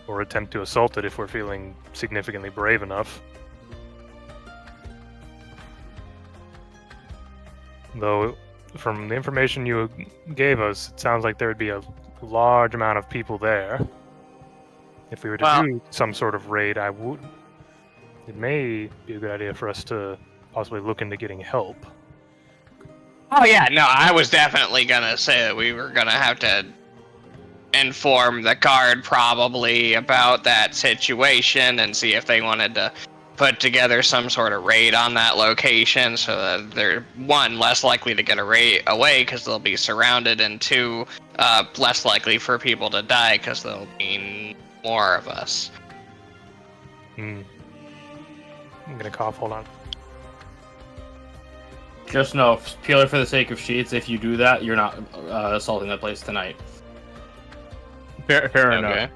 Or attempt to assault it if we're feeling significantly brave enough. Though, from the information you gave us, it sounds like there would be a large amount of people there. If we were to do some sort of raid, it may be a good idea for us to possibly look into getting help. Oh yeah, no, I was definitely gonna say that we were gonna have to inform the guard probably about that situation and see if they wanted to put together some sort of raid on that location so that they're, one, less likely to get away because they'll be surrounded, and two, less likely for people to die because there'll be more of us. I'm gonna cough, hold on. Just know, purely for the sake of sheets, if you do that, you're not assaulting that place tonight. Fair enough.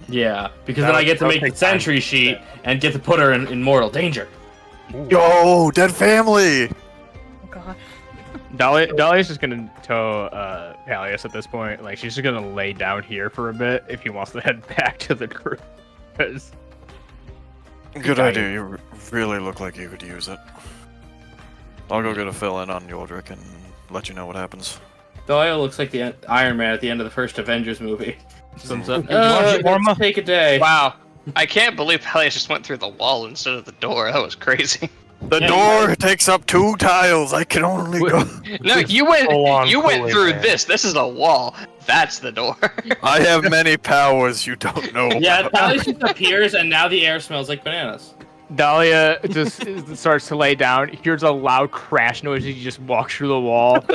Yeah, because then I get to make the sentry sheet and get to put her in mortal danger. Yo, dead family! Oh god. Dahlia's just gonna tow Palias at this point. Like, she's just gonna lay down here for a bit if he wants to head back to the crew. 'Cause Good idea. You really look like you could use it. I'll go get a fill-in on Yordrick and let you know what happens. Dahlia looks like the Iron Man at the end of the first Avengers movie. Sums up. Warma? Take a day. Wow, I can't believe Peleus just went through the wall instead of the door. That was crazy. The door takes up 2 tiles. I can only go. No, you Full-on went through Kool-Aid this. This is a wall. That's the door. I have many powers you don't know. Yeah, about. Tally just appears, and now the air smells like bananas. Dahlia just starts to lay down, hears a loud crash noise as he just walks through the wall.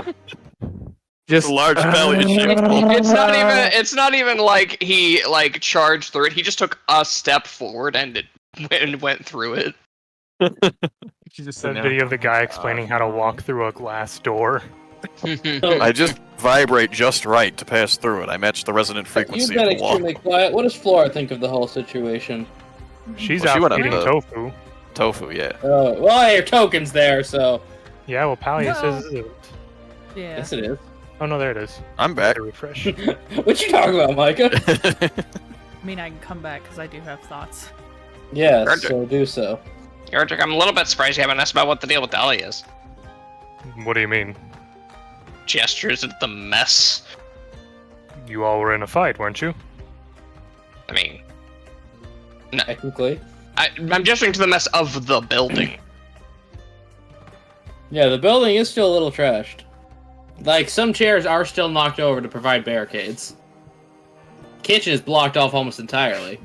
Just a large belly shape. It's not even like he like charged through it. He just took a step forward and went through it. She's just The sitting there. video of the guy explaining how to walk through a glass door. I just vibrate just right to pass through it. I match the resonant You've frequency been of the wall. extremely quiet. What does Flora think of the whole situation? She's Well, she out went up eating the- tofu. Tofu, yeah. Well, I hear tokens there, so Yeah, well, Pally No. says it. Yeah. yes, it is. Oh no, there it is. I'm back. Gotta refresh. What you talking about, Micah? I mean, I can come back because I do have thoughts. Yes, Roger. so do so. Yardrick, I'm a little bit surprised you haven't asked about what the deal with Dahlia is. What do you mean? Gestures at the mess. You all were in a fight, weren't you? I mean, Technically. I'm gesturing to the mess of the building. Yeah, the building is still a little trashed. Like, some chairs are still knocked over to provide barricades. Kitchen is blocked off almost entirely.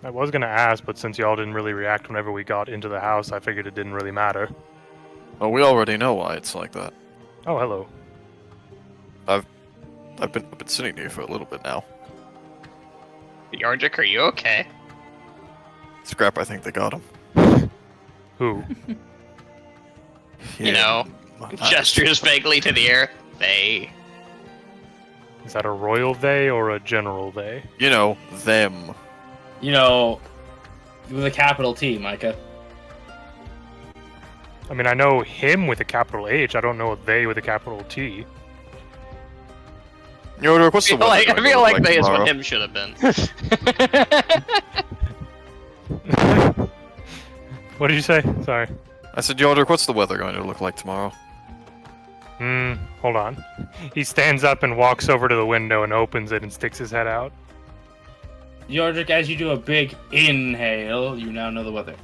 I was gonna ask, but since y'all didn't really react whenever we got into the house, I figured it didn't really matter. Well, we already know why it's like that. Oh, hello. I've been sitting here for a little bit now. Yardrick, are you okay? Scrap, I think they got him. Who? You know, gestures vaguely to the air. They. Is that a royal they or a general they? You know, them. You know, with a capital T, Micah. I mean, I know him with a capital H. I don't know they with a capital T. Yodor, what's the weather I going to feel look like they is tomorrow? what him should have been. What did you say? Sorry. I said, Yodor, what's the weather going to look like tomorrow? Hold on. He stands up and walks over to the window and opens it and sticks his head out. Yordrick, as you do a big inhale, you now know the weather.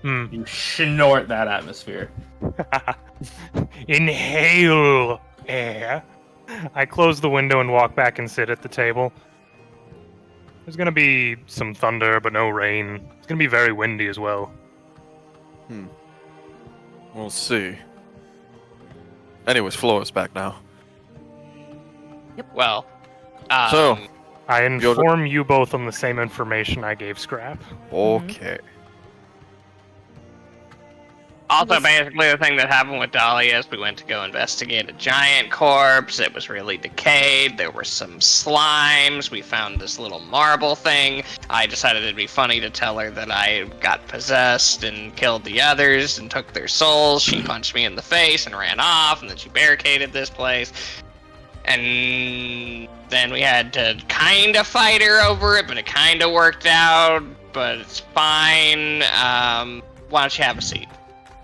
You snort that atmosphere. Inhale air. I close the window and walk back and sit at the table. There's gonna be some thunder, but no rain. It's gonna be very windy as well. We'll see. Anyways, Flora's back now. Well, So, I inform you both on the same information I gave Scrap. okay. also basically the thing that happened with Dahlia is we went to go investigate a giant corpse. It was really decayed. There were some slimes. We found this little marble thing. I decided it'd be funny to tell her that I got possessed and killed the others and took their souls. She punched me in the face and ran off, and then she barricaded this place. And then we had to kind of fight her over it, but it kind of worked out. But it's fine. Why don't you have a seat?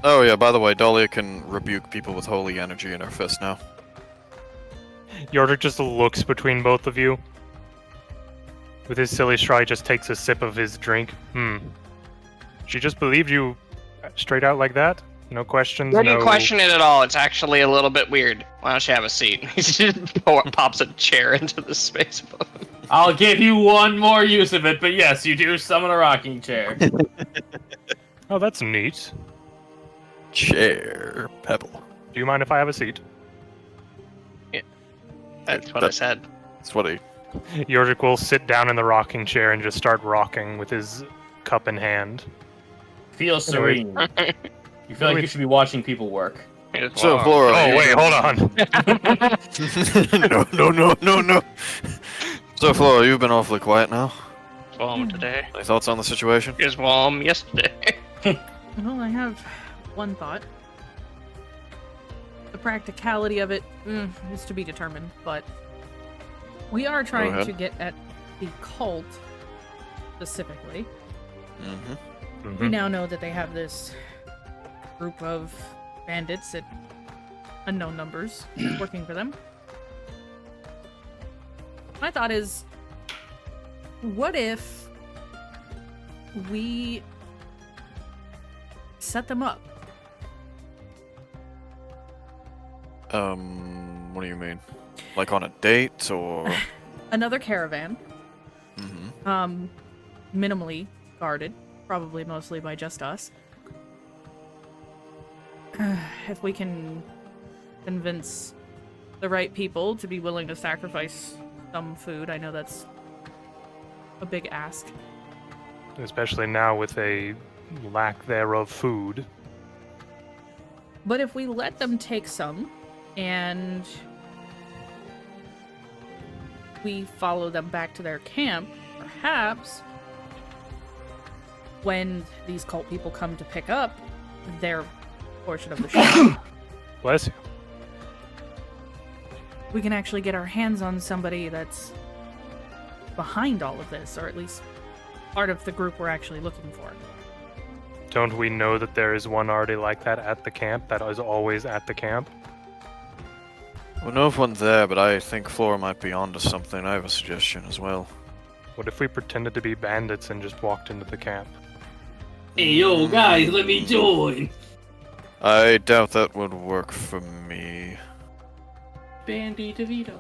Oh yeah, by the way, Dahlia can rebuke people with holy energy in her fist now. Yordrick just looks between both of you. With his silly straw, he just takes a sip of his drink. She just believed you straight out like that? No questions, Didn't no... question it at all. It's actually a little bit weird. Why don't you have a seat? He just pops a chair into the space above him. I'll give you one more use of it, but yes, you do summon a rocking chair. Oh, that's neat. Chair. Pebble. Do you mind if I have a seat? That's what I said. That's what he... Yordrick will sit down in the rocking chair and just start rocking with his cup in hand. Feel serene. You feel like you should be watching people work. So, Flora... Oh, wait, hold on. No. So, Flora, you've been awfully quiet now. It's warm today. Any thoughts on the situation? It was warm yesterday. Well, I have one thought. The practicality of it is to be determined, but we are trying ahead. to get at the cult specifically. Mm-hmm. We now know that they have this group of bandits at unknown numbers working for them. My thought is, what if we set them up. What do you mean? Like on a date or? Another caravan, Mm-hmm. minimally guarded, probably mostly by just us. If we can convince the right people to be willing to sacrifice some food, I know that's a big ask. Especially now with a lack thereof food. But if we let them take some, and we follow them back to their camp, perhaps when these cult people come to pick up their portion of the ship, Bless you. we can actually get our hands on somebody that's behind all of this, or at least part of the group we're actually looking for. Don't we know that there is one already like that at the camp, that is always at the camp? We know of one there, but I think Flora might be onto something. I have a suggestion as well. What if we pretended to be bandits and just walked into the camp? Hey, yo, guys, let me join. I doubt that would work for me. Bandy DeVito.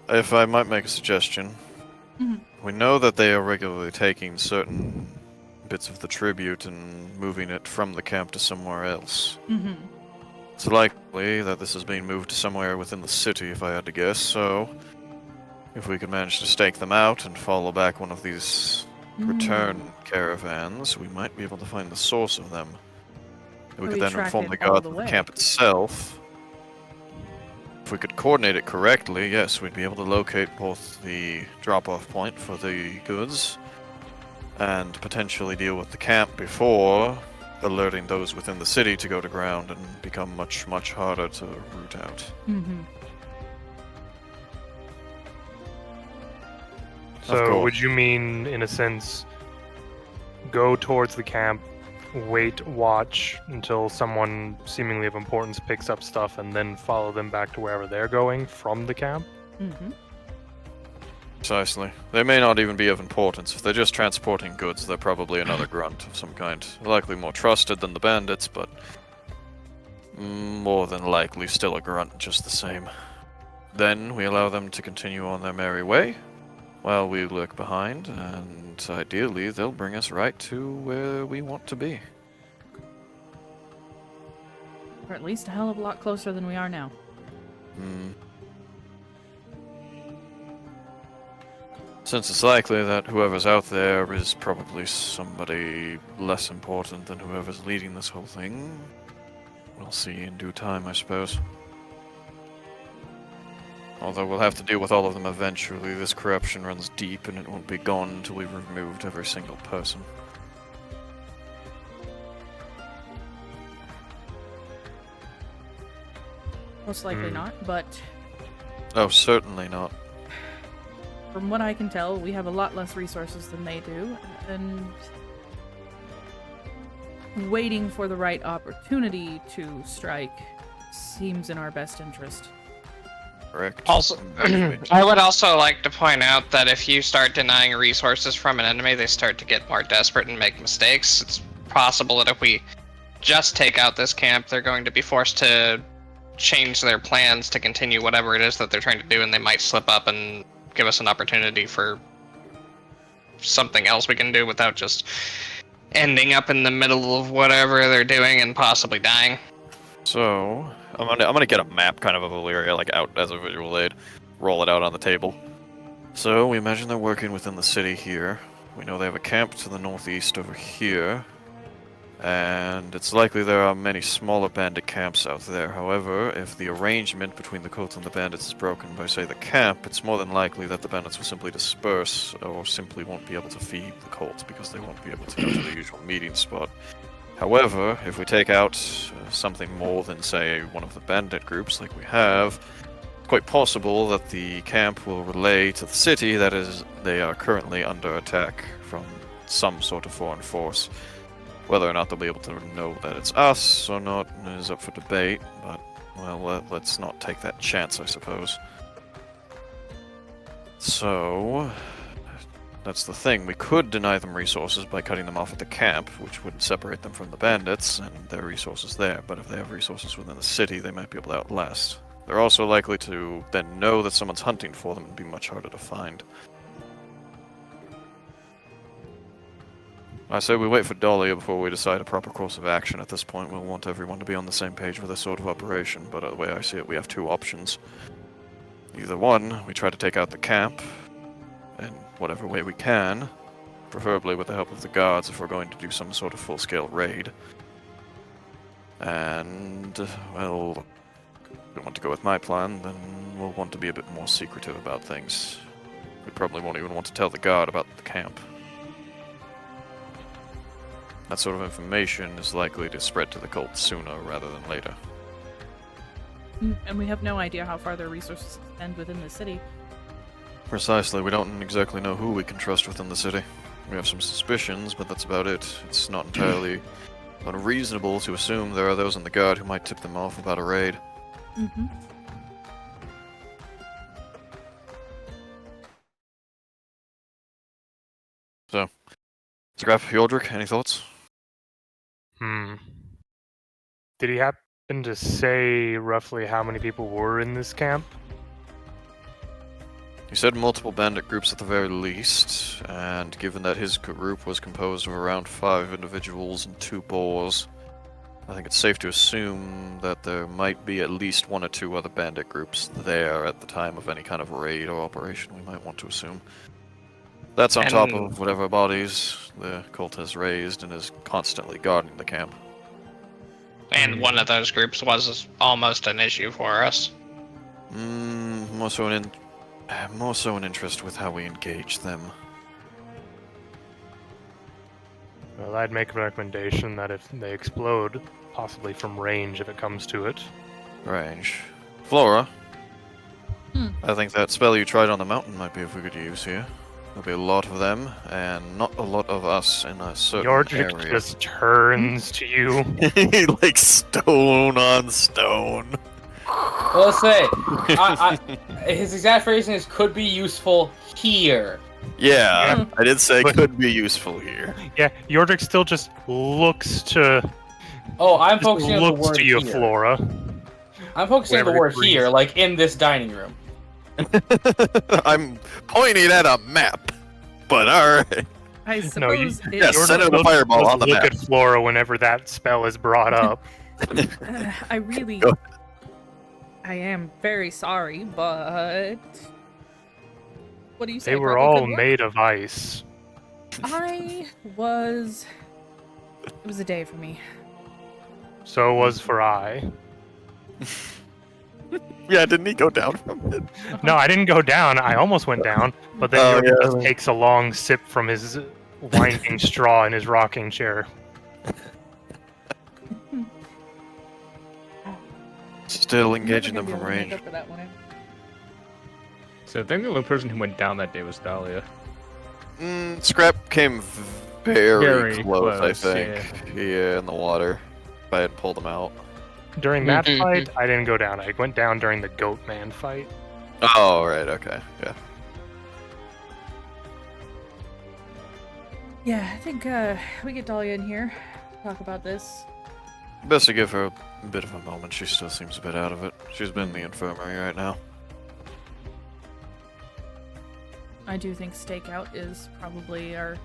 If I might make a suggestion, we know that they are regularly taking certain bits of the tribute and moving it from the camp to somewhere else. Mm-hmm. It's likely that this is being moved to somewhere within the city, if I had to guess, so if we could manage to stake them out and follow back one of these return caravans, we might be able to find the source of them. We Or could we then track inform it the all guard the of the way. camp itself. If we could coordinate it correctly, yes, we'd be able to locate both the drop-off point for the goods and potentially deal with the camp before alerting those within the city to go to ground and become much, much harder to root out. Mm-hmm. So course. would you mean, in a sense, go towards the camp, wait, watch until someone seemingly of importance picks up stuff, and then follow them back to wherever they're going from the camp? Mm-hmm. Precisely. They may not even be of importance. If they're just transporting goods, they're probably another grunt of some kind. Likely more trusted than the bandits, but more than likely still a grunt just the same. Then we allow them to continue on their merry way, while we lurk behind, and ideally they'll bring us right to where we want to be. Or at least a hell of a lot closer than we are now. Since it's likely that whoever's out there is probably somebody less important than whoever's leading this whole thing, we'll see in due time, I suppose. Although we'll have to deal with all of them eventually. This corruption runs deep and it won't be gone until we've removed every single person. Most likely not, but Oh, certainly not. from what I can tell, we have a lot less resources than they do, and waiting for the right opportunity to strike seems in our best interest. Correct. Also, I would also like to point out that if you start denying resources from an enemy, they start to get more desperate and make mistakes. It's possible that if we just take out this camp, they're going to be forced to change their plans to continue whatever it is that they're trying to do, and they might slip up and give us an opportunity for something else we can do without just ending up in the middle of whatever they're doing and possibly dying. So, I'm gonna get a map kind of Valyria, like out as a visual aid, roll it out on the table. So, we imagine they're working within the city here. We know they have a camp to the northeast over here. And it's likely there are many smaller bandit camps out there. However, if the arrangement between the cult and the bandits is broken by, say, the camp, it's more than likely that the bandits will simply disperse or simply won't be able to feed the cult because they won't be able to go to the usual meeting spot. However, if we take out something more than, say, one of the bandit groups like we have, it's quite possible that the camp will relay to the city that is they are currently under attack from some sort of foreign force. Whether or not they'll be able to know that it's us or not is up for debate, but, well, let's not take that chance, I suppose. So, That's the thing. We could deny them resources by cutting them off at the camp, which would separate them from the bandits and their resources there. But if they have resources within the city, they might be able to outlast. They're also likely to then know that someone's hunting for them and be much harder to find. I say we wait for Dahlia before we decide a proper course of action. At this point, we'll want everyone to be on the same page with this sort of operation, but the way I see it, we have two options. Either one, we try to take out the camp, in whatever way we can, preferably with the help of the guards if we're going to do some sort of full-scale raid. And, well, if we want to go with my plan, then we'll want to be a bit more secretive about things. We probably won't even want to tell the guard about the camp. That sort of information is likely to spread to the cult sooner rather than later. And we have no idea how far their resources extend within the city. Precisely, we don't exactly know who we can trust within the city. We have some suspicions, but that's about it. It's not entirely unreasonable to assume there are those on the guard who might tip them off about a raid. Mm-hmm. So, Scrap, Yordrick, any thoughts? Did he happen to say roughly how many people were in this camp? He said multiple bandit groups at the very least, and given that his group was composed of around 5 individuals and 2 boars, I think it's safe to assume that there might be at least 1 or 2 other bandit groups there at the time of any kind of raid or operation we might want to assume. That's on top of whatever bodies the cult has raised and is constantly guarding the camp. And one of those groups was almost an issue for us. More so an interest with how we engage them. Well, I'd make a recommendation that if they explode, possibly from range if it comes to it. Range. Flora, I think that spell you tried on the mountain might be of good use here. There'll be a lot of them, and not a lot of us in a certain Yordrick area. just turns to you. Like stone on stone. Well, let's say, his exact phrasing is "could be useful here." Yeah, I did say could be useful here. Yeah, Yordrick still just looks to. Oh, I'm Just focusing on the looks word to you, here. Flora. I'm focusing on the Whatever word it here, breathes. like in this dining room. I'm pointing at a map, but alright. I suppose Yes, it, send it a Yordrick fireball does on the look map. at Flora whenever that spell is brought up. I really... Go. I am very sorry, but... What do you say? They were Probably all could work? made of ice. It was a day for me. So was for I. Yeah, didn't he go down from it? No, I didn't go down. I almost went down, but then Oh, Yordrick yeah. just takes a long sip from his winding straw in his rocking chair. Still I'm never engaging gonna them be from able to make range. up for that one. So I think the only person who went down that day was Dahlia. Scrap came very, Very close, I close, think. Yeah, in the water. If I had pulled him out. During that Mhm. fight, I didn't go down. I went down during the goat man fight. Oh, right, okay, yeah. Yeah, I think we get Dahlia in here. Talk about this. Best to give her a bit of a moment. She still seems a bit out of it. She's been in the infirmary right now. I do think stakeout is probably our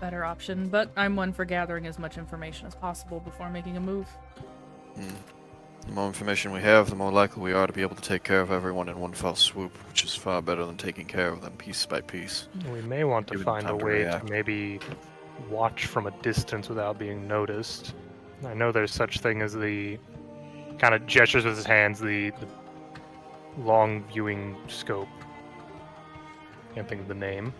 better option, but I'm one for gathering as much information as possible before making a move. The more information we have, the more likely we are to be able to take care of everyone in one fell swoop, which is far better than taking care of them piece by piece. We may want to Give them find a time to way to react. maybe watch from a distance without being noticed. I know there's such thing as the kind of gestures with his hands, the long viewing scope. Can't think of the name.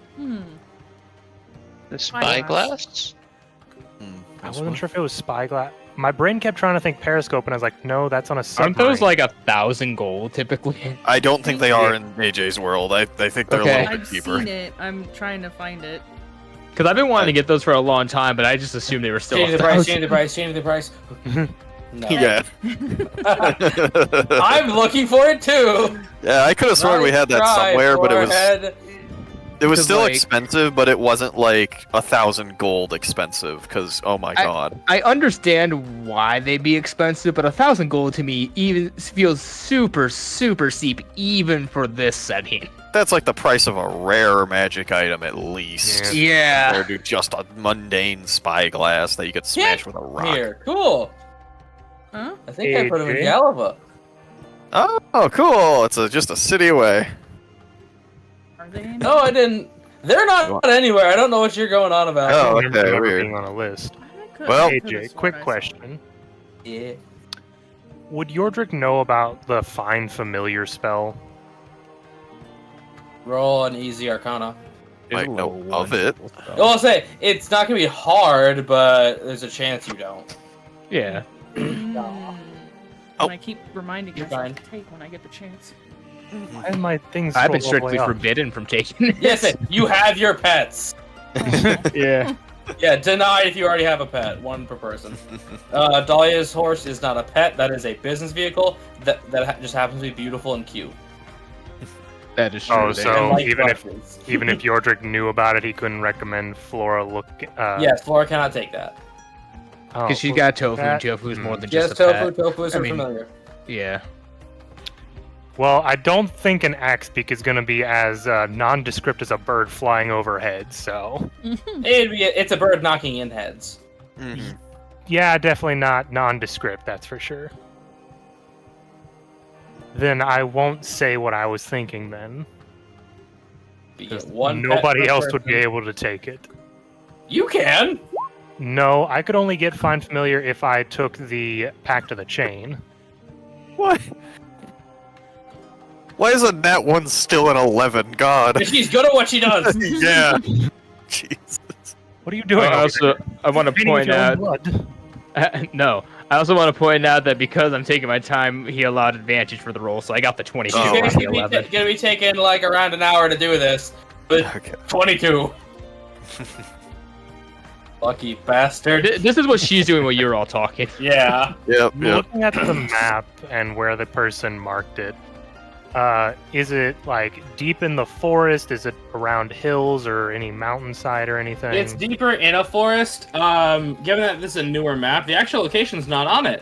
The Spyglass. Spyglass? I wasn't sure if it was Spyglass. My brain kept trying to think Periscope, and I was like, no, that's on a Aren't submarine. those like 1,000 gold typically? I don't think they are in AJ's world. I think they're Okay. a little bit I've deeper. seen it. I'm trying to find it. Because I've been wanting to get those for a long time, but I just assumed they were still Change the price, 1,000. change the price, change the price. No. Yeah. I'm looking for it too. Yeah, I could have sworn we had that Try, somewhere, but forehead. it was Because, still like- expensive, but it wasn't like 1,000 gold expensive. Because oh my god, I understand why they'd be expensive, but 1,000 gold to me even feels super, super steep, even for this setting. that's like the price of a rare magic item at least. Yeah. Compared to just a mundane spyglass that you could smash with a rock. Here, cool. Huh? I think I put him in AJ? Galava. Oh, cool! It's just a city away. Are they? No, I didn't. They're not anywhere. I don't know what you're going on about. Oh, I don't remember okay, them ever weird. being on a list. I could- Well- I could've AJ, sworn quick I saw question. Yeah. Would Yordrick know about the Find Familiar spell? Roll an easy Arcana. Might know of it. Well, I'll say it's not gonna be hard, but there's a chance you don't. Yeah. Mm. Oh. And I keep reminding You're myself fine. to take when I get the chance. Why are my things I've been scrolled all the strictly way up? forbidden from taking it. Yes, you have your pets. Yeah. Yeah, denied if you already have a pet. One per person. Dahlia's horse is not a pet. That is a business vehicle that just happens to be beautiful and cute. That is true. Oh, they- so And like even if- buses. Even if Yordrick knew about it, he couldn't recommend Flora look. Yes, Flora cannot take that. Because she's got tofu, and that- tofu is more than Yes, just a tofu. pet. Tofu is I her mean- familiar. Yeah. Well, I don't think an axe beak is going to be as nondescript as a bird flying overhead. So It's a bird knocking in heads. Mhm. yeah, definitely not nondescript. That's for sure. Then I won't say what I was thinking. Then Be 'cause one pet nobody per else would be person. able to take it. You can. No, I could only get Find Familiar if I took the Pact of the Chain. What? Why isn't that one still an 11? God. And she's good at what she does. Yeah. Jesus. What are you doing? I over want to there? Feeding with point your own out. blood. No, I also want to point out that because I'm taking my time, he allowed advantage for the roll, so I got the 22 Oh, She's on the basically 11. gonna be taking like around an hour to do this, but Okay. 22. Lucky bastard. This is what she's doing while you're all talking. Yeah. Yep. Yep. Looking at the map and where the person marked it, is it like deep in the forest? Is it around hills or any mountainside or anything? It's deeper in a forest. Given that this is a newer map, the actual location's not on it.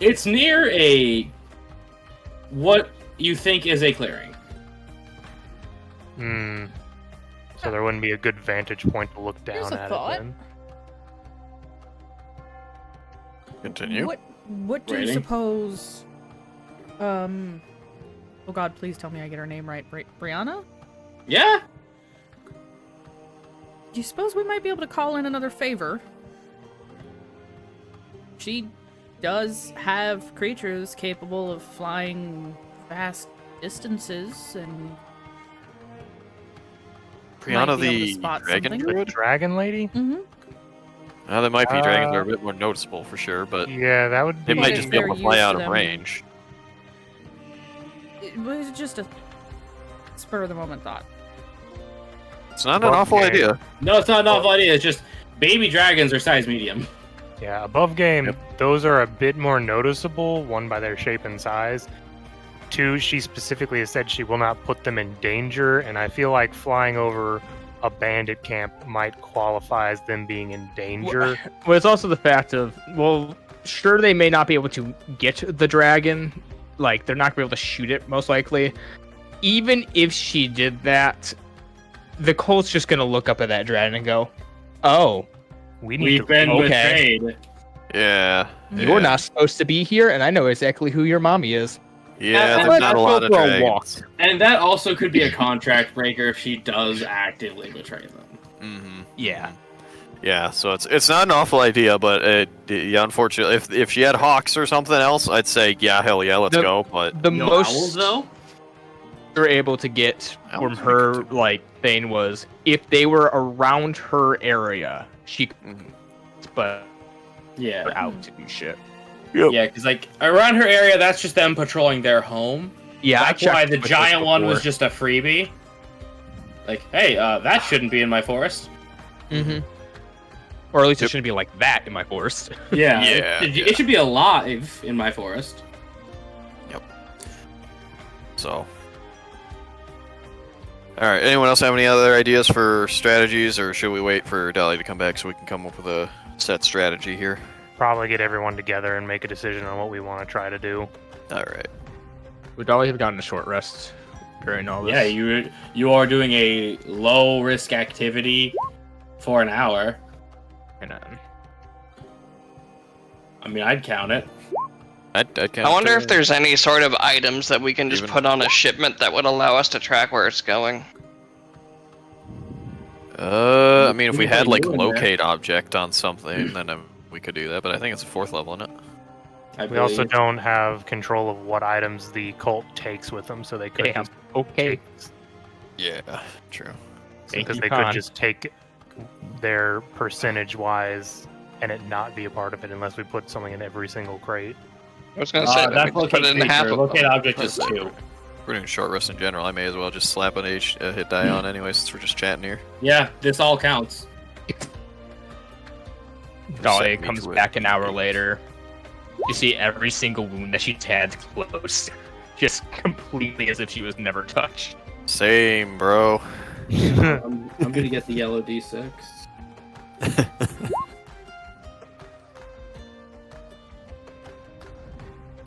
It's near what you think is a clearing. Hmm. So there wouldn't be a good vantage point to look Here's down a at thought. it then. Continue. What do you Rating? suppose? Oh God, please tell me I get her name right. Brianna? Yeah. Do you suppose we might be able to call in another favor? She does have creatures capable of flying vast distances and Brianna might be able to the spot Dragon something. Druid? Dragon Lady? mm-hmm. There might be dragons that are a bit more noticeable for sure, but Yeah, that would be. it might if just be able they're to fly used out to of them. range. It was just a spur of the moment thought. It's not an awful Okay. idea. No, it's not an awful idea. It's just baby dragons are size medium. Yeah, above game, Yep. those are a bit more noticeable, one by their shape and size. Two, she specifically has said she will not put them in danger, and I feel like flying over a bandit camp might qualify as them being in danger. Well, it's also the fact of, well, sure, they may not be able to get the dragon. Like, they're not going to be able to shoot it, most likely. Even if she did that, the cult's just going to look up at that dragon and go, oh, We need We've to been okay. betrayed. Yeah. you're not supposed to be here, and I know exactly who your mommy is. Yeah, Let's there's not a lot go of for a walk. dragons. And that also could be a contract breaker if she does actively betray them. Mm-hmm. Yeah. Yeah, so it's not an awful idea, but yeah, unfortunately, if she had hawks or something else, I'd say yeah, hell yeah, let's The- go. But The No most owls, though? you're able to get Owls from would be her, good, too. like, thing was, if they were around her area, she could, Mhm. but Yeah. out to do shit. Yeah, because like around her area, that's just them patrolling their home. Yeah, I That's why checked the with this giant one was before. just a freebie. Like, hey, that shouldn't be in my forest. Mm-hmm. Or at least it shouldn't be like that in my forest. Yeah, Yeah, it should be alive in my forest. So. Alright, anyone else have any other ideas for strategies, or should we wait for Dolly to come back so we can come up with a set strategy here? Probably get everyone together and make a decision on what we want to try to do. Alright. Would Dolly have gotten a short rest during all this? Yeah, you are doing a low risk activity for an hour. And, I mean, I'd count it. I'd count I wonder it. if there's any sort of items that we can just Even- put on a shipment that would allow us to track where it's going. I mean, if we had like You in there. locate object on something, then we could do that. But I think it's a 4th level, isn't it? I We also believe. don't have control of what items the cult takes with them, so they could Damn. just Okay. Yeah, true. Thank because you, they Khan. could just take their percentage wise and it not be a part of it unless we put something in every single crate. I was gonna say that That's we just put locate it in half creature. of Locate them. object is 2. We're doing short rest in general. I may as well just slap an hit die on anyway, since we're just chatting here. Yeah, this all counts. Dolly Set me comes to it. back an hour later. You see every single wound that she's had closed. Just completely as if she was never touched. Same, bro. I'm gonna get the yellow D6.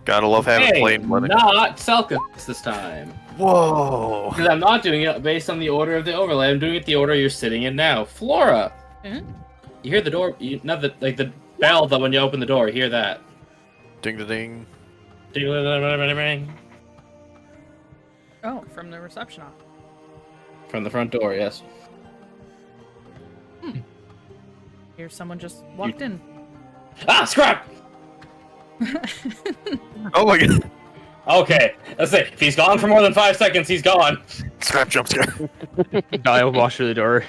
Gotta love having Hey, plain blood. not Selka this time. Whoa! Because I'm not doing it based on the order of the overlay. I'm doing it the order you're sitting in now. Flora, Eh? you hear the door? Not the the bell that when you open the door. You hear that? Ding ding ding. Ding-a-ling-a-ling-a-ling. Oh, from the reception office. From the front door. Yes. Here's someone just walked in. Ah, scrap! Oh my god! Okay, that's it. If he's gone for more than 5 seconds, he's gone. Scrap jump scare. Dolly will walk through the door.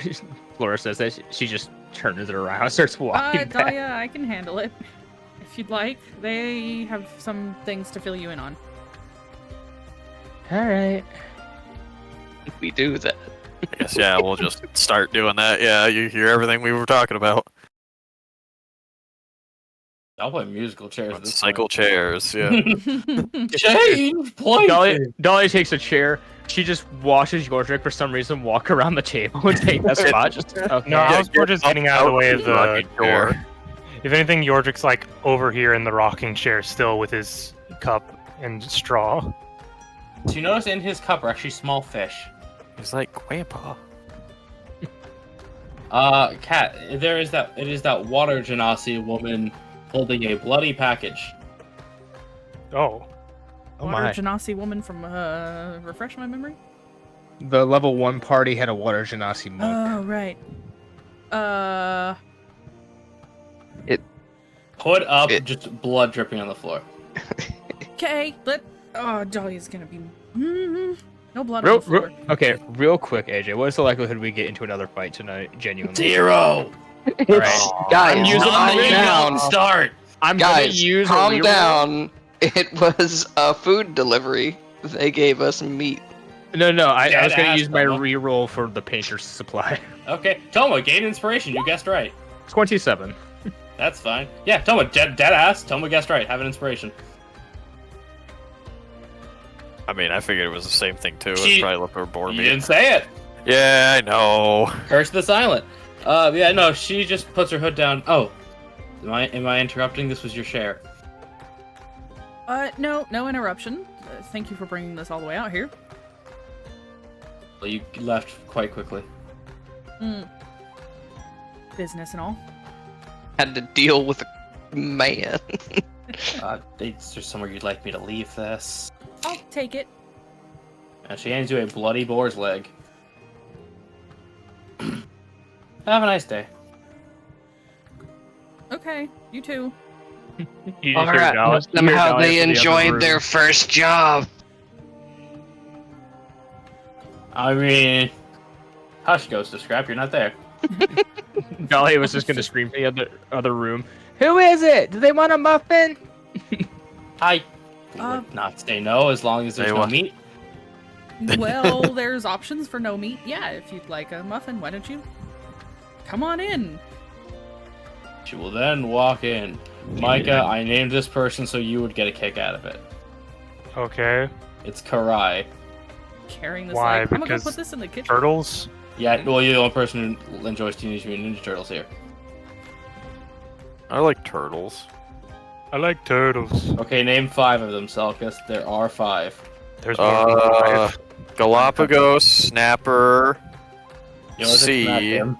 Flora says that she just turns it around and starts walking back. Dahlia, I can handle it. If you'd like. They have some things to fill you in on. Alright. If we do that. I guess yeah, we'll just start doing that. Yeah, you hear everything we were talking about. I'll play musical chairs. Let's cycle chairs. Yeah. Change place. Dolly takes a chair. She just watches Yordrick for some reason walk around the table and take that spot. Just okay. No, I was more just getting out of the way of the rocking door. chair. If anything, Yordrick's like over here in the rocking chair still with his cup and straw. So you notice in his cup are actually small fish. He's like Grandpa. Cat, it is that water genasi woman holding a bloody package. Oh. Oh Water my. Genasi woman from refresh my memory? The level 1 party had a water genasi monk. Oh, right. Hood up, It- just blood dripping on the floor. Okay, Dahlia's gonna be no blood on Real, the floor. okay, real quick, AJ. What is the likelihood we get into another fight tonight? Genuinely. 0. Alright. Guys, I'm using calm the down. start. I'm gonna Guys, use a calm reroll. down. It was a food delivery. They gave us meat. No, I Dead was gonna ass, use my Toma. reroll for the painter's supply. Okay, Toma, gain inspiration. You guessed right. 27. That's fine. Yeah, Toma, dead ass. Toma guessed right. Have an inspiration. I mean, I figured it was the same thing too. She- It's probably look or bore You me. didn't say it. Yeah, I know. Curse the silent. Yeah, no, she just puts her hood down. Oh, am I interrupting? This was your share. No interruption. Thank you for bringing this all the way out here. Well, you left quite quickly. Business and all. Had to deal with a man. Is there somewhere you'd like me to leave this? I'll take it. And she hands you a bloody boar's leg. Have a nice day. Okay, you too. You just hear Dolly- you hear Somehow Dolly they from the other enjoyed room. their first job. I mean, hush, goes to Scrap. You're not there. Dolly was just gonna scream from the other room. Who is it? Do they want a muffin? I would not say no as long as there's Say no what? meat. Well, there's options for no meat. Yeah, if you'd like a muffin, why don't you come on in? She will then walk in. Micah, I named this person so you would get a kick out of it. Okay. It's Karai. Carrying this Why? like, I'm gonna go Because put this in the kitchen. Turtles? Yeah, well, you're the only person who enjoys Teenage Mutant Ninja Turtles here. I like turtles. I like turtles. Okay, name 5 of them, Selkus. There are 5. There's more than 5. Galapagos, Snapper, You know, C. him.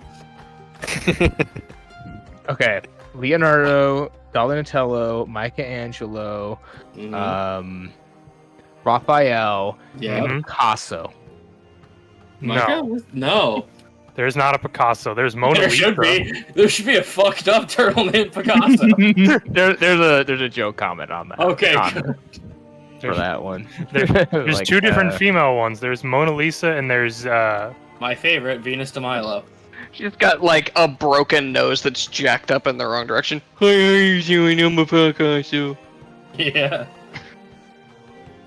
Okay, Leonardo, Donatello, Michelangelo, Mhm. Raphael, Yeah. Mhm. Picasso. Micah? No, No. there's not a Picasso. There's Mona There Lisa. should be. There should be a fucked up turtle named Picasso. there's a joke comment on that. Okay, comment for that one. There's Like, two different female ones. There's Mona Lisa and there's My favorite, Venus de Milo. She's got like a broken nose that's jacked up in the wrong direction. Hi, how you doing? I'm a Picasso. Yeah.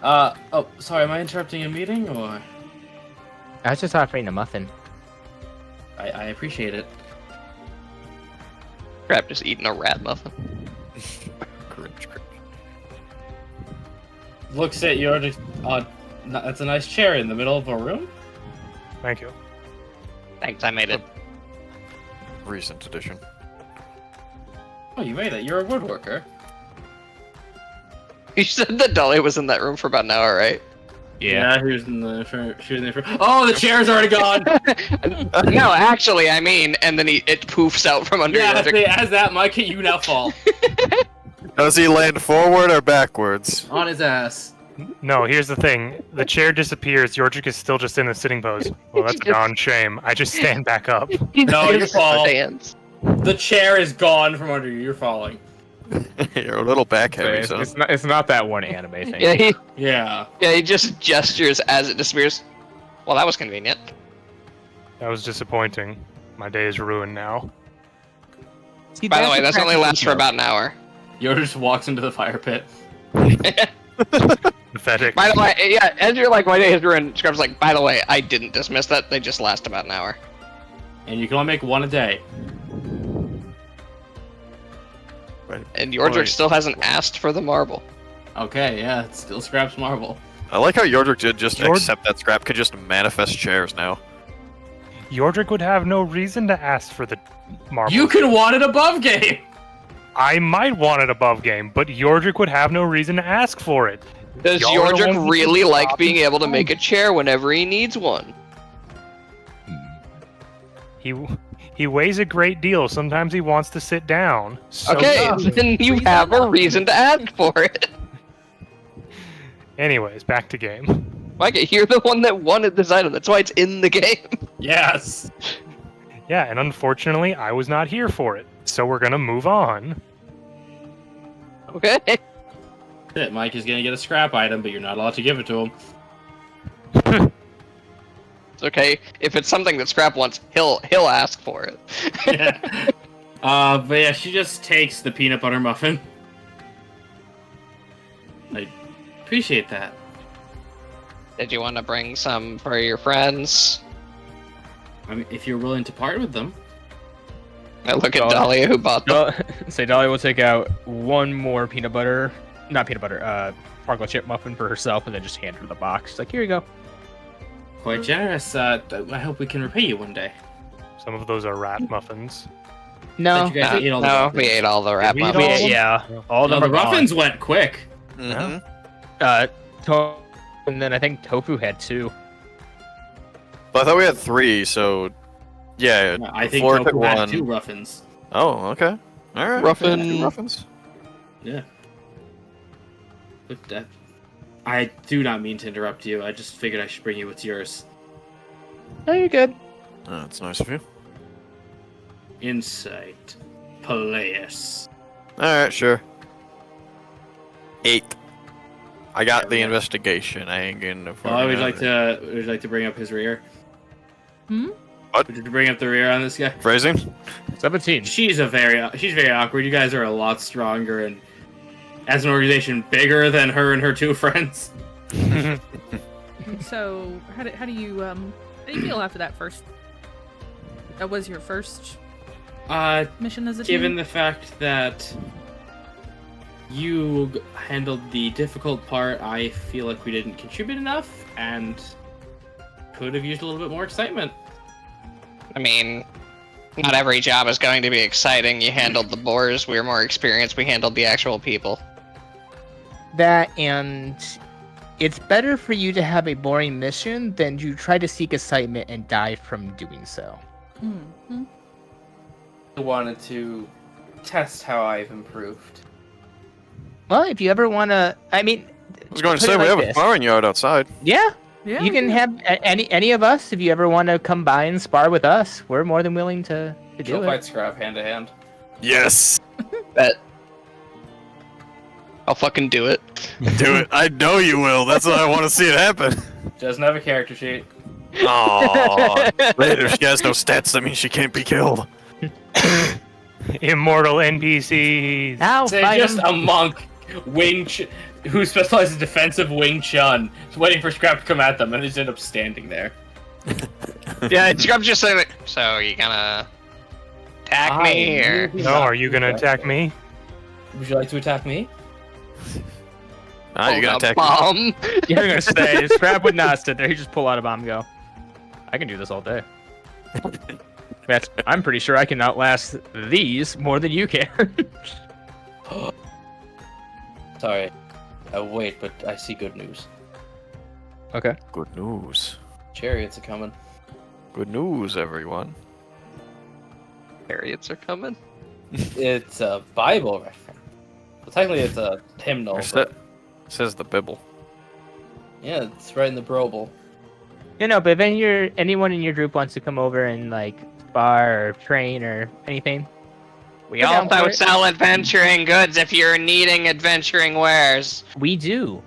Oh, sorry, am I interrupting a meeting, or? I was just offering a muffin. I appreciate it. Crap, just eating a rat muffin. Cringe. Looks at you, just, that's a nice chair in the middle of a room? thank you. Thanks, I made it. Recent edition. Oh, you made it. You're a woodworker. You said that Dolly was in that room for about an hour, right? Yeah, he was in the she was in the Oh, the chair's already gone! No, actually, I mean, and then it poofs out from under Yeah, your see, as that, Micah, you now fall. Does he land forward or backwards? On his ass. No, here's the thing. The chair disappears. Yordrik is still just in a sitting pose. Well, that's a darn shame. I just stand back up. No, you fall. Stands. The chair is gone from under you. You're falling. You're a little back heavy, so. It's not that one anime thing. Yeah, Yeah. he just gestures as it disappears. Well, that was convenient. That was disappointing. My day is ruined now. See, By the way, that's that's only lasts for practical about an hour. Yoda just walks into the fire pit. Pathetic. By the way, yeah, as you're like, my day is ruined, Scrub's like, by the way, I didn't dismiss that. They just last about an hour. And you can only make one a day. And Yordrik Wait. still hasn't asked for the marble. Okay, yeah, it's still Scrap's marble. I like how Yordrik did just Yord- accept that Scrap could just manifest chairs now. Yordrik would have no reason to ask for the marble. You can want it above game! I might want it above game, but Yordrik would have no reason to ask for it. Does Y'all are the ones Yordrik who really should like stop being and able to stop. make a chair whenever he needs one? He weighs a great deal. Sometimes he wants to sit down. So Okay, then you have a reason to ask for it. anyways, back to game. Micah, you're the one that wanted this item. That's why it's in the game. Yes! Yeah, and unfortunately, I was not here for it. So we're gonna move on. Okay. Shit, Mike is gonna get a scrap item, but you're not allowed to give it to him. It's okay. If it's something that Scrap wants, he'll ask for it. Yeah. But yeah, she just takes the peanut butter muffin. I appreciate that. Did you want to bring some for your friends? I mean, if you're willing to part with them. I look at Oh. Dahlia who bought them. Say Dolly will take out one more chocolate chip muffin for herself, and then just hand her the box. She's like, here you go. Quite generous. I hope we can repay you one day. Some of those are rat muffins. No, Did you guys eat all the No, muffins? we ate all the wrap we eat muffins. all of them? Yeah, all No, of the them are gone. muffins went quick. Mm-hmm. And then I think Tofu had 2. But I thought we had 3, so. Yeah, I think Floor Tofu took had one. 2 muffins. Oh, okay. Alright. Ruffin. 2 muffins. Yeah. But that, I do not mean to interrupt you. I just figured I should bring you what's yours. No, you're good. Oh, that's nice of you. Insight. Peleus. Alright, sure. 8. I got There the we go. investigation. I ain't getting it. Oh, would you like to bring up his rear? Hmm? What? Would you bring up the rear on this guy? Phrasing? 17. She's very awkward. You guys are a lot stronger and, as an organization, bigger than her and her 2 friends. So, how do you feel after that first? That was your first. mission as a Given team? the fact that you handled the difficult part, I feel like we didn't contribute enough and could have used a little bit more excitement. I mean, not every job is going to be exciting. You handled the boars. We were more experienced. We handled the actual people. That, and it's better for you to have a boring mission than you try to seek excitement and die from doing so. Mm-hmm. I wanted to test how I've improved. Well, if you ever want to, I mean, I was going to put say it we like have a this. sparring yard outside. Yeah, Yeah. you can have any of us if you ever want to come by and spar with us. We're more than willing to do She'll it. fight scrap hand to hand. Yes, Bet. I'll fucking do it. do it. I know you will. That's why I want to see it happen. Doesn't have a character sheet. Oh, later she has no stats. That means she can't be killed. Immortal NPCs. Now Say fight just 'em. a monk, who specializes in defensive Wing Chun, is waiting for Scrap to come at them, and they just end up standing there. Yeah, I'm just saying. So you gonna attack me, or No, are you gonna attack me? Would you like to attack me? Ah, you're gonna hold a attack me. bomb? You're gonna stay. Scrap would not sit there. He just pull out a bomb and go. I can do this all day. I'm pretty sure I can outlast these more than you can. Sorry. Wait, but I see good news. Okay. Good news. Chariots are coming. Good news, everyone. Chariots are coming. It's a Bible reference. Well, technically, it's a hymnal. Or But says the Bible. yeah, it's right in the Brobel. But if anyone in your group wants to come over and like spar or train or anything, We We're down for also it. sell adventuring goods if you're needing adventuring wares. we do.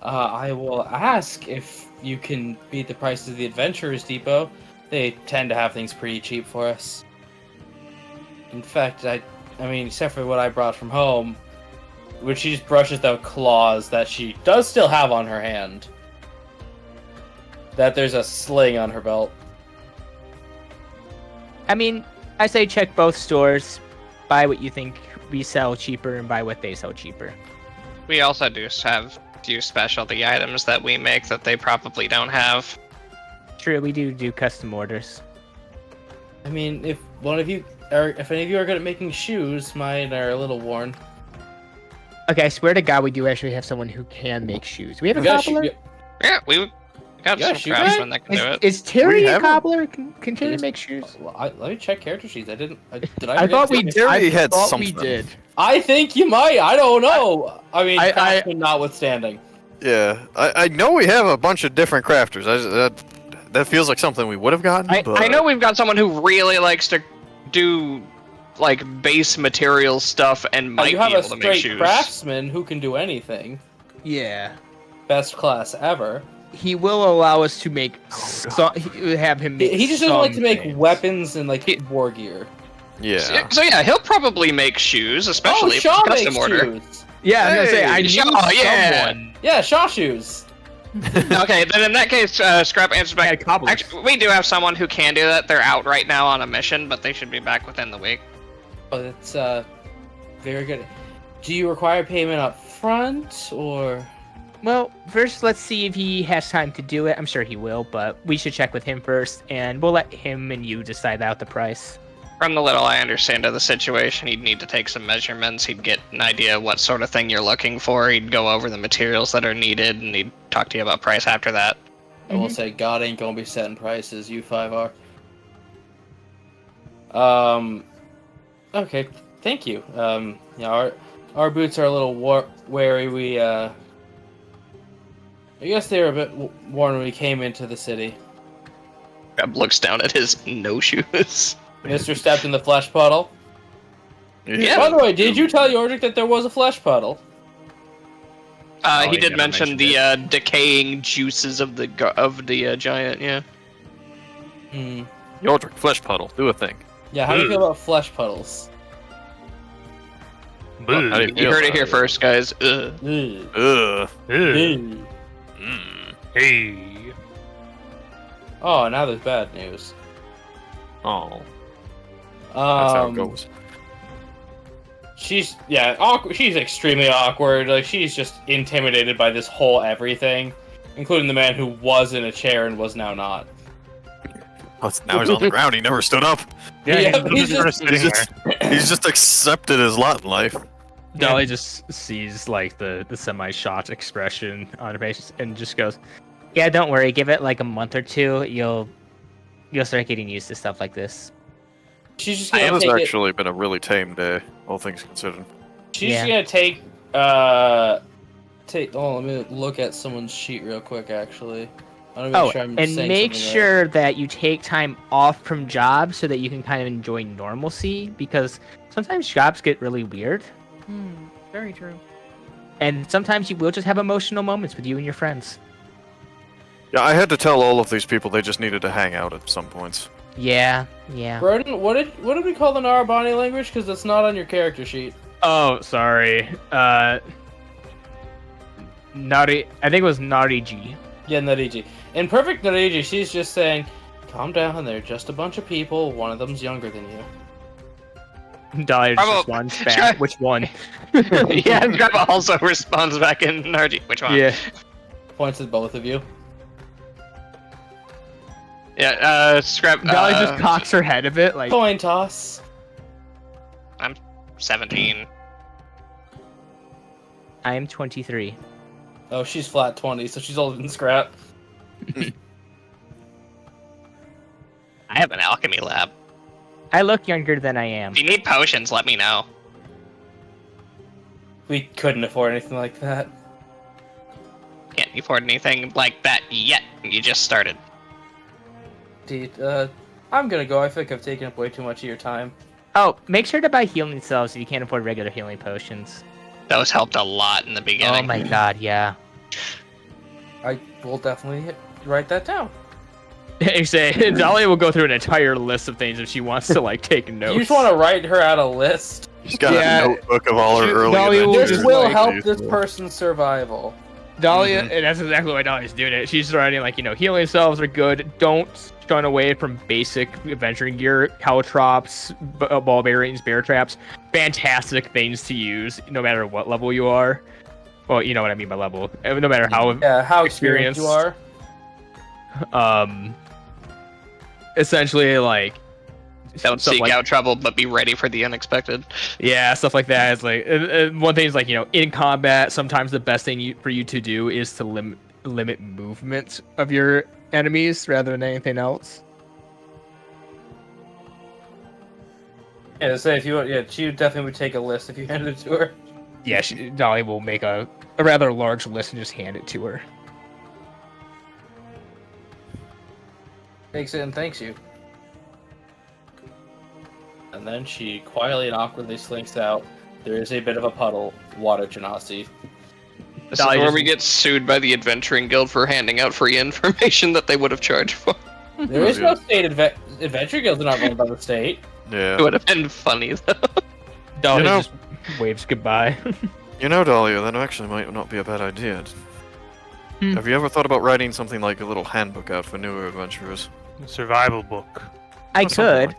I will ask if you can beat the price of the Adventurers Depot. They tend to have things pretty cheap for us. In fact, I mean, except for what I brought from home, which she just brushes the claws that she does still have on her hand. That there's a sling on her belt. I mean, I say check both stores, buy what you think we sell cheaper, and buy what they sell cheaper. We also do have a few specialty items that we make that they probably don't have. True, we do custom orders. I mean, if any of you are good at making shoes, mine are a little worn. Okay, I swear to God, we do actually have someone who can make shoes. We have a You got cobbler. Yeah, we got Yeah, some shoot craftsmen that can do it. Is Terry We a have a- cobbler? Can Terry Yes. make shoes? Well, let me check character sheets. I did I I forget thought to we say- did. Terry had thought we something. did. I think you might. I don't know. I mean, I- craftsman notwithstanding. Yeah, I know we have a bunch of different crafters. That feels like something we would have gotten. I but... know we've got someone who really likes to do like base material stuff and might You have be a able to make straight shoes. craftsman who can do anything. Yeah. Best class ever. He will allow us to make have him make He just doesn't like to make something. weapons and like war gear. Yeah. So yeah, he'll probably make shoes, Oh, especially if Shaw it's makes custom order. shoes. Yeah, I'm gonna say I Hey, knew Shaw, yeah. someone. Yeah, Shaw shoes. Okay, then in that case, Scrap answers Yeah, back. cobblers. Actually, we do have someone who can do that. They're out right now on a mission, but they should be back within the week. Oh, that's very good. Do you require payment up front or? Well, first let's see if he has time to do it. I'm sure he will, but we should check with him first, and we'll let him and you decide out the price. From the little I understand of the situation, he'd need to take some measurements. He'd get an idea of what sort of thing you're looking for. He'd go over the materials that are needed, and he'd talk to you about price after that. I will say God ain't gonna be setting prices. You 5 are. Okay, thank you. Yeah, our boots are a little wary. We I guess they were a bit worn when we came into the city. Scrap looks down at his no shoes. Mister stepped in the flesh puddle. Yeah. By the way, did you tell Yordrick that there was a flesh puddle? He he did never mention mentioned the decaying juices of the giant. Yeah. Hmm. Yordrick, flesh puddle, do a thing. Yeah, how do you feel about flesh puddles? Boo. How do You heard it here first, guys. Ugh. Ugh. Ugh. Ugh. Ugh. Mm. Hey. Oh, now there's bad news. Oh. That's how it goes. She's awkward. She's extremely awkward. Like she's just intimidated by this whole everything, including the man who was in a chair and was now not. Oh, now he's on the ground. He never stood up. Yeah, he's just sitting there. He's just accepted his lot in life. Dolly just sees like the semi-shocked expression on her face and just goes, Yeah, don't worry. Give it like a month or two. You'll start getting used to stuff like this. She's just It gonna has take actually been a really tame day, all things considered. She's Yeah. gonna take. Oh, let me look at someone's sheet real quick. Actually, I want to make sure I'm and saying make something sure that you take time off from jobs so that you can kind of enjoy normalcy, because sometimes jobs get really weird, Very true. and sometimes you will just have emotional moments with you and your friends. Yeah, I had to tell all of these people they just needed to hang out at some points. Yeah. right. Broden, what did we call the Narabani language? Because it's not on your character sheet. "Oh, sorry. Nari. I think it was Nariji." Yeah, Nariji. In perfect Nariji, she's just saying, "Calm down. They're just a bunch of people. One of them's younger than you." Dolly just Bravo. responds back. Which one? Yeah, Grandma also responds back in Narji. Which one? Yeah. Points at both of you. Yeah, Scrap. Dolly just cocks her head a bit, like. Coin toss. 17. I am 23. Oh, she's flat 20, so she's older than Scrap. I have an alchemy lab. I look younger than I am. If you need potions, let me know. We couldn't afford anything like that. Can't afford anything like that yet. You just started. Dude, I'm gonna go. I think I've taken up way too much of your time. Oh, make sure to buy healing cells if you can't afford regular healing potions. Those helped a lot in the beginning. Oh my god, yeah. I will definitely write that down. You say Dolly will go through an entire list of things if she wants to like take notes. You just want to write her out a list. She's got Yeah. a notebook of all her early Dolly will adventures. This just will like help these this will- person's survival. Dahlia, and that's exactly why Dahlia's doing it. She's writing like, healing cells are good. Don't shun away from basic adventuring gear, caltrops, ball bearings, bear traps. Fantastic things to use, no matter what level you are. Well, you know what I mean by level. No matter how How experienced you are. essentially like Don't stuff seek like- out trouble, but be ready for the unexpected. Yeah, stuff like that. It's like one thing is like in combat, sometimes the best thing for you to do is to limit movement of your enemies rather than anything else. Yeah, say if you want, she definitely would take a list if you handed it to her. Yeah, Dolly will make a rather large list and just hand it to her. Takes it and thanks you. And then she quietly and awkwardly slinks out. There is a bit of a puddle. Water Genasi. This Dolly is where just- we get sued by the Adventuring Guild for handing out free information that they would have charged for. There is no state adventure guilds are not run by the state. It Yeah. would have been funny though. Dolly You know- just waves goodbye. Dahlia, that actually might not be a bad idea. Have you ever thought about writing something like a little handbook out for newer adventurers? Survival book. I Or something could.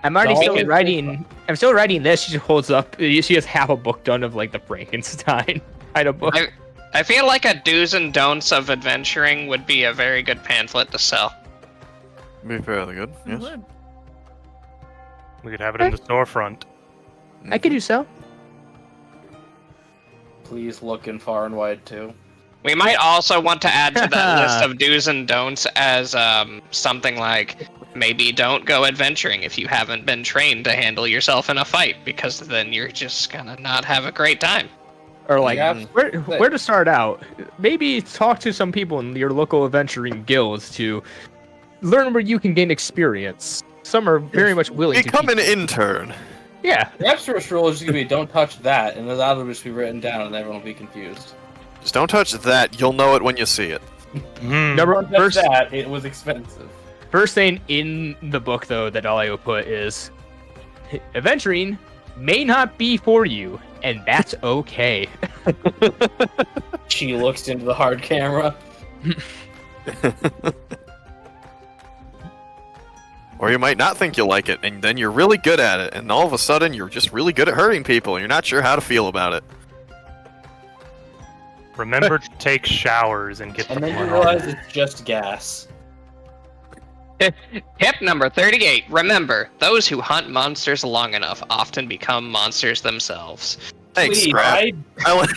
I'm already No, still it's- writing. I'm still writing this. She just holds up. She has half a book done of like the Frankenstein kind of book. I feel like a do's and don'ts of adventuring would be a very good pamphlet to sell. Be fairly good, It yes. would. We could have it in the storefront. I could do so. Please look in Far and Wide too. We might also want to add to that list of do's and don'ts as something like maybe don't go adventuring if you haven't been trained to handle yourself in a fight, because then you're just gonna not have a great time. Or like Yeah. where to start out. Maybe talk to some people in your local adventuring guilds to learn where you can gain experience. Some are very much willing to Become teach an you. intern. Yeah. The first rule is just gonna be don't touch that, and that'll just be written down, and everyone will be confused. Just don't touch that. You'll know it when you see it. Number Don't touch first that. It was expensive. First thing in the book, though, that Dolly will put is adventuring may not be for you, and that's okay. She looks into the hard camera. Or you might not think you'll like it, and then you're really good at it, and all of a sudden you're just really good at hurting people, and you're not sure how to feel about it. Remember to take showers and get the And then you blood realize off. it's just gas. Tip number 38. Remember, those who hunt monsters long enough often become monsters themselves. Thanks, Please, Scrap. I want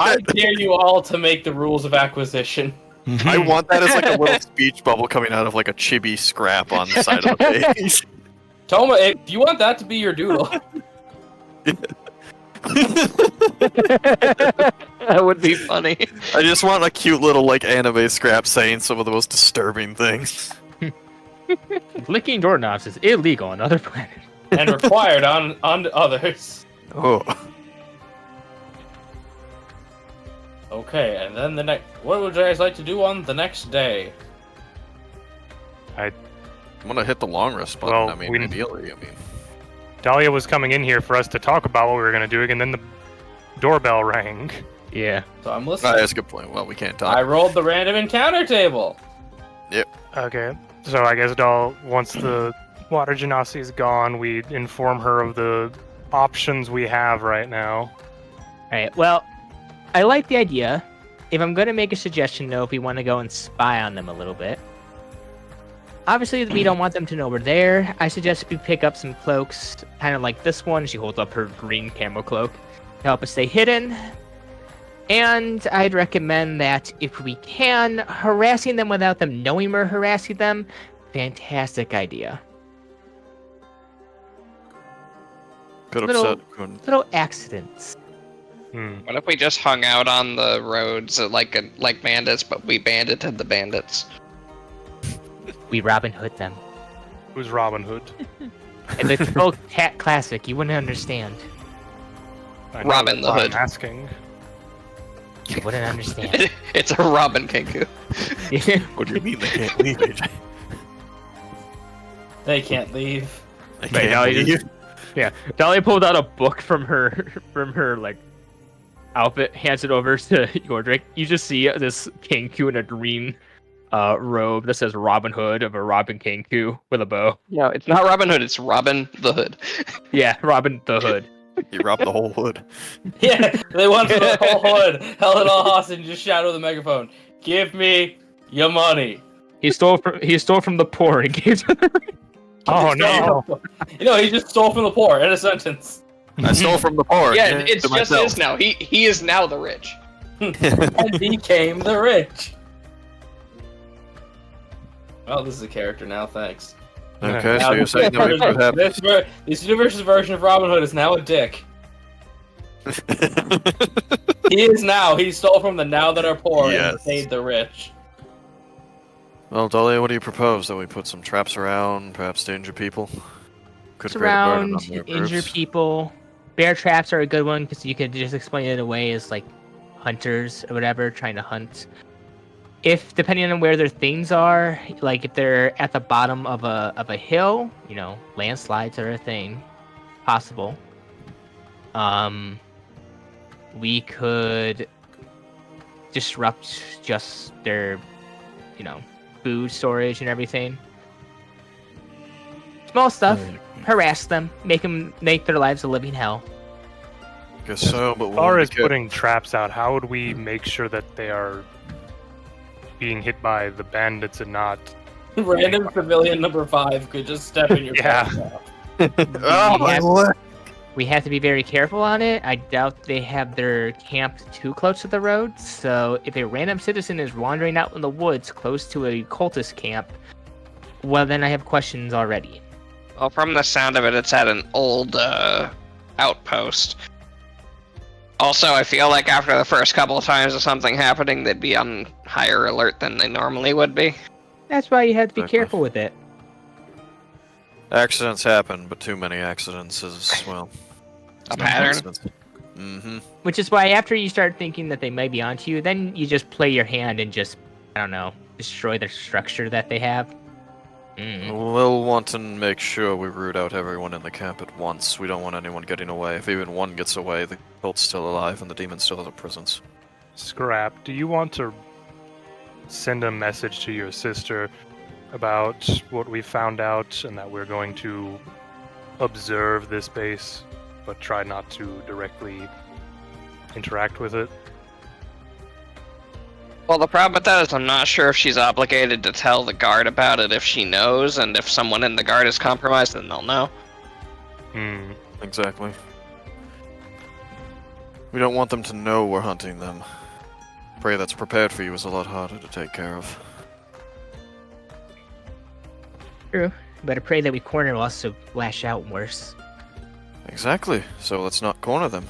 I that. dare you all to make the rules of acquisition. I want that as like a little speech bubble coming out of like a chibi Scrap on the side of the page. Toma, if you want that to be your doodle, That would be funny. I just want a cute little like anime Scrap saying some of the most disturbing things. Licking doorknobs is illegal on other planets. and required on others. Oh. Okay, and then the next. What would you guys like to do on the next day? I'm gonna hit the long rest button. Well, I mean, we- ideally, I mean. Dahlia was coming in here for us to talk about what we were going to do, and then the doorbell rang. Yeah. So I'm Oh, listening. that's a good point. Well, we can't talk. I rolled the random encounter table. Okay, so I guess once the water genasi is gone, we inform her of the options we have right now. Alright, well, I like the idea. If I'm going to make a suggestion, though, if we want to go and spy on them a little bit. Obviously, we don't want them to know we're there. I suggest we pick up some cloaks, kind of like this one. She holds up her green camo cloak to help us stay hidden. And I'd recommend that if we can, harassing them without them knowing we're harassing them, fantastic idea. Good little- upset. Good. Little accidents. What if we just hung out on the roads like bandits, but we bandited the bandits? We Robin Hood them. Who's Robin Hood? And the folk cat classic, you wouldn't understand. I know, Robin that's the why Hood. I'm asking. You wouldn't understand. It's a Robin Kenku. What do you mean they can't leave, AJ? They can't leave. They Wait, now can't you leave? Yeah, Dahlia pulled out a book from her like outfit, hands it over to Yordrick. You just see this Kenku in a green robe that says Robin Hood of a Robin Kenku with a bow. No, it's not Robin Hood, it's Robin the Hood. Yeah, Robin the Hood. He robbed the whole hood. Yeah, they want the whole hood, held it all hostage, and just shouted with a megaphone, "Give me your money." He stole from the poor and gave to the rich. Oh no! You know, he just stole from the poor in a sentence. I stole from the poor. Yeah, and gave it's to just myself. his now. He is now the rich. And became the rich. Well, this is a character now, thanks. Okay, Now, so you're saying that we could have. this universe's version of Robin Hood is now a dick. He is now. He stole from the now that are poor Yes. and paid the rich. Well, Dahlia, what do you propose? That we put some traps around, perhaps danger people? Could create a burden Surround, on their injure groups. people. Bear traps are a good one because you could just explain it away as like hunters or whatever trying to hunt. If depending on where their things are, like if they're at the bottom of a hill, you know, landslides are a thing, possible. We could disrupt just their, you know, food storage and everything. Small stuff. Harass them, make their lives a living hell. Guess so, but As we'll far be as careful. putting traps out, how would we make sure that they are being hit by the bandits and not? Random civilian number 5 could just step in your Yeah. path. Oh, my leg! We have to be very careful on it. I doubt they have their camp too close to the road, so if a random citizen is wandering out in the woods close to a cultist camp, well, then I have questions already. Well, from the sound of it, it's at an old outpost. Also, I feel like after the first couple of times of something happening, they'd be on higher alert than they normally would be. That's why you have to be Exactly. careful with it. Accidents happen, but too many accidents is, well... A pattern. Mm-hmm. Which is why after you start thinking that they might be onto you, then you just play your hand and just, I don't know, destroy the structure that they have. We'll want to make sure we root out everyone in the camp at once. We don't want anyone getting away. If even one gets away, the cult's still alive and the demon still has a presence. Scrap, do you want to send a message to your sister about what we found out and that we're going to observe this base, but try not to directly interact with it. Well, the problem with that is I'm not sure if she's obligated to tell the guard about it if she knows, and if someone in the guard is compromised, then they'll know. Exactly. We don't want them to know we're hunting them. Prey that's prepared for you is a lot harder to take care of. True. Better pray that we corner will also lash out worse. Exactly. So let's not corner them.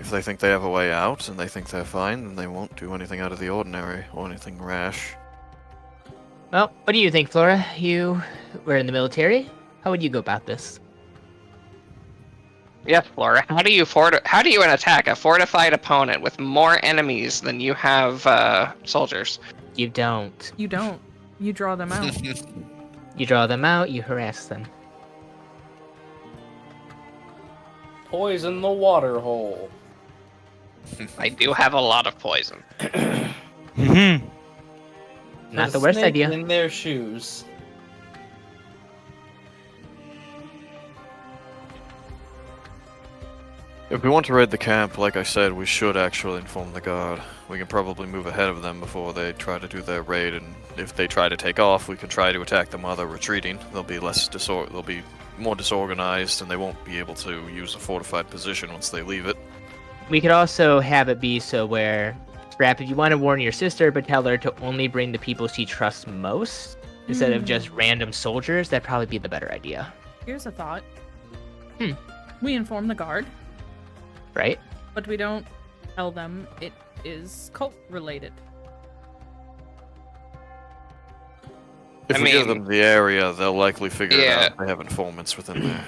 If they think they have a way out and they think they're fine, then they won't do anything out of the ordinary or anything rash. Well, what do you think, Flora? You were in the military. How would you go about this? Yes, Flora. How do you attack a fortified opponent with more enemies than you have soldiers? You don't. You don't. You draw them out. You draw them out, you harass them. Poison the water hole. I do have a lot of poison. Mm-hmm. Not Put the a worst snake idea. in their shoes. If we want to raid the camp, like I said, we should actually inform the guard. We can probably move ahead of them before they try to do their raid, and if they try to take off, we can try to attack them while they're retreating. They'll be they'll be more disorganized, and they won't be able to use a fortified position once they leave it. We could also have it be so where, Scrap, if you want to warn your sister, but tell her to only bring the people she trusts most, instead of just random soldiers, that'd probably be the better idea. Here's a thought. Hmm. We inform the guard, Right? but we don't tell them it is cult related. If I we give mean- them the area, they'll likely figure it Yeah. out. They have informants within there.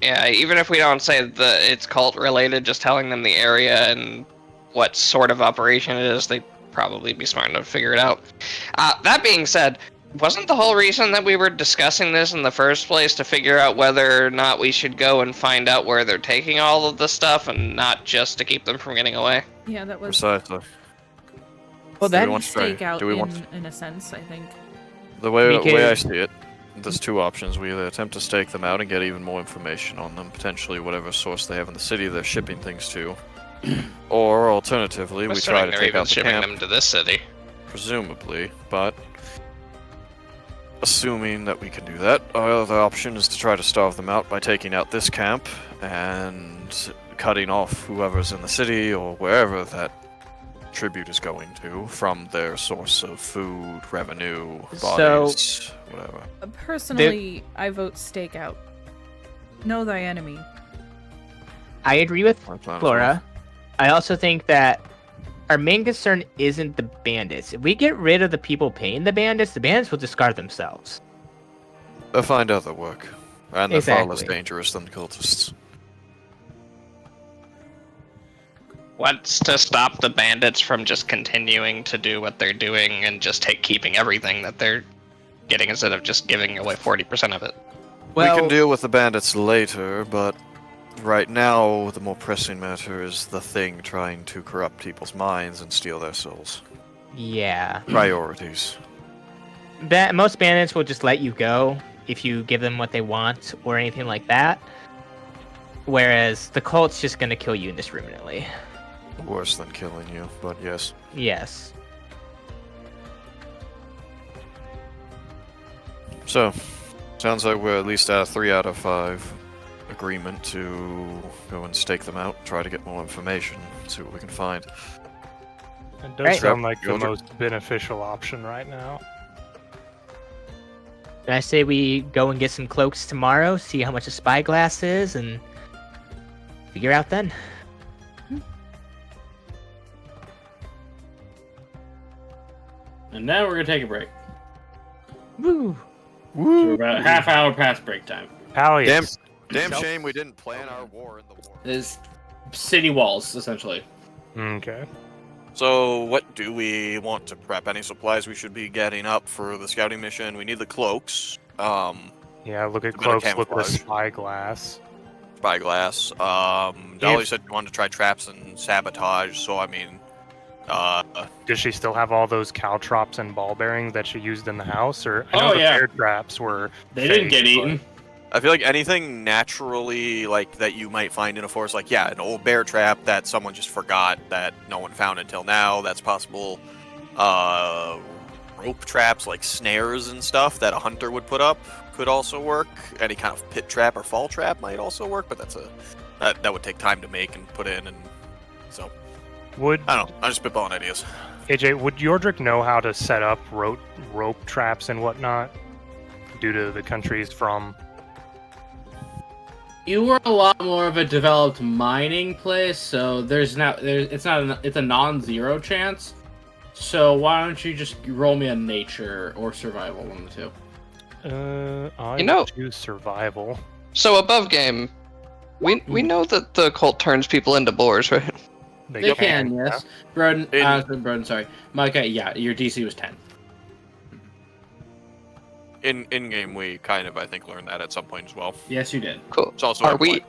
Yeah, even if we don't say that it's cult related, just telling them the area and what sort of operation it is, they'd probably be smart enough to figure it out. That being said, wasn't the whole reason that we were discussing this in the first place to figure out whether or not we should go and find out where they're taking all of the stuff and not just to keep them from getting away? Yeah, that was Precisely. Well, Do we that want to try- stake out do we want in a sense, I think. The way We I could- see it, there's two options. We either attempt to stake them out and get even more information on them, potentially whatever source they have in the city they're shipping things to, or alternatively, we try to they're take even out the shipping camp, them to this city. presumably, but assuming that we can do that, our other option is to try to starve them out by taking out this camp and cutting off whoever's in the city or wherever that tribute is going to from their source of food, revenue, bodies, whatever. Personally, I vote stake out. Know thy enemy. I agree with My plan as Flora. I also think that our main concern isn't the bandits. If we get rid of the people paying the bandits will discard themselves. well. They'll find other work, and they're far less Exactly. dangerous than cultists. What's to stop the bandits from just continuing to do what they're doing and just keeping everything that they're getting instead of just giving away 40% of it? Well, We can deal with the bandits later, but right now the more pressing matter is the thing trying to corrupt people's minds and steal their souls. yeah. Priorities. Most bandits will just let you go if you give them what they want or anything like that. Whereas the cult's just going to kill you indiscriminately. Worse than killing you, but yes. Yes. So, sounds like we're at least at a 3 out of 5 agreement to go and stake them out, try to get more information, see what we can find. It does Right. sound like the Gilder? most beneficial option right now. And I say we go and get some cloaks tomorrow, see how much a spyglass is, and figure out then. And now we're gonna take a break. Woo! So we're about a half hour past break time. Pallius. Damn shame we didn't plan our war in the war. There's city walls, essentially. Okay. So, what do we want to prep? Any supplies we should be getting up for the scouting mission? We need the cloaks. Yeah, look at A bit of cloaks, look at the camouflage. spyglass. Spyglass. Dolly said you wanted to try traps and sabotage, so I mean, Does she still have all those caltrops and ball bearings that she used in the house? Or I know Oh, the yeah. bear traps were. They didn't get fake, eaten. I feel like anything naturally like that you might find in a forest, like an old bear trap that someone just forgot that no one found until now. That's possible. Rope traps like snares and stuff that a hunter would put up could also work. Any kind of pit trap or fall trap might also work, but that would take time to make and put in, and so Would I don't know. I'm just spitballing ideas. AJ, would Yordrick know how to set up rope traps and whatnot due to the countries from? You were a lot more of a developed mining place, so it's a non-zero chance. So why don't you just roll me a nature or survival, one of the two? I You know- would choose survival. So above game, we know that the cult turns people into boars, right? They can, yes. Broden, In- Broden, sorry. Micah, yeah, your DC was 10. In game, we kind of I think learned that at some point as well. Yes, you did. Cool. It's also Are we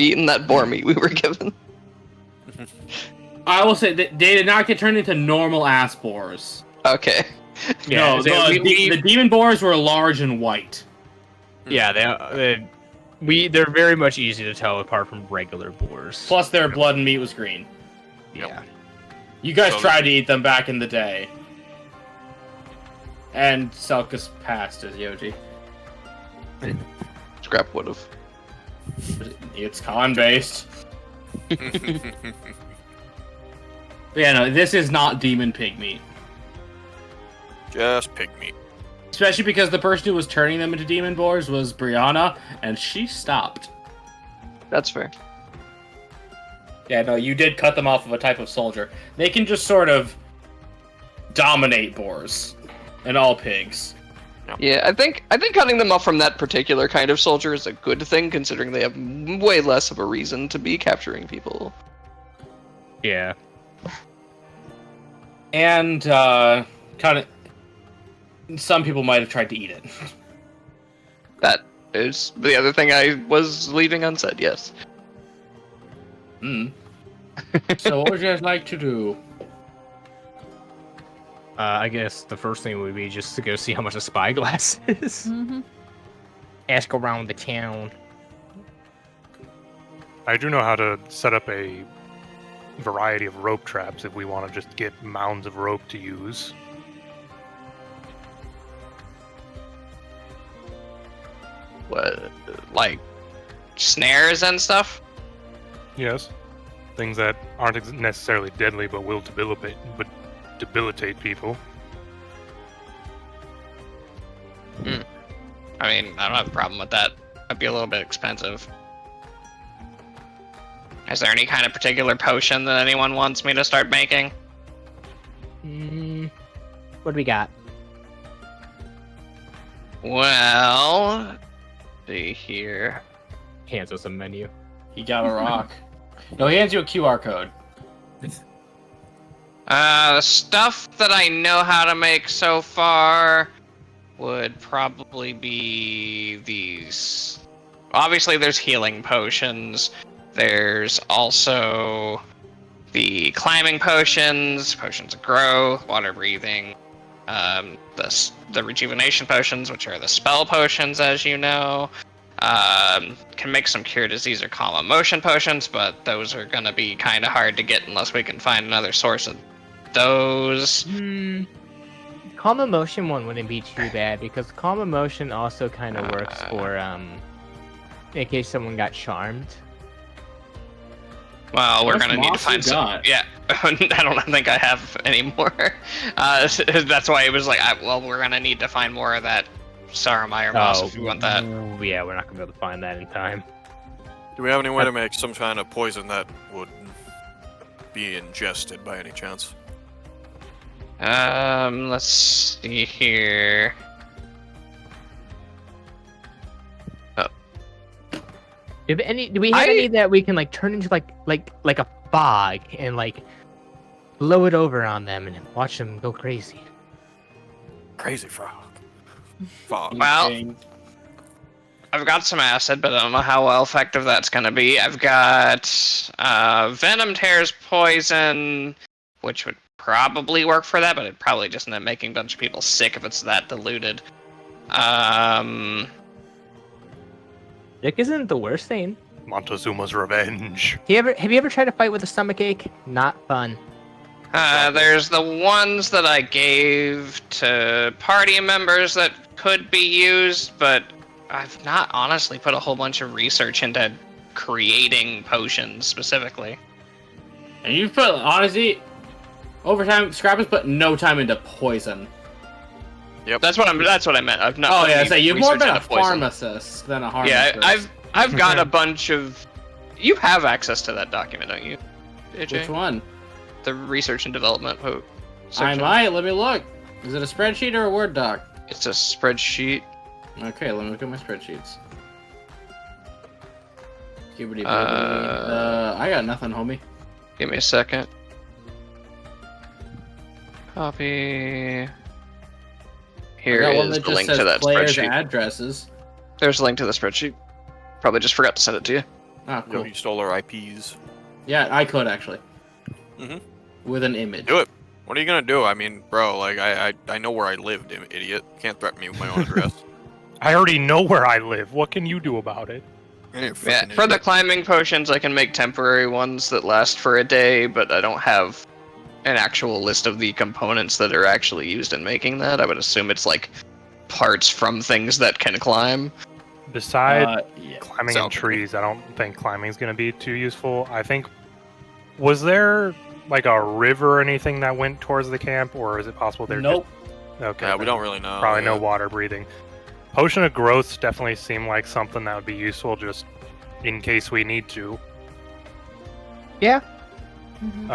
eating that boar meat we were given? I will say that they did not get turned into normal ass boars. Okay. Yeah, No, we- the demon boars were large and white. Yeah, they're very much easy to tell apart from regular boars. Plus, their blood and meat was green. Yeah. You guys So- tried to eat them back in the day. And Selkus passed as Yoji. Scrap would have. It's con-based. But yeah, no, this is not demon pig meat. Just pig meat. Especially because the person who was turning them into demon boars was Brianna, and she stopped. That's fair. Yeah, no, you did cut them off of a type of soldier. They can just sort of dominate boars and all pigs. Yeah, I think cutting them off from that particular kind of soldier is a good thing, considering they have way less of a reason to be capturing people. Yeah. And kind of, some people might have tried to eat it. That is the other thing I was leaving unsaid. Yes. Hmm. So what would you guys like to do? I guess the first thing would be just to go see how much a spyglass is. Mm-hmm. Ask around the town. I do know how to set up a variety of rope traps if we want to just get mounds of rope to use. What, like snares and stuff? Yes. Things that aren't necessarily deadly but will debilitate people. I mean, I don't have a problem with that. Might be a little bit expensive. Is there any kind of particular potion that anyone wants me to start making? What do we got? Well, see here. Hands us a menu. He got a rock. No, he hands you a QR code. The stuff that I know how to make so far would probably be these. Obviously, there's healing potions. There's also the climbing potions, potions of growth, water breathing, the rejuvenation potions, which are the spell potions, as you know. Can make some cure disease or calm emotion potions, but those are gonna be kind of hard to get unless we can find another source of those. Calm emotion one wouldn't be too bad because calm emotion also kind of works for in case someone got charmed. Well, we're What gonna need to moss find you some. got? Yeah, I don't think I have any more. That's why it was like, well, we're gonna need to find more of that Saramire moss if you want that. Yeah, we're not gonna be able to find that in time. Do we have any way to make some kind of poison that would be ingested by any chance? Let's see here. Do we have any that we can like turn into like a fog and like blow it over on them and watch them go crazy? Crazy frog. Fog. Well, I've got some acid, but I don't know how well effective that's gonna be. I've got Venom Tears Poison, which would probably work for that, but it'd probably just end up making a bunch of people sick if it's that diluted. Dick isn't the worst thing. Montezuma's Revenge. Have you ever tried to fight with a stomach ache? Not fun. There's the ones that I gave to party members that could be used, but I've not honestly put a whole bunch of research into creating potions specifically. And you've put, honestly, over time, Scrap has put no time into poison. Yep. That's what I meant. I've not. Oh put yeah, any so you've more research been a into poison. pharmacist than a harvester. Yeah, I've got a bunch of. You have access to that document, don't you, AJ? Which one? The research and development I section. might. Let me look. Is it a spreadsheet or a Word doc? It's a spreadsheet. Okay, let me look at my spreadsheets. Skibbity I got nothing, homie. Give me a second. Copy. Here I got one is that the just link says to that players' spreadsheet. addresses. There's a link to the spreadsheet. Probably just forgot to send it to you. Ah, No, cool. you stole our IPs. Yeah, I could actually. Mhm. With an image. Do it. What are you gonna do? I mean, bro, like I know where I lived, idiot. Can't threaten me with my own address. I already know where I live. What can you do about it? You're a Yeah, fucking for the idiot. climbing potions, I can make temporary ones that last for a day, but I don't have an actual list of the components that are actually used in making that. I would assume it's like parts from things that can climb. Besides Yeah. climbing So- in trees, I don't think climbing is going to be too useful. I think, was there like a river or anything that went towards the camp, or is it possible there? Nope. Okay. Yeah, we then don't really know. Probably no yet. water breathing. Potion of growth definitely seem like something that would be useful just in case we need to. Yeah. Mhm.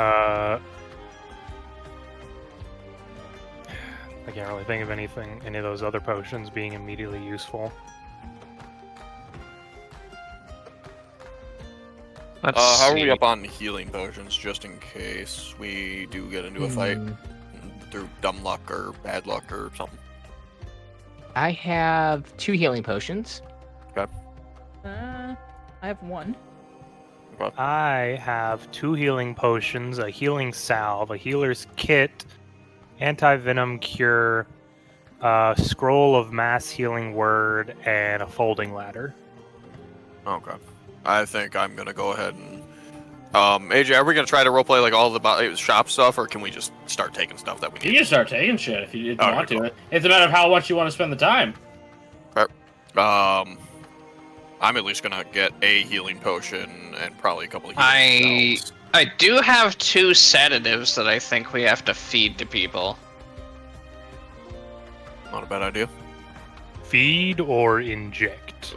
I can't really think of any of those other potions being immediately useful. Let's How are see. we up on healing potions, just in case we do get into a fight through dumb luck or bad luck or something? I have 2 healing potions. I have one. I have 2 healing potions, a healing salve, a healer's kit, anti-venom cure, a scroll of mass healing word, and a folding ladder. Okay. I think I'm gonna go ahead and AJ, are we gonna try to roleplay like all the shop stuff, or can we just start taking stuff that we You need? can start taking shit if you Alright, want to. cool. It's a matter of how much you want to spend the time. I'm at least gonna get a healing potion and probably a couple of I healing salves. I do have 2 sedatives that I think we have to feed to people. Not a bad idea. Feed or inject?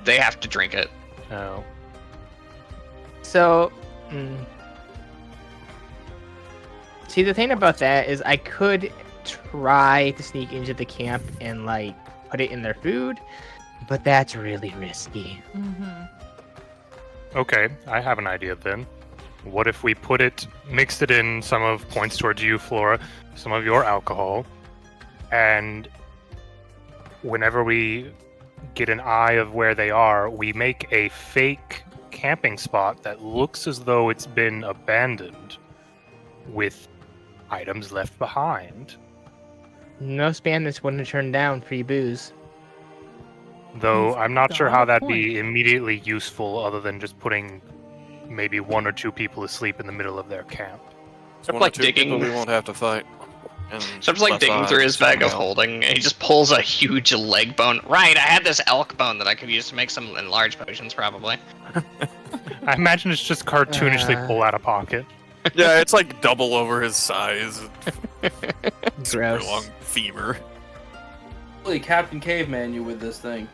They have to drink it. Oh. So, see, the thing about that is I could try to sneak into the camp and like put it in their food, but that's really risky. Mm-hmm. Okay, I have an idea then. What if we mixed it in some of, points towards you, Flora, some of your alcohol, and whenever we get an eye of where they are, we make a fake camping spot that looks as though it's been abandoned with items left behind. Most bandits wouldn't turn down free booze. Though You've I'm not got sure a how that'd point. be immediately useful other than just putting maybe 1 or 2 people asleep in the middle of their camp. It's Except one or like two people digging- we won't have to fight. And So I'm just like less digging on through his bag of somebody else. holding, and he just pulls a huge leg bone. Right, I had this elk bone that I could use to make some enlarged potions, probably. I imagine it's just cartoonishly pull out of pocket. Yeah, it's like double over his size. Super Gross. long femur. Holy Captain Caveman, you with this thing.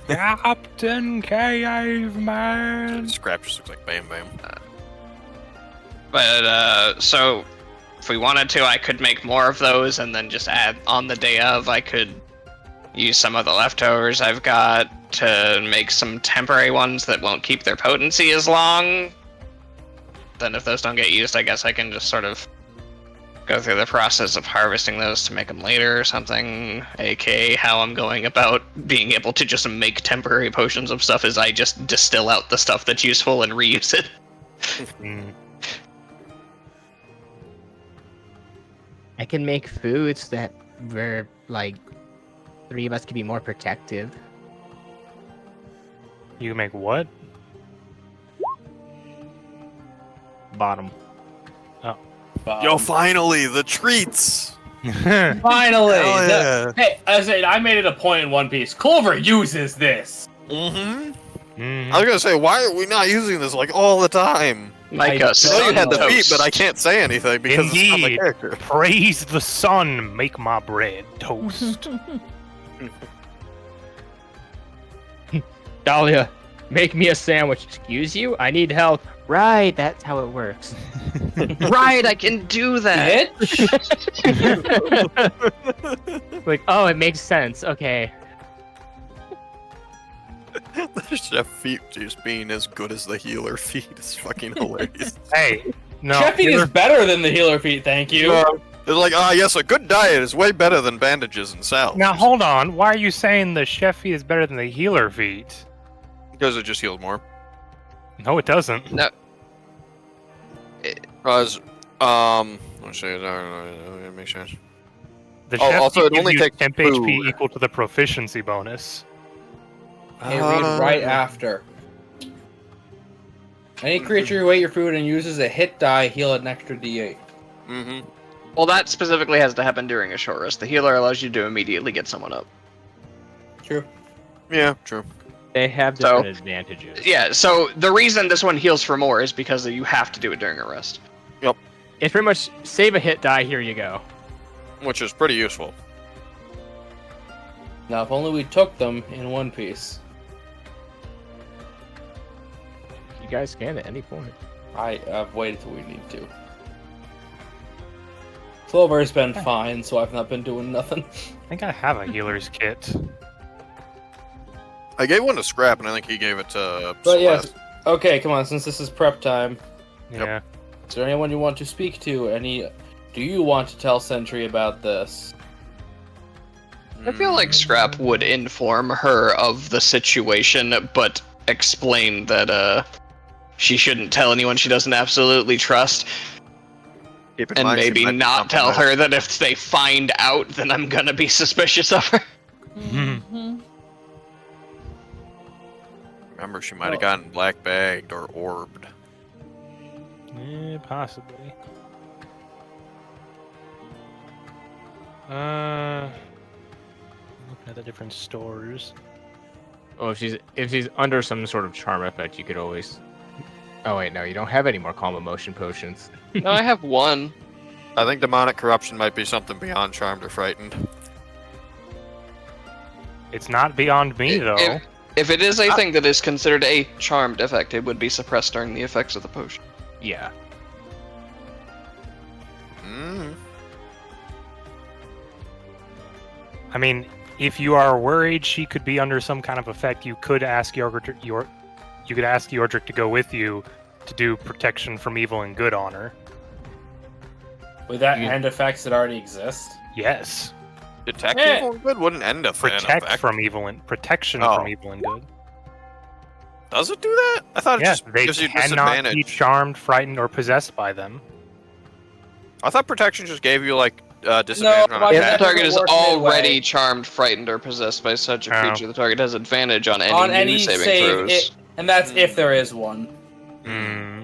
Captain Caveman. Scrap just looks like Bam Bam. But, so, if we wanted to, I could make more of those, and then just add, on the day of, I could use some of the leftovers I've got to make some temporary ones that won't keep their potency as long. Then if those don't get used, I guess I can just sort of go through the process of harvesting those to make them later or something. AK, how I'm going about being able to just make temporary potions of stuff is I just distill out the stuff that's useful and reuse it. Mm. I can make foods that were like 3 of us could be more protective. You can make what? Bottom. Yo, finally, the treats! Finally! Hell yeah. Hey, I made it a point in One Piece. Clover uses this! Mm-hmm. Mhm. I was gonna say, why are we not using this, like, all the time? Like I a know I know you had the sun feet, but I toast. can't say anything because it's not my Indeed. character. Praise the sun, make my bread toast. Dahlia, make me a sandwich. Excuse you? I need help. Right, that's how it works. Right, I can do that. Bitch! Like, oh, it makes sense. Okay. The chef feet just being as good as the healer feet is fucking hilarious. Hey, no. Chefy you're- is better than the healer feet, thank you. It's like, yes, a good diet is way better than bandages and salve. Now hold on. Why are you saying the chef feet is better than the healer feet? Because it just heals more. No, it doesn't. No. Because, let's see, it makes sense. The Oh, chef also, feet it gives only you takes temp food. HP equal to the proficiency bonus. Hey, read right after. Any creature who ate your food and uses a hit die, heal an extra d8. Mm-hmm. Well, that specifically has to happen during a short rest. The healer allows you to immediately get someone up. True. Yeah, true. They have So- different advantages. Yeah, so the reason this one heals for more is because you have to do it during a rest. It's pretty much save a hit die, here you go. Which is pretty useful. Now, if only we took them in One Piece. You guys can at any point. I've waited till we need to. Clover's been fine, so I've not been doing nothing. I think I have a healer's kit. I gave one to Scrap, and I think he gave it to But yes, Celeste. okay, come on, since this is prep time, Yeah. is there anyone you want to speak to? Do you want to tell Sentry about this? I feel like Scrap would inform her of the situation, but explain that she shouldn't tell anyone she doesn't absolutely trust, Keep in and mind, she maybe might be not tell compromised. her that if they find out, then I'm gonna be suspicious of her. Mhm. Remember, she might have gotten black bagged or orbed. Yeah, possibly. Looking at the different stores. Oh, if she's under some sort of charm effect, you could always. Oh wait, no, you don't have any more calm emotion potions. No, I have one. I think demonic corruption might be something beyond charmed or frightened. It's not beyond me, though. If it is a thing that is considered a charmed effect, it would be suppressed during the effects of the potion. Yeah. Mm. I mean, if you are worried she could be under some kind of effect, you could ask Yordrick to go with you to do protection from evil and good on her. With that You- end effects that already exist? Yes. Detect Eh. evil and good wouldn't end up in Protect effect. from evil and protection Oh. from evil and good. Does it do that? I thought it Yes, just they gives you cannot be disadvantage. charmed, frightened, or possessed by them. I thought protection just gave you like disadvantage No, on I- If attack. the target is work already midway. charmed, frightened, or possessed by such a Oh. creature, the target has advantage on any On new any saving save, throws. and that's if there is one. Hmm.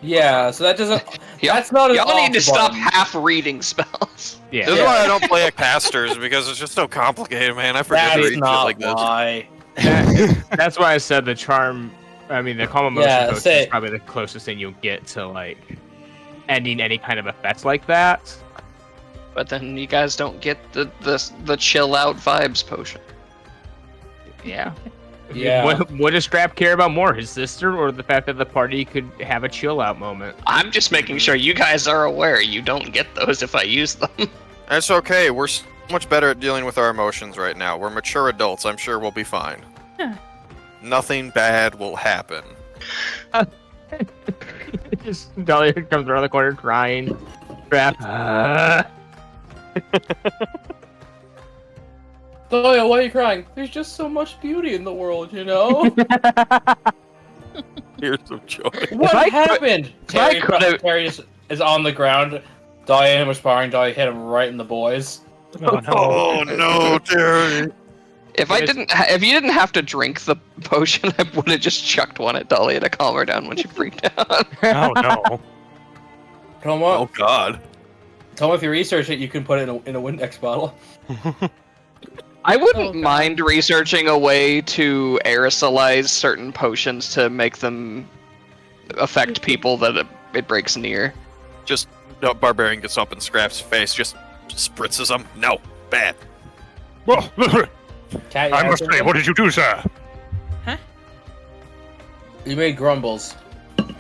Yeah, so that doesn't. Y'all- That's not an Y'all need to off stop button. half reading spells. Yeah. This is why I don't play at casters because it's just so complicated, man. I forget to That's read shit not like this. why. That's why I said the charm. I mean, the calm emotion Yeah, potion say- is probably the closest thing you'll get to like ending any kind of effect like that. But then you guys don't get the chill out vibes potion. Yeah. Yeah. What does Strap care about more, his sister or the fact that the party could have a chill out moment? I'm just making sure you guys are aware you don't get those if I use them. It's okay. We're so much better at dealing with our emotions right now. We're mature adults. I'm sure we'll be fine. Huh. Nothing bad will happen. Just Dahlia comes around the corner crying. Strap. Doyle, why are you crying? There's just so much beauty in the world, you know? Here's some joy. What I happened? I could've- Terry is on the ground, Dahlia and him were sparring. Dahlia hit him right in the boys. Oh no. Oh no, Terry! If you didn't have to drink the potion, I would have just chucked one at Dahlia to calm her down when she freaked out. Oh no. Tell him Oh what? God! Tell him if you research it, you can put it in a Windex bottle. I wouldn't Oh, God. mind researching a way to aerosolize certain potions to make them affect people that it breaks near. Just no, Barbarian gets up and scraps his face. Just spritzes him. No, bad. Well, Cat, you I have must say, something? what did you do, sir? You made grumbles.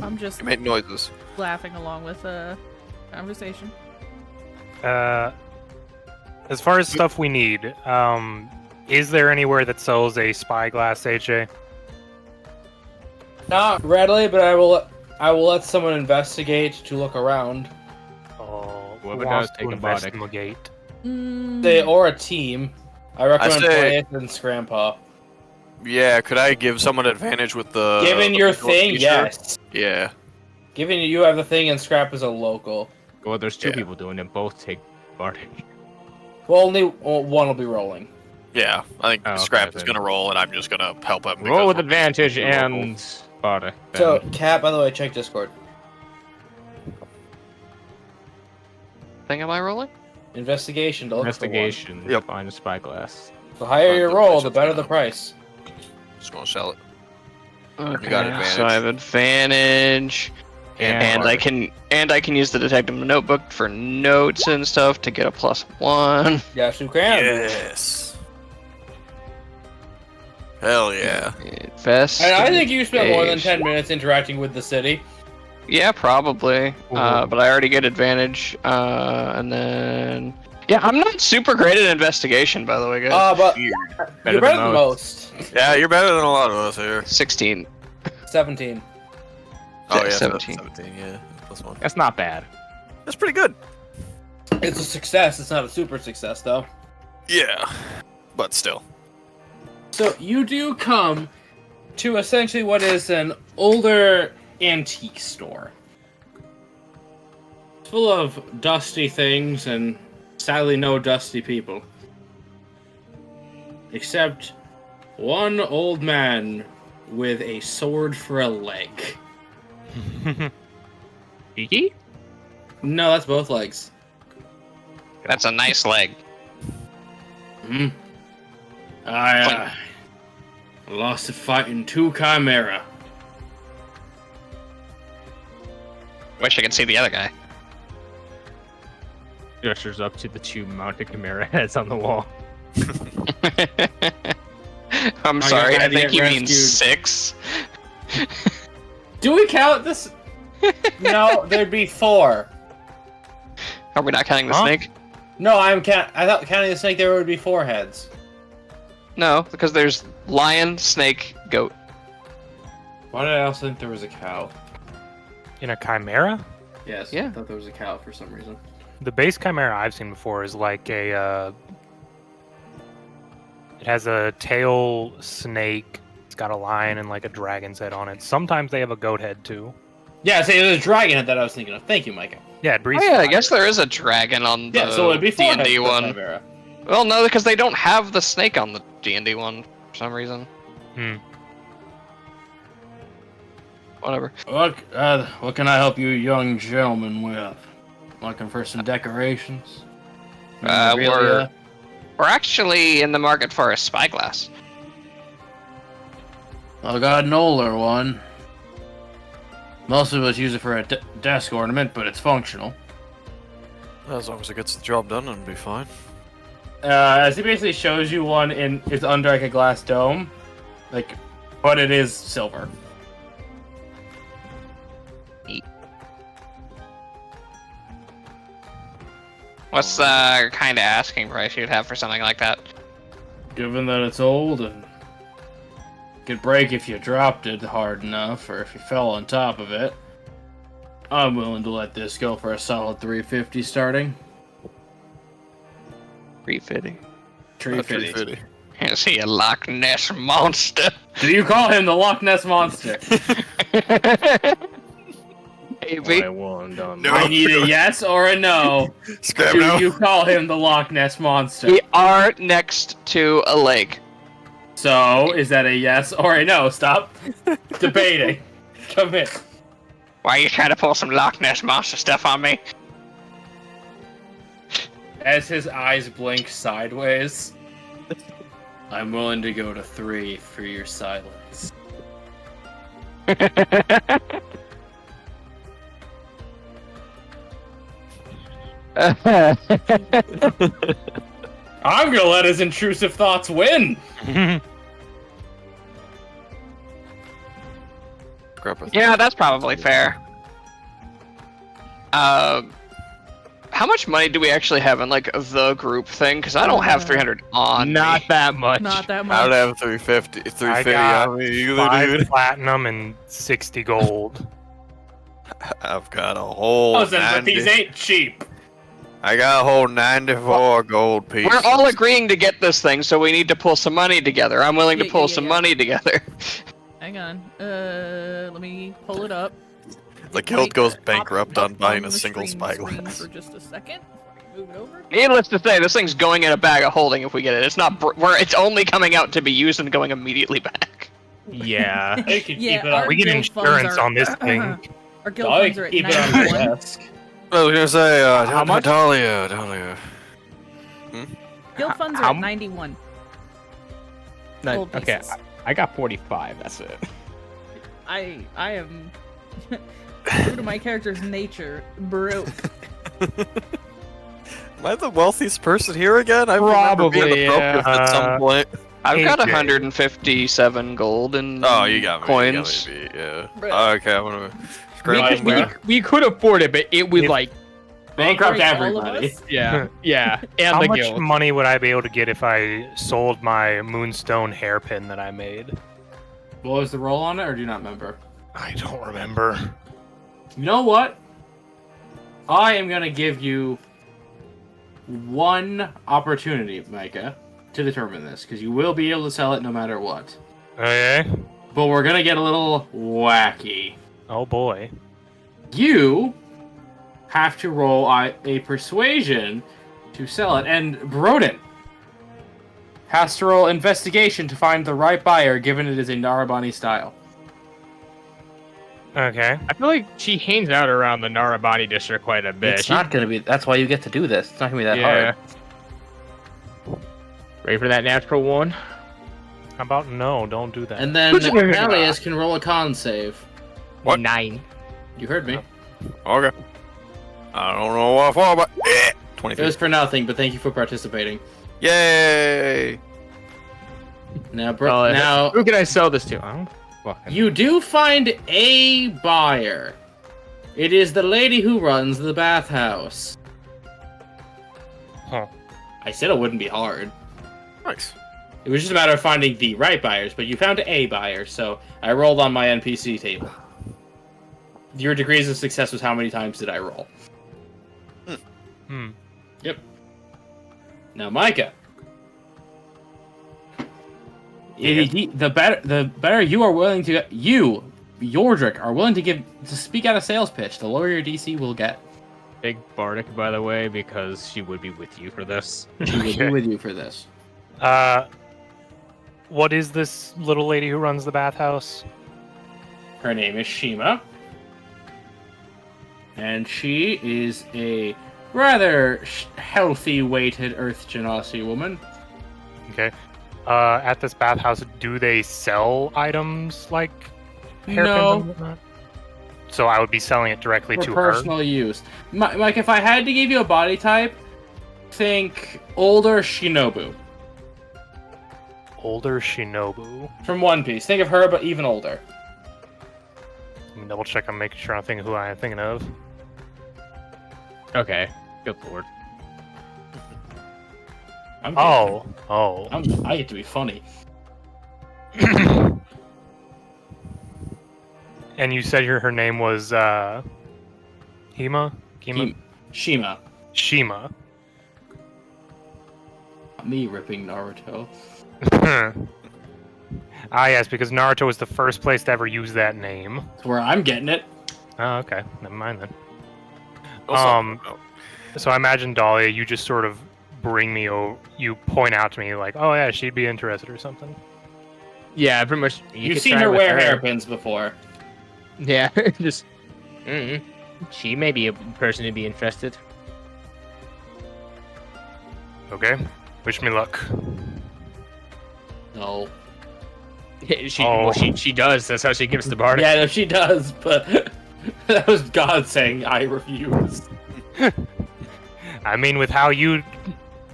I'm just He made noises. laughing along with the conversation. As far as stuff we need, is there anywhere that sells a spyglass, AJ? Not readily, but I will let someone investigate to look around. Oh, Whoever who wants does, to take a body. investigate? They or a team. I recommend say- Playeth and Scrampa. Yeah, could I give someone advantage with the? Given the your physical thing, feature? yes. Yeah. Given you have the thing and Scrap is a local. Well, there's two Yeah. people doing it. Both take bardic. Well, only one will be rolling. Yeah, I think Oh, okay, Scrap is then. gonna roll, and I'm just gonna help him. Roll because with we're advantage local. and bardic. So, then. Cat, by the way, check Discord. Thing am I rolling? Investigation to look Investigation. Yep. Find a spyglass. for one. The higher your Find the roll, place the it's better gonna- the price. Just gonna sell it. Okay, got advantage. so I have advantage, and I can use the detective notebook for notes and stuff to get a +1. Yes, you can. Yes. Hell yeah. Invest. And I think you spent more than 10 minutes interacting with the city. Yeah, probably. Ooh. But I already get advantage, and then yeah, I'm not super great at investigation, by the way, guys. But Weird. you're better than most. Yeah, you're better than a lot of us here. 16. 17. Oh yeah, 17. 17. Yeah, +1. That's not bad. That's pretty good. It's a success. It's not a super success, though. Yeah, but still. So you do come to essentially what is an older antique store. It's full of dusty things and sadly no dusty people. Except one old man with a sword for a leg. Kiki? No, that's both legs. That's a nice leg. Hmm. I lost a fight in 2 Chimera. Wish I could see the other guy. Gestures up to the 2 mounted chimera heads on the wall. I'm sorry, I had to think get you mean rescued. 6. Do we count this? No, there'd be 4. Are we not counting the Huh? snake? No, I thought counting the snake there would be 4 heads. No, because there's lion, snake, goat. Why did I also think there was a cow? In a chimera? Yes, Yeah. I thought there was a cow for some reason. The base chimera I've seen before is like a. It has a tail snake. It's got a lion and like a dragon's head on it. Sometimes they have a goat head too. Yeah, see, it was a dragon that I was thinking of. Thank you, Micah. Yeah, it Oh breathes yeah, I fire. guess there is a dragon on the Yeah, so it'd be 4 heads D&D for one. Chimera. Well, no, because they don't have the snake on the D&D one for some reason. Hmm. Whatever. What can I help you young gentlemen with? Looking for some decorations? We're actually in the market for a spyglass. I got an older one. Most of us use it for a desk ornament, but it's functional. As long as it gets the job done, it'll be fine. As he basically shows you one it's under like a glass dome, but it is silver. What's the kind of asking price you'd have for something like that? Given that it's old and could break if you dropped it hard enough, or if you fell on top of it, I'm willing to let this go for a solid 350 starting. 350. 350. Is he a Loch Ness monster? Do you call him the Loch Ness Monster? Maybe. I won, done. No. I need a yes or a no. Scrap Do no. you call him the Loch Ness Monster? We are next to a lake. So, is that a yes or a no? Stop debating. Commit. Why are you trying to pull some Loch Ness Monster stuff on me? As his eyes blink sideways, I'm willing to go to 3 for your silence. I'm gonna let his intrusive thoughts win! Scrap a Yeah, that's probably fair. How much money do we actually have in like the group thing? Because I don't have 300 on Not me. that much. Not that I'd much. have 350 I 350 got on me either, 5 dude. platinum and 60 gold. I've got a whole But 90 these ain't cheap. I got a whole 94 gold pieces. We're all agreeing to get this thing, so we need to pull some money together. I'm willing to Yeah, pull yeah, some yeah. money together. Hang on. Let me pull it up. The guild goes Pop- bankrupt pop on buying on a the single screen spyglass. for just a second. Move it over. Needless to say, this thing's going in a bag of holding if we get it. It's not. It's only coming out to be used and going immediately back. Yeah. They could Yeah, keep it our on. We get guild funds insurance are- on this thing. Our guild They funds are could at keep it on their 91. desk. I was gonna say, How much? Dahlia. Guild funds are How at m- 91. No, Gold okay, pieces. I got 45. That's it. I am true to my character's nature, broke. Am I the wealthiest person here again? I remember being Probably, the brokest at some point. I've got AJ. 157 gold in Oh, you got me. coins. You got me, yeah. Bruh. Okay, I'm gonna We, scrape we- them. we could afford it, but it would If- like, Bankrupt Operate all of everybody. us? yeah, yeah, and How the much guild. money would I be able to get if I sold my moonstone hairpin that I made? What was the roll on it, or do you not remember? I don't remember. You know what? I am gonna give you one opportunity, Micah, to determine this, because you will be able to sell it no matter what. Okay. But we're gonna get a little wacky. Oh boy. You have to roll a persuasion to sell it, and Broden has to roll investigation to find the right buyer, given it is a Narabani style. Okay. I feel like she hangs out around the Narabani district quite a bit. It's not gonna be. That's why you get to do this. It's not gonna be that hard. Ready for that natural one? How about no? Don't do that. And then Alias can roll a con save. What? 9. You heard me. Okay. I don't know what for, but It 23. was for nothing, but thank you for participating. Yay! Now, Oh, now who can I sell this to? I don't fucking. you do find a buyer. It is the lady who runs the bathhouse. Huh. I said it wouldn't be hard. Nice. It was just a matter of finding the right buyers, but you found a buyer, so I rolled on my NPC table. Your degrees of success was how many times did I roll? Hmm. Yep. Now, Micah. The better you are willing to Yordrick are willing to speak out a sales pitch, the lower your DC will get. Big Bardic, by the way, because she would be with you for this. She will be with you for this. What is this little lady who runs the bathhouse? Her name is Shima. And she is a rather healthy weighted Earth Genasi woman. Okay. At this bathhouse, do they sell items like hairpins No. and whatnot? So I would be selling it directly For to her. personal use. Mike, if I had to give you a body type, think older Shinobu. Older Shinobu. From One Piece. Think of her, but even older. Let me double check. I'm making sure I'm thinking who I am thinking of. Okay. Good lord. I get to be funny. And you said her name was Hima? Kima? Shima. Shima. Me ripping Naruto. Ah, yes, because Naruto was the first place to ever use that name. That's where I'm getting it. Oh, okay. Never mind then. Also, So I imagine, Dahlia, you just sort of bring me over. You point out to me like, oh yeah, she'd be interested or something. Yeah, pretty much. You've could seen try her with wear hairpins before. Yeah, just. She may be a person to be interested. Okay. Wish me luck. No. She does. That's how she gives the bardic. Yeah, no, she does, but that was God saying I refuse. I mean, with how you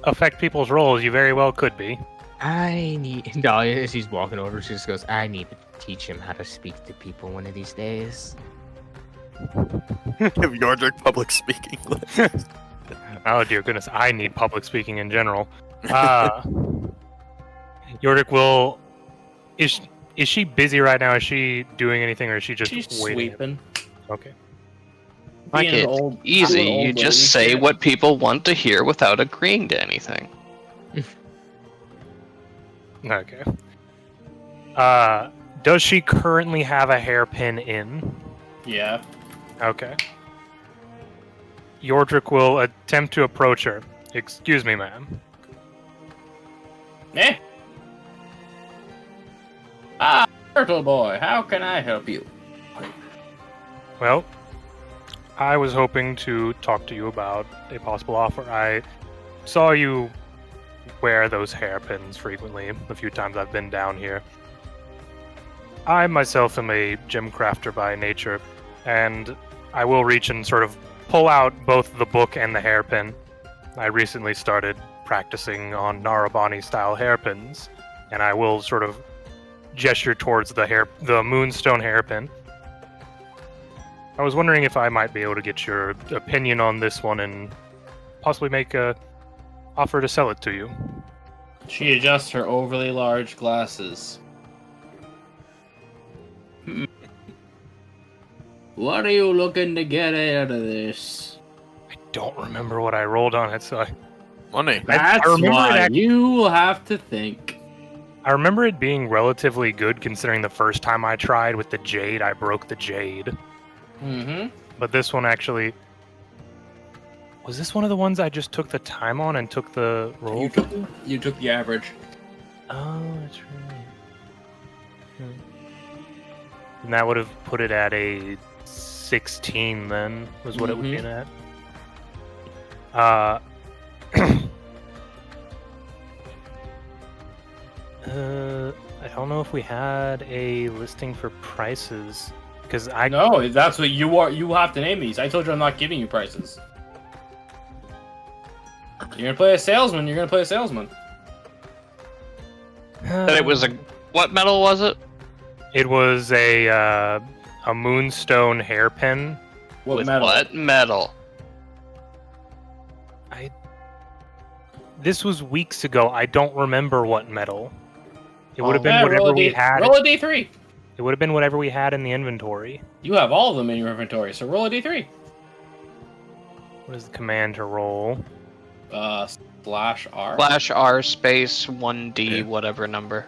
affect people's roles, you very well could be. I need. Dahlia, as she's walking over, she just goes, I need to teach him how to speak to people one of these days. Give Yordrick public speaking. Oh dear goodness, I need public speaking in general. Yordrick will. Is she busy right now? Is she doing anything, or is she just She's waiting? sweeping. Okay. Like Being an it old- easy. an old You just lady. say what people want to hear without agreeing to anything. Okay. Does she currently have a hairpin in? Yeah. Okay. Yordrick will attempt to approach her. Excuse me, ma'am. Eh? Ah, Turtle Boy, how can I help you? Well, I was hoping to talk to you about a possible offer. I saw you wear those hairpins frequently the few times I've been down here. I myself am a gem crafter by nature, and I will reach and sort of pull out both the book and the hairpin. I recently started practicing on Narabani-style hairpins, and I will sort of gesture towards the moonstone hairpin. I was wondering if I might be able to get your opinion on this one and possibly make a offer to sell it to you. She adjusts her overly large glasses. What are you looking to get out of this? I don't remember what I rolled on it, so Money. That's remember why it you will have to think. I remember it being relatively good considering the first time I tried with the jade, I broke the jade. Mm-hmm. But this one actually... Was this one of the ones I just took the time on and took the roll? You took the average. Oh, that's right. And that would have put it at a 16 then, was what it would be at. I don't know if we had a listing for prices, because I... No, that's what you are. You have to name these. I told you I'm not giving you prices. You're gonna play a salesman. You're gonna play a salesman. That it was a... What metal was it? It was a moonstone hairpin. What With metal? what metal? This was weeks ago. I don't remember what metal. It would have been Yeah, whatever we had. Roll a D3. It would have been whatever we had in the inventory. You have all of them in your inventory, so roll a D3. What is the command to roll? Slash R. Slash R space 1D Yeah. whatever number.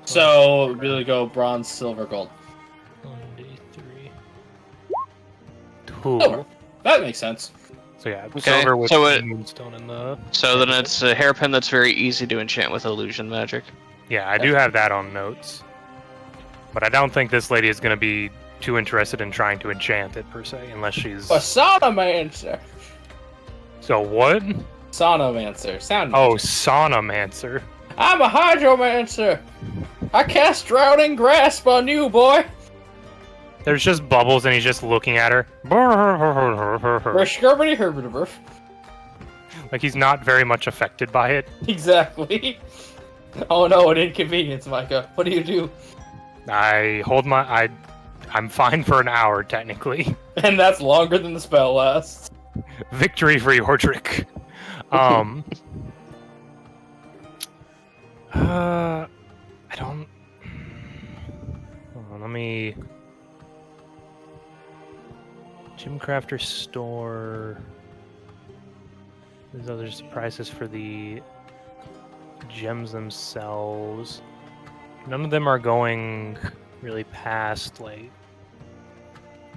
So really go bronze, silver, gold. 1d3. Silver. That makes sense. So yeah, Okay, silver with so the it- moonstone in the... So then it's a hairpin that's very easy to enchant with illusion magic. Yeah, I do have that on notes. But I don't think this lady is going to be too interested in trying to enchant it, per se, unless she's... A sonomancer. So what? Sonomancer. Sound. Oh, Sonomancer. I'm a hydromancer. I cast drowning grasp on you, boy. There's just bubbles and he's just looking at her. Herbity herbitivore. Like he's not very much affected by it. Exactly. Oh no, an inconvenience, Micah. What do you do? I hold my... I'm fine for an hour, technically. And that's longer than the spell lasts. Victory for Yordrick. I don't... Hold on, let me... Gym Crafter store... There's other prices for the gems themselves. None of them are going really past, like...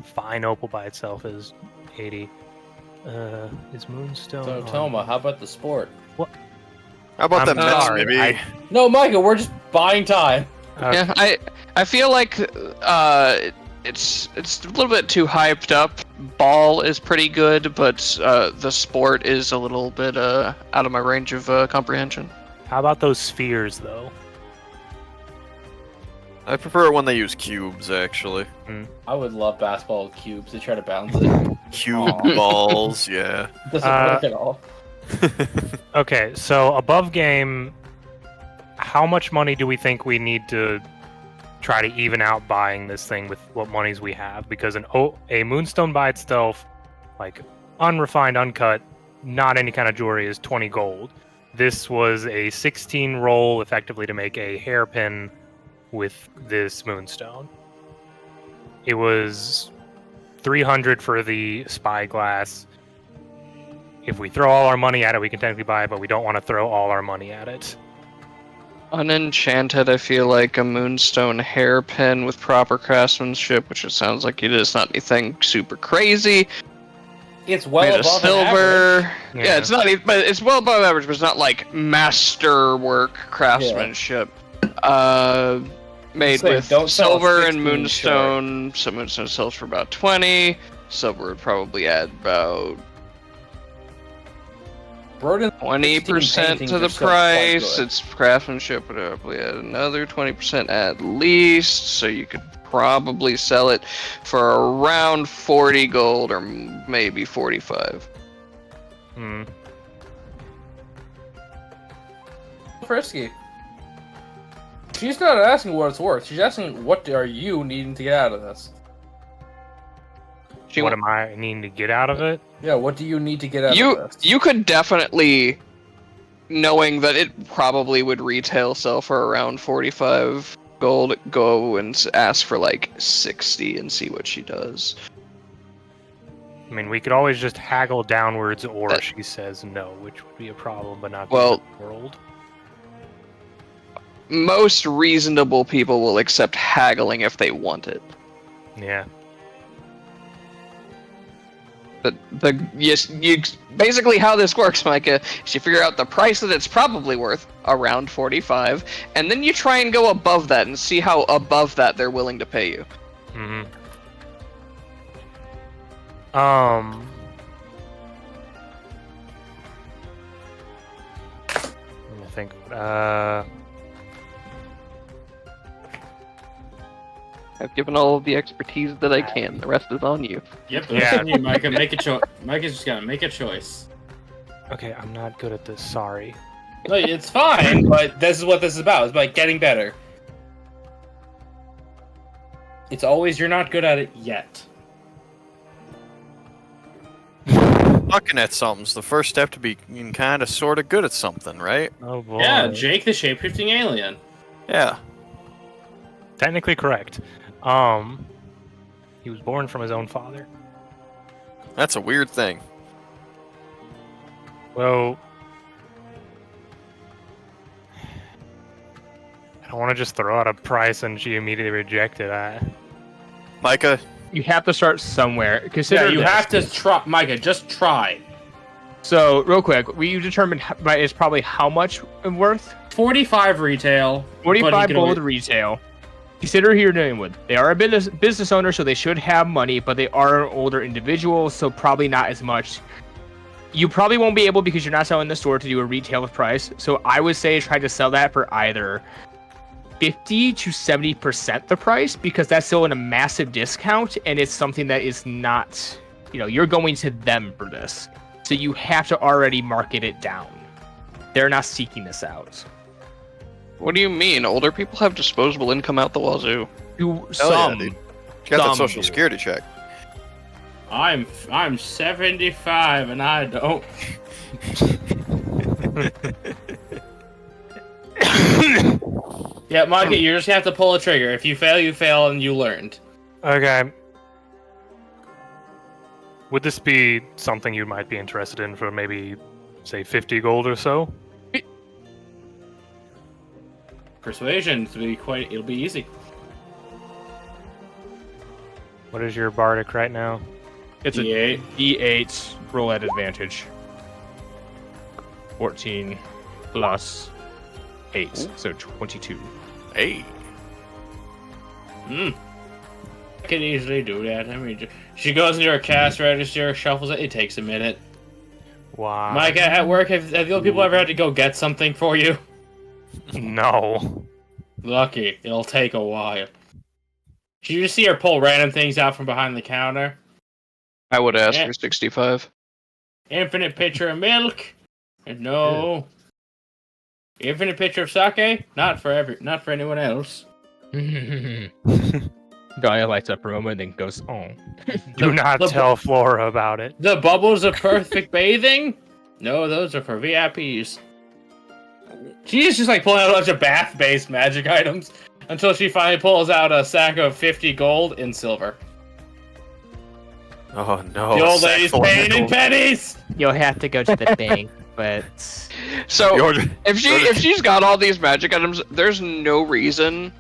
Fine opal by itself is 80. Is Moonstone? So on- Toma, how about the sport? How about I'm them mets, sorry, maybe? No, Micah, we're just buying time. Okay. Yeah, I feel like it's a little bit too hyped up. Ball is pretty good, but the sport is a little bit out of my range of comprehension. How about those spheres, though? I prefer it when they use cubes, actually. I would love basketball with cubes. They try to bounce it. Cube Aw. balls, yeah. Doesn't work at all. Okay, so above game, how much money do we think we need to try to even out buying this thing with what monies we have? Because a moonstone by itself, like unrefined, uncut, not any kind of jewelry, is 20 gold. This was a 16 roll effectively to make a hairpin with this moonstone. It was 300 for the spyglass. If we throw all our money at it, we can technically buy it, but we don't want to throw all our money at it. Unenchanted, I feel like a moonstone hairpin with proper craftsmanship, which it sounds like it is not anything super crazy. It's well Made of above silver. Yeah. Yeah, it's not even, but it's well above average, but it's not like masterwork craftsmanship. Made Say, with don't sell silver 16 and moonstone. So moonstone sells for about 20. Silver would probably add about Broden 20% to the price. Its craftsmanship would probably add another 20% at least, so you could probably sell it for around 40 gold or maybe 45. Frisky. She's not asking what it's worth. She's asking what are you needing to get out of this. What am I needing to get out of it? Yeah, what do you need to get out of this? You could definitely, knowing that it probably would retail sell for around 45 gold, go and ask for like 60 and see what she does. I mean, we could always just haggle downwards, or she says no, which would be a problem, but not the Well, end of the world. Most reasonable people will accept haggling if they want it. Yeah. But basically how this works, Micah, is you figure out the price that it's probably worth, around 45, and then you try and go above that and see how above that they're willing to pay you. Mm-hmm. I think. I've given all of the expertise that I can. The rest is on you. Yep, Yeah. that's on you, Micah. Make a choice. Micah's just gotta make a choice. Okay, I'm not good at this. Sorry. No, it's fine, but this is what this is about. It's about getting better. It's always you're not good at it yet. Looking at something's the first step to being kind of sort of good at something, right? Oh boy. Yeah, Jake the shape-shifting alien. Yeah. Technically correct. He was born from his own father. That's a weird thing. Well, I don't want to just throw out a price and she immediately reject it. Micah, You have to start somewhere. Consider Yeah, you this. have to try, Micah. Just try. So, real quick, we determined is probably how much worth? 45 retail. 45 can gold always- retail. Consider who you're dealing with. They are a business owner, so they should have money, but they are an older individual, so probably not as much. You probably won't be able, because you're not selling in the store, to do a retail price. So I would say try to sell that for either 50 to 70% the price, because that's still in a massive discount, and it's something that is not, you're going to them for this. So you have to already market it down. They're not seeking this out. What do you mean? Older people have disposable income out the wazoo. Some. dude. You got that Some social do. security check. I'm 75 and I don't. Yeah, Micah, you just have to pull a trigger. If you fail, you fail, and you learned. Okay. Would this be something you might be interested in for maybe, say, 50 gold or so? Persuasion it'll be easy. What is your bardic right now? It's D8. a D8 roll at advantage. 14 plus 8, so 22. Hey. I can easily do that. I mean, she goes into her cast register, shuffles it. It takes a minute. Wow. Mike, at work, have the other people ever had to go get something for you? No. Lucky. It'll take a while. Did you just see her pull random things out from behind the counter? I would ask Yeah. for 65. Infinite pitcher of milk. And no. Infinite pitcher of sake. Not for anyone else. Dahlia lights up for a moment and then goes, oh. Do not the- tell Flora about it. The bubbles of perfect bathing? No, those are for VIPs. She's just like pulling out a bunch of bath-based magic items until she finally pulls out a sack of 50 gold in silver. Oh no. The old sack lady's full of paying in nickels. pennies! You'll have to go to the bank, but So You're- if she's got all these magic items, there's no reason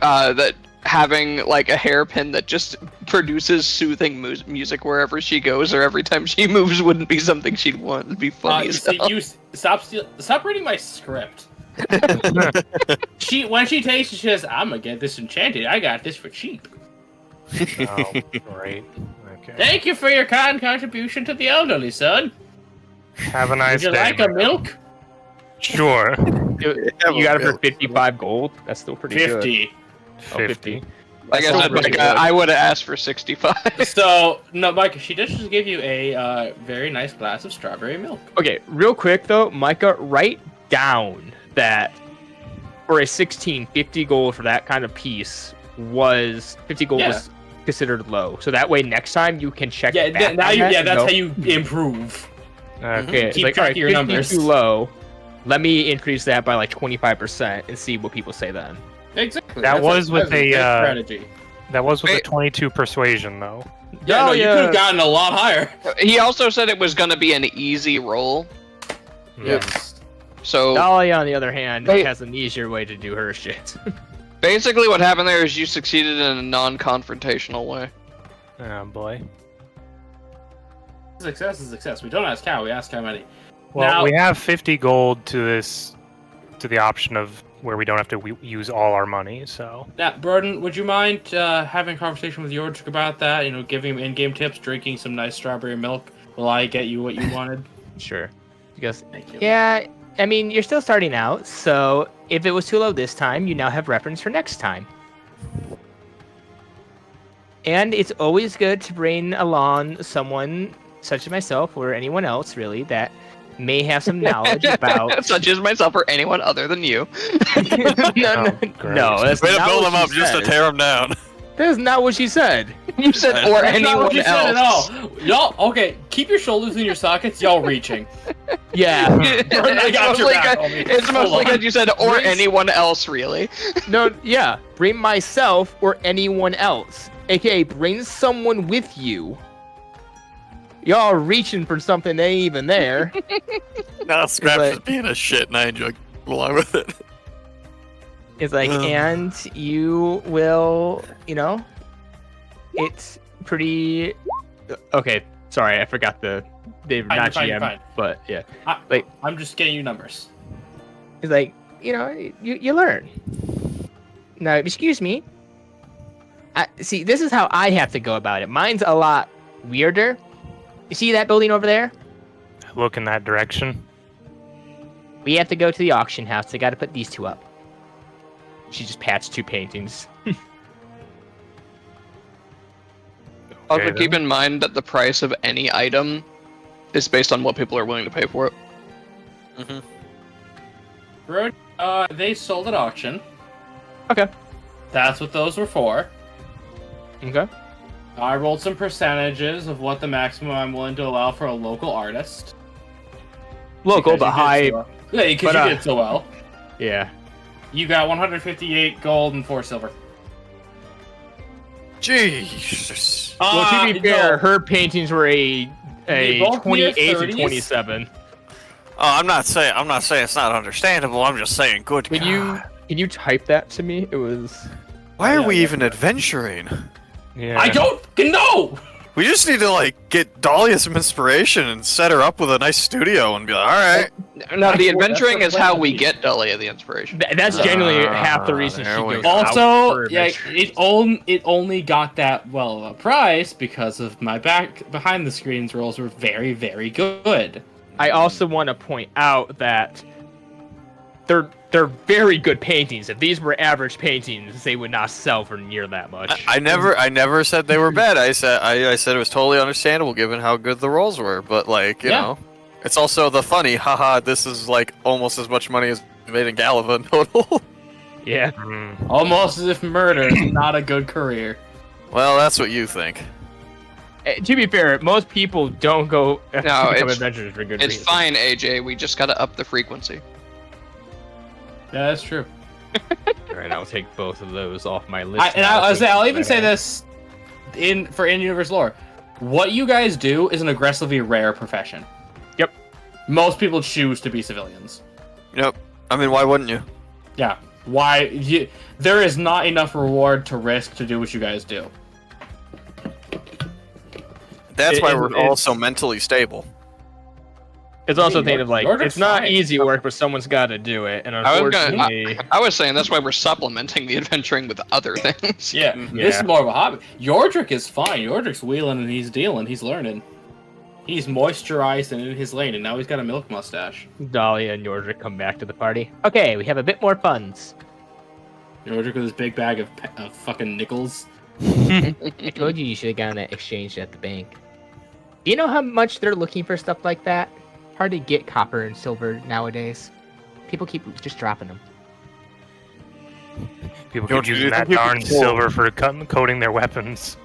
that having like a hairpin that just produces soothing music wherever she goes or every time she moves wouldn't be something she'd want. It'd be funny as hell. Stop reading my script. When she takes it, she says, "I'm gonna get this enchanted. I got this for cheap. Oh, great. Okay. Thank you for your kind contribution to the elderly, son. Have a nice Would you day. like a milk? Sure. You got it for 55 gold? That's still pretty good. 50. 50. Like I That's said, really Mike, good. I would have asked for 65. So, no, Mike, she does just give you a very nice glass of strawberry milk. Okay, real quick though, Micah, write down that for a 16, 50 gold for that kind of piece was 50 gold Yeah. was considered low. So that way next time you can check Yeah, back now on you, that yeah, and that's go, how you improve. Okay, it's Keep like, track all right, of your 50 numbers. too low. Let me increase that by like 25% and see what people say then. Exactly. That was with that's a, great uh, strategy. That was with Wait. a 22 persuasion, though. Yeah, Oh, no, you yeah. could have gotten a lot higher. He also said it was going to be an easy roll. Yes. So Dahlia, on the other hand, Wait. has an easier way to do her shit. basically what happened there is you succeeded in a non-confrontational way. Oh, boy. Success is success. We don't ask how, we ask how many. Well, Now- we have 50 gold to the option of where we don't have to use all our money, so. Now, Burden, would you mind having a conversation with Yordrick about that? You know, giving him in-game tips, drinking some nice strawberry milk. Will I get you what you wanted? Sure. He goes, Thank you. yeah, I mean, you're still starting out, so if it was too low this time, you now have reference for next time. And it's always good to bring along someone such as myself or anyone else really that may have some knowledge about. Such as myself or anyone other than you. no, Oh, great. that's Way to not build what them up she just to said. tear them down. That is not what she said. You said or That's not what anyone you said at else. all. Y'all, okay, keep your shoulders in your sockets. Y'all reaching. Yeah. I got your back, homie. It's Hold mostly on. because you said or Please. anyone else, really. No, yeah. Bring myself or anyone else. AKA, bring someone with you. Y'all are reaching for something that ain't even there. Nah, Scrap's like- just being a shit and I enjoy along with it. It's like, and you will, it's pretty. okay, sorry, I forgot the Fine, not fine, GM, fine. but yeah. I'm just getting you numbers. It's like, you learn. Now, excuse me. See, this is how I have to go about it. Mine's a lot weirder. You see that building over there? Look in that direction. We have to go to the auction house. I got to put these two up. She just patched 2 paintings. Also, Okay, keep then. in mind that the price of any item is based on what people are willing to pay for it. Road, they sold at auction. Okay. That's what those were for. Okay. I rolled some percentages of what the maximum I'm willing to allow for a local artist. Local, Because but you did high. so well. Yeah, because but, you did so well. Yeah. You got 158 gold and 4 silver. Jesus. Well, to be fair, no. her paintings were They a both near 28 and 30s? 27. Oh, I'm not saying it's not understandable. I'm just saying, good Can God. you type that to me? It was Why are Yeah, we yeah. even adventuring? Yeah. I don't fucking know! We just need to like get Dahlia some inspiration and set her up with a nice studio and be like, all right. No, the That's what adventuring the is how plan we is. get Dahlia the inspiration. That's genuinely half the reason she there we goes go. out Also, for yeah, adventure. it only got that well of a price because of my behind the scenes roles were very, very good. I also want to point out that they're very good paintings. If these were average paintings, they would not sell for near that much. I never said they were bad. I said it was totally understandable given how good the rolls were. But like, you know, it's also the funny, haha. This is like almost as much money as we made in Galliva in total. Yeah. Almost as if murder is not a good career. Well, that's what you think. To be fair, most people don't go No, become it's- adventurers for good It's reasons. fine, AJ. We just gotta up the frequency. Yeah, that's true. All right, I'll take both of those off my list. I'll even say this for in-universe lore. What you guys do is an aggressively rare profession. Yep. Most people choose to be civilians. Yep. I mean, why wouldn't you? Yeah. There is not enough reward to risk to do what you guys do. That's why we're it's- all so mentally stable. It's also a Hey, thing of like, York it's is not fine. easy work, but someone's got to do it. And I was gonna- unfortunately, I was saying that's why we're supplementing the adventuring with other things. Yeah, this is more of a hobby. Yordrick is fine. Yordrick's wheeling and he's dealing. He's learning. He's moisturized and in his lane, and now he's got a milk mustache. Dahlia and Yordrick come back to the party. Okay, we have a bit more funds. Yordrick with his big bag of fucking nickels. I told you should have gotten it exchanged at the bank. Do you know how much they're looking for stuff like that? Hard to get copper and silver nowadays. People keep just dropping them. People Yo, keep do you using think that you could darn pull- silver for coating their weapons.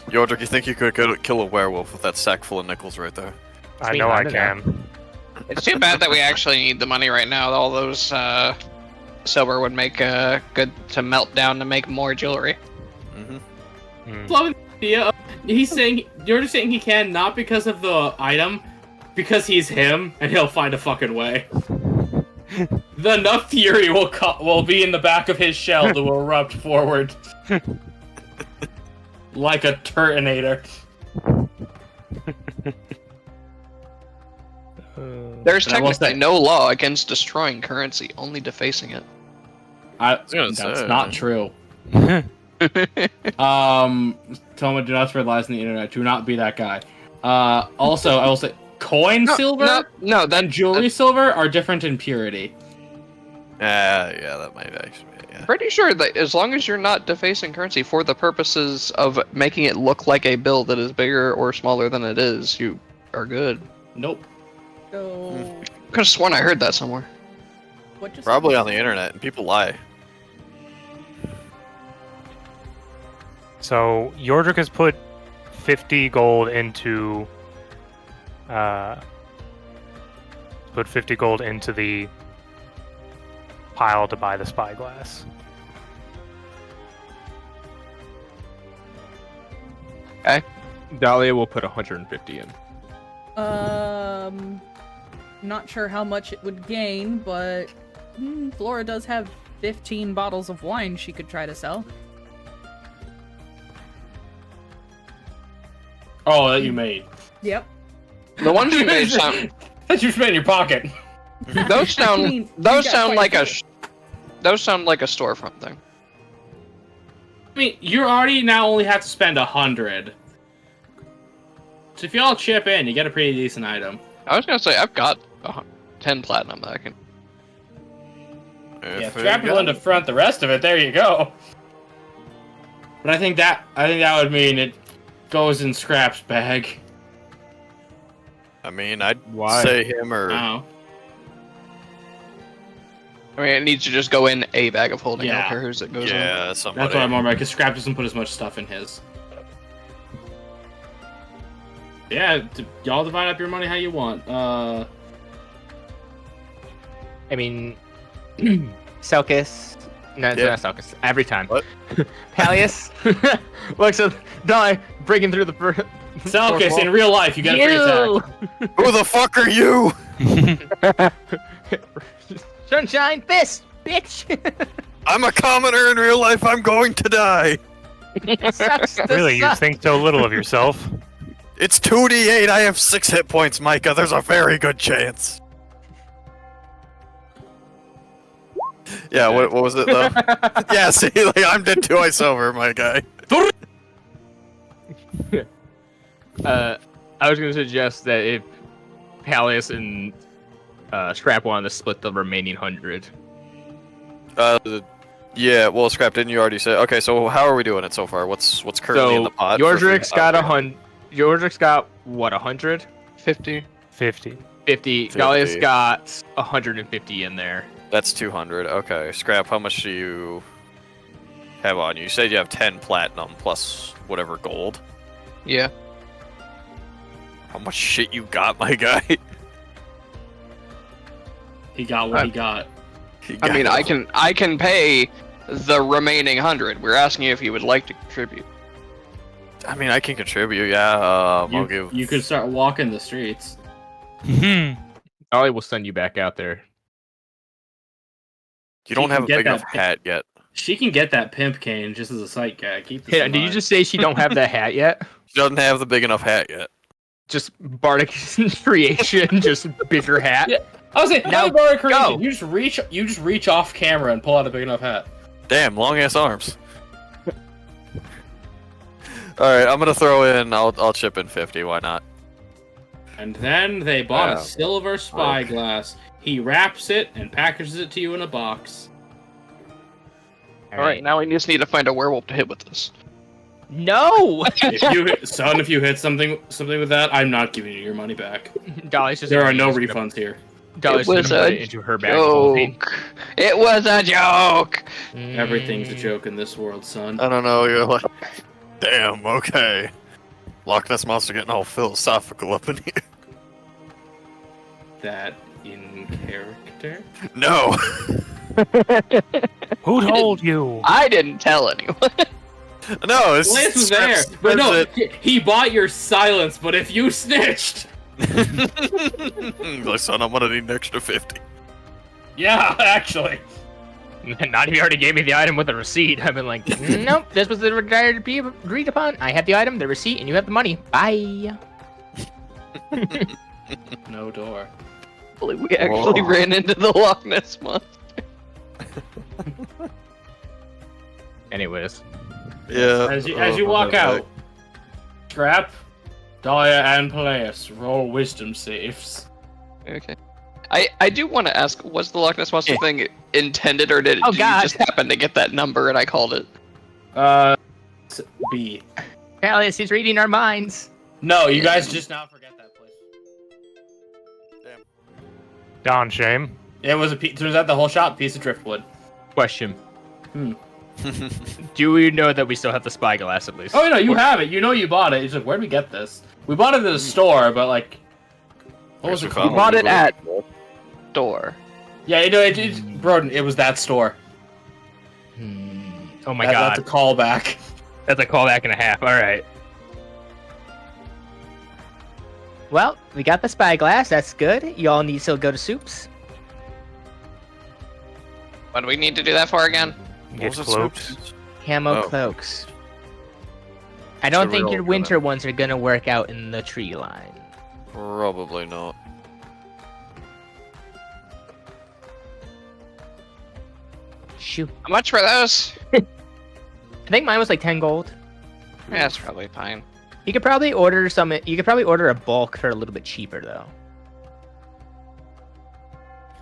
Yordrick, you think you could kill a werewolf with that sack full of nickels right there? I Sweet, know I I don't can. It's too bad that we actually need the money right now. All those silver would make good to melt down to make more jewelry. Mm-hmm. Love the idea of he's saying you're just saying he can not because of the item, because he's him and he'll find a fucking way. The enough fury will be in the back of his shell to erupt forward like a Turtonator. There's But I will technically say- no law against destroying currency, only defacing it. That's say. not true. Toma, do not spread lies on the internet. Do not be that guy. Also, I will say, coin silver no, and jewelry silver are different in purity. Yeah, that might actually be, yeah. Pretty sure that as long as you're not defacing currency for the purposes of making it look like a bill that is bigger or smaller than it is, you are good. Nope. So, Could have sworn I heard that somewhere. what just Probably on the internet, and people lie. So Yordrick has put 50 gold into the pile to buy the spyglass. Dahlia will put 150 in. Not sure how much it would gain, but Flora does have 15 bottles of wine she could try to sell. Oh, that you made. Yep. The ones you made sound That you spent in your pocket. those sound I mean, those you got sound quite like a a those sound like a storefront thing. I mean, you already now only have to spend 100. So if you all chip in, you get a pretty decent item. I was gonna say I've got 10 platinum that I can. Yeah, strap it on the front. The rest of it, there you go. But I think that would mean it goes in Scrap's bag. I mean, I'd Why? say him or Oh, I mean, it needs to just go in a bag of holding. I Yeah. don't care whose it goes in. yeah, somebody. that's what I'm on about. Because Scrap doesn't put as much stuff in his. Yeah, y'all divide up your money how you want. I mean, Selkis. No, it's Yeah. not Selkis. Every time. What? Palius. Looks at Dahlia breaking through the first. Selkis, in real life, you get a free attack. Who the fuck are you? Sunshine fist, bitch. I'm a commoner in real life. I'm going to die. Sucks to Really, you suck. think so little of yourself? It's 2d8. I have 6 hit points, Micah. There's a very good chance. Yeah, what was it though? Yeah, see, like I'm dead twice over, my guy. I was going to suggest that if Palace and Scrap wanted to split the remaining 100. Yeah, well, Scrap, didn't you already say? Okay, so how are we doing it so far? What's currently in the pot? for Yordrick's free? got 100. Yordrick's got what? 100? 50. 50. 50. Gallia's got 150 in there. That's 200. Okay, Scrap, how much do you have on you? You said you have 10 platinum plus whatever gold. Yeah. How much shit you got, my guy? He got what he got. I mean, I can pay the remaining 100. We're asking you if you would like to contribute. I mean, I can contribute. Yeah. I'll give. You could start walking the streets. Ollie will send you back out there. You don't can have a get big that enough hat yet. She can get that pimp cane just as a sight gag. Keep this Yeah, in did you mind. just say she don't have that hat yet? She doesn't have the big enough hat yet. Just bardic creation, just bigger hat. Yeah. I was saying, Now now Bardic Creation, go. you just reach off camera and pull out a big enough hat. Damn, long ass arms. All right, I'm gonna throw in. I'll chip in 50. Why not? And then they bought Yeah. a silver spyglass. He wraps it and packages it to you in a box. Alright, now we just need to find a werewolf to hit with this. No! If you hit something with that, I'm not giving you your money back. Dolly's just There are gonna- no just gonna- refunds here. Dolly's It just was gonna put a it into her bag. of holding. Joke. It was a joke! Everything's a joke in this world, son. I don't know. You're like, damn. Okay. Loch Ness monster getting all philosophical up in here. That in character? No. Who told you? I didn't tell anyone. No. It's Lance was Scrap there, says but no, it. he bought your silence. But if you snitched, Like, son, I'm gonna need an extra 50. yeah, actually. Not if you already gave me the item with the receipt. I've been like, nope, this was the required to be agreed upon. I have the item, the receipt, and you have the money. Bye. No door. We actually Whoa. ran into the Loch Ness monster. Anyways, Yeah. As you walk out, Scrap, Dahlia, and Peleus roll wisdom saves. Okay. I do want to ask, was the Loch Ness monster thing intended, or did Oh, you God. just happen to get that number and I called it? B. Palace, he's reading our minds. No, you guys just now forget that place. Don Shame. It was turns out the whole shop piece of driftwood. question. Do we know that we still have the spyglass at least? Oh no, you have it. You know you bought it. It's like, where'd we get this? We bought it at the store, but like, what was it We called? We bought it at door. Yeah, Broden, it was that store. Oh my That's god. a callback. That's a callback and a half. Alright. Well, we got the spyglass. That's good. You all need to still go to soups. What do we need to do that for again? Get cloaks. Camo Oh. cloaks. I don't So think we're your all winter ones are gonna work out in the tree line. Probably not. Shoot. How much for those? I think mine was like 10 gold. Yeah, that's probably fine. You could probably order some. You could probably order a bulk for a little bit cheaper though.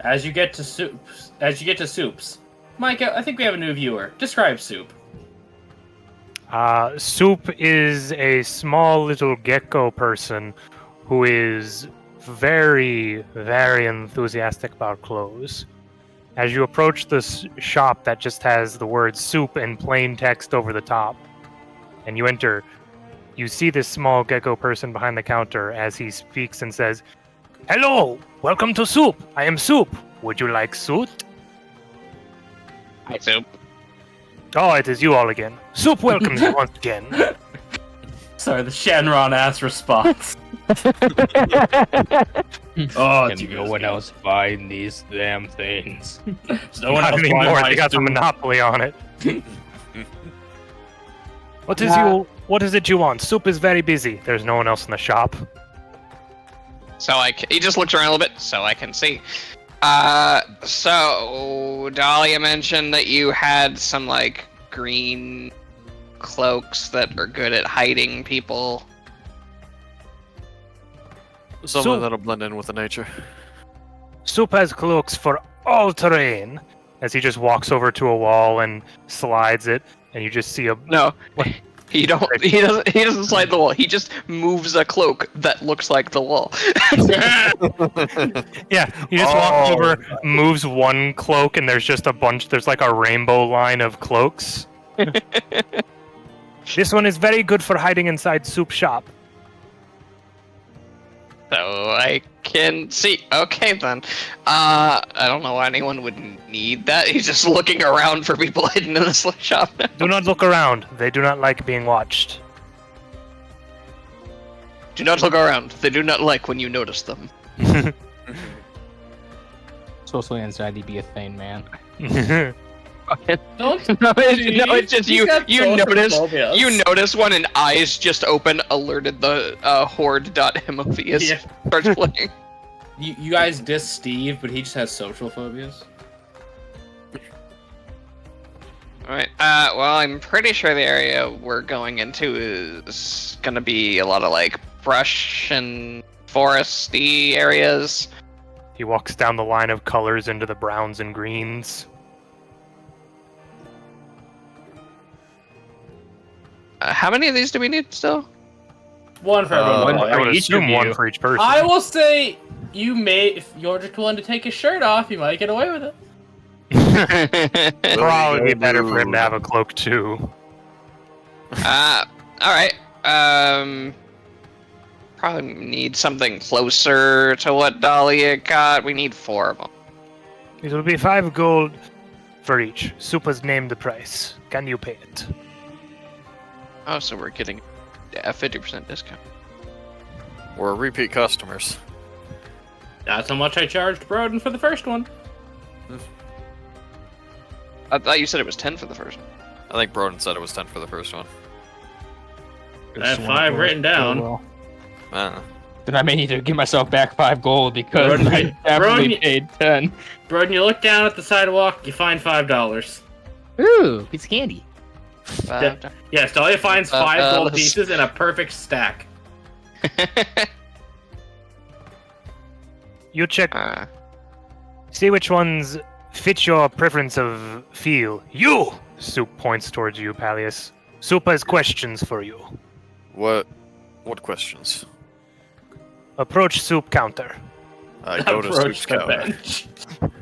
As you get to soups, Micah, I think we have a new viewer. Describe soup. Soup is a small little gecko person who is very, very enthusiastic about clothes. As you approach this shop that just has the word soup in plain text over the top, and you enter, you see this small gecko person behind the counter as he speaks and says, "Hello, welcome to Soup. I am Soup. Would you like soup?" Hi, Soup. Oh, it is you all again. Soup welcomes you once again. Sorry, the Shenron ass response. Oh, Can no one else find these damn things? No one Not else anymore. buying They got the soup. monopoly on it. What is it you want? Soup is very busy. There's no one else in the shop. So he just looks around a little bit so I can see. So Dahlia mentioned that you had some like green cloaks that are good at hiding people. Something that'll blend in with the nature. Soup has cloaks for all terrain. As he just walks over to a wall and slides it, and you just see a No, What? he doesn't slide the wall. He just moves a cloak that looks like the wall. Yeah, you just walk over, moves one cloak, and there's just a bunch. There's like a rainbow line of cloaks. This one is very good for hiding inside Soup shop. So I can see. Okay then. I don't know why anyone would need that. He's just looking around for people hidden in this shop. Do not look around. They do not like being watched. Do not look around. They do not like when you notice them. Socially anxiety be a thing, man. Don't. No, it's just He's you. got You social notice. phobias. You notice one, and eyes just open. Alerted the horde.hemophius Yeah. starts playing. You guys diss Steve, but he just has social phobias. All right. Well, I'm pretty sure the area we're going into is gonna be a lot of like brush and foresty areas. He walks down the line of colors into the browns and greens. How many of these do we need still? One for everyone. one I would for each assume of one you. for each person. I will say you may, if you're just willing to take his shirt off, you might get away with it. Probably be better for him to have a cloak too. All right. Probably need something closer to what Dahlia got. We need 4 of them. It will be 5 gold for each. Soup has named the price. Can you pay it? Oh, so we're getting a 50% discount. We're repeat customers. That's how much I charged Broden for the first one. I thought you said it was 10 for the first one. I think Broden said it was 10 for the first one. I have 5 written down. I don't know. Then I may need to give myself back 5 gold because Broden, I definitely Broden- paid 10. Broden, you look down at the sidewalk, you find $5. Ooh, piece of candy. Yes, Dahlia finds 5 gold let's- pieces in a perfect stack. You check. See which ones fit your preference of feel. You! Soup points towards you, Pallius. Soup has questions for you. What questions? Approach Soup counter. I go to Approach Soup's the counter. bench.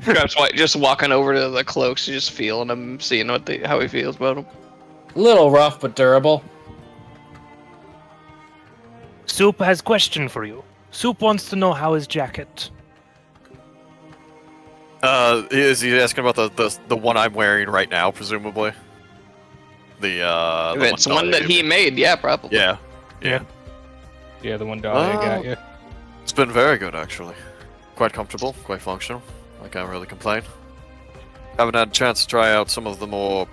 Perhaps just walking over to the cloaks, just feeling him, seeing how he feels about them. Little rough but durable. Soup has question for you. Soup wants to know how his jacket. Is he asking about the one I'm wearing right now, presumably? The It's one that he made, yeah, probably. Yeah. Yeah, the one Dahlia got you. It's been very good, actually. Quite comfortable, quite functional. I can't really complain. Haven't had a chance to try out some of the more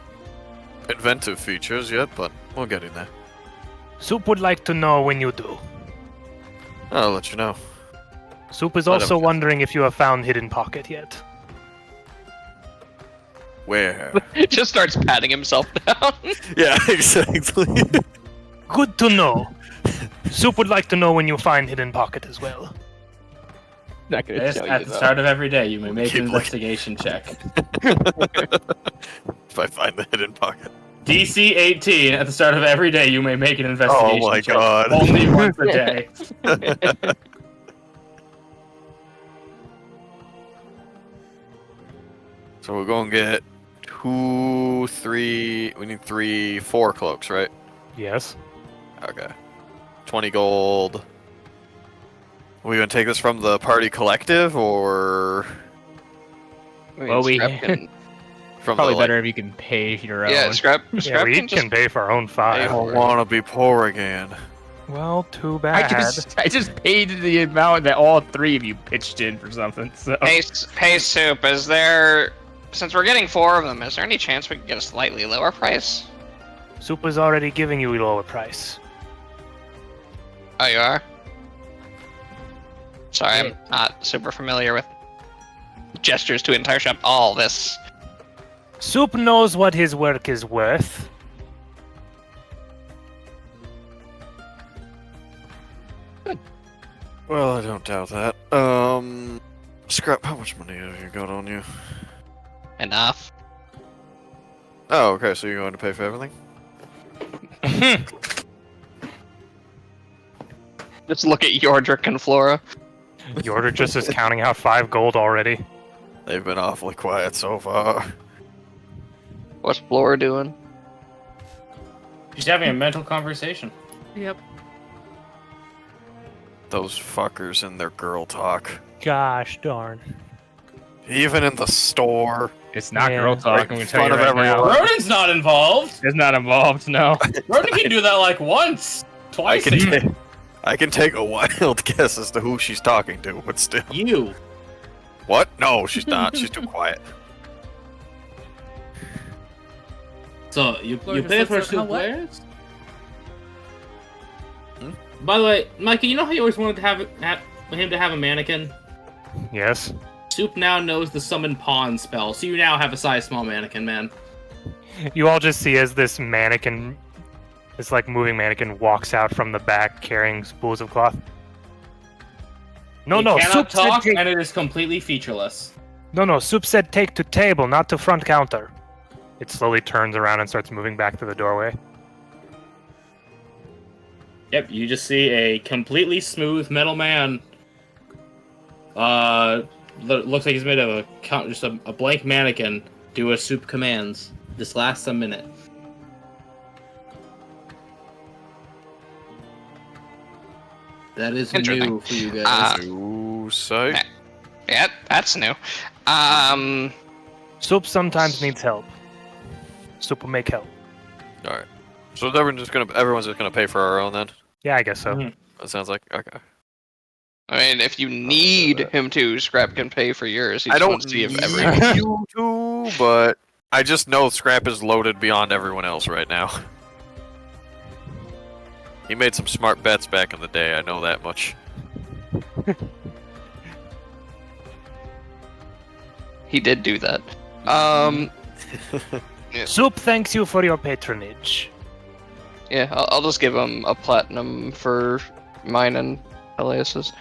inventive features yet, but we're getting there. Soup would like to know when you do. I'll let you know. Soup is I also don't- wondering if you have found Hidden Pocket yet. Where? Just starts patting himself down. Yeah, exactly. Good to know. Soup would like to know when you find Hidden Pocket as well. Not gonna Yes, tell you at the though. start of every day, you may make Keep an looking. investigation check. If I find the hidden pocket. DC 18. At the start of every day, you may make an investigation Oh my check. God. Only once a day. So we're going to get 2, 3. We need 3, 4 cloaks, right? Yes. Okay. 20 gold. Are we going to take this from the party collective or Well, we- Scrap can- from Probably the like, better if you can pay your own. yeah, Scrap Yeah, we can each just can pay for our own I 5. don't want to be poor again. Well, too bad. I just paid the amount that all 3 of you pitched in for something. So pay Soup. Is there, since we're getting 4 of them, is there any chance we can get a slightly lower price? Soup is already giving you a lower price. Oh, you are? Sorry, I'm not super familiar with gestures to entire shop. All this. Soup knows what his work is worth. Well, I don't doubt that. Scrap, how much money have you got on you? Enough. Oh, okay, so you're going to pay for everything? Just look at Yordrick and Flora. Yordrick just is counting out 5 gold already. They've been awfully quiet so far. What's Flora doing? She's having a mental conversation. Yep. Those fuckers and their girl talk. Gosh darn. Even in the store. It's not Yeah. girl talk. Like, I'm gonna in tell you front of right now. everyone. Rodin's not involved. It's not involved. No. Rodin can do that like once, twice. I can take a wild guess as to who she's talking to, but still. You. What? No, she's not. She's too quiet. So you Lord, pay just for looks like, soup what? players? Hmm? By the way, Mikey, you know how you always wanted to have him to have a mannequin? Yes. Soup now knows the summon pawn spell, so you now have a size small mannequin, man. You all just see as this mannequin, this like moving mannequin, walks out from the back carrying spools of cloth. No, It no, cannot Soup said talk, take... and it is completely featureless. No, Soup said take to table, not to front counter. It slowly turns around and starts moving back to the doorway. Yep, you just see a completely smooth metal man. Looks like he's made of just a blank mannequin. Do a soup commands. This lasts a minute. That is Interesting. new for you guys. Ooh, sight. Yeah, that's new. Soup sometimes needs help. Soup will make help. Alright. So everyone's just gonna pay for our own then? Yeah, I guess so. Mhm. That sounds like okay. I mean, if you need him to, Scrap can pay for yours. He I just don't wants to see if need every... you to, but I just know Scrap is loaded beyond everyone else right now. He made some smart bets back in the day, I know that much. He did do that. Soup thanks you for your patronage. Yeah, I'll just give him a platinum for mine and Elias's.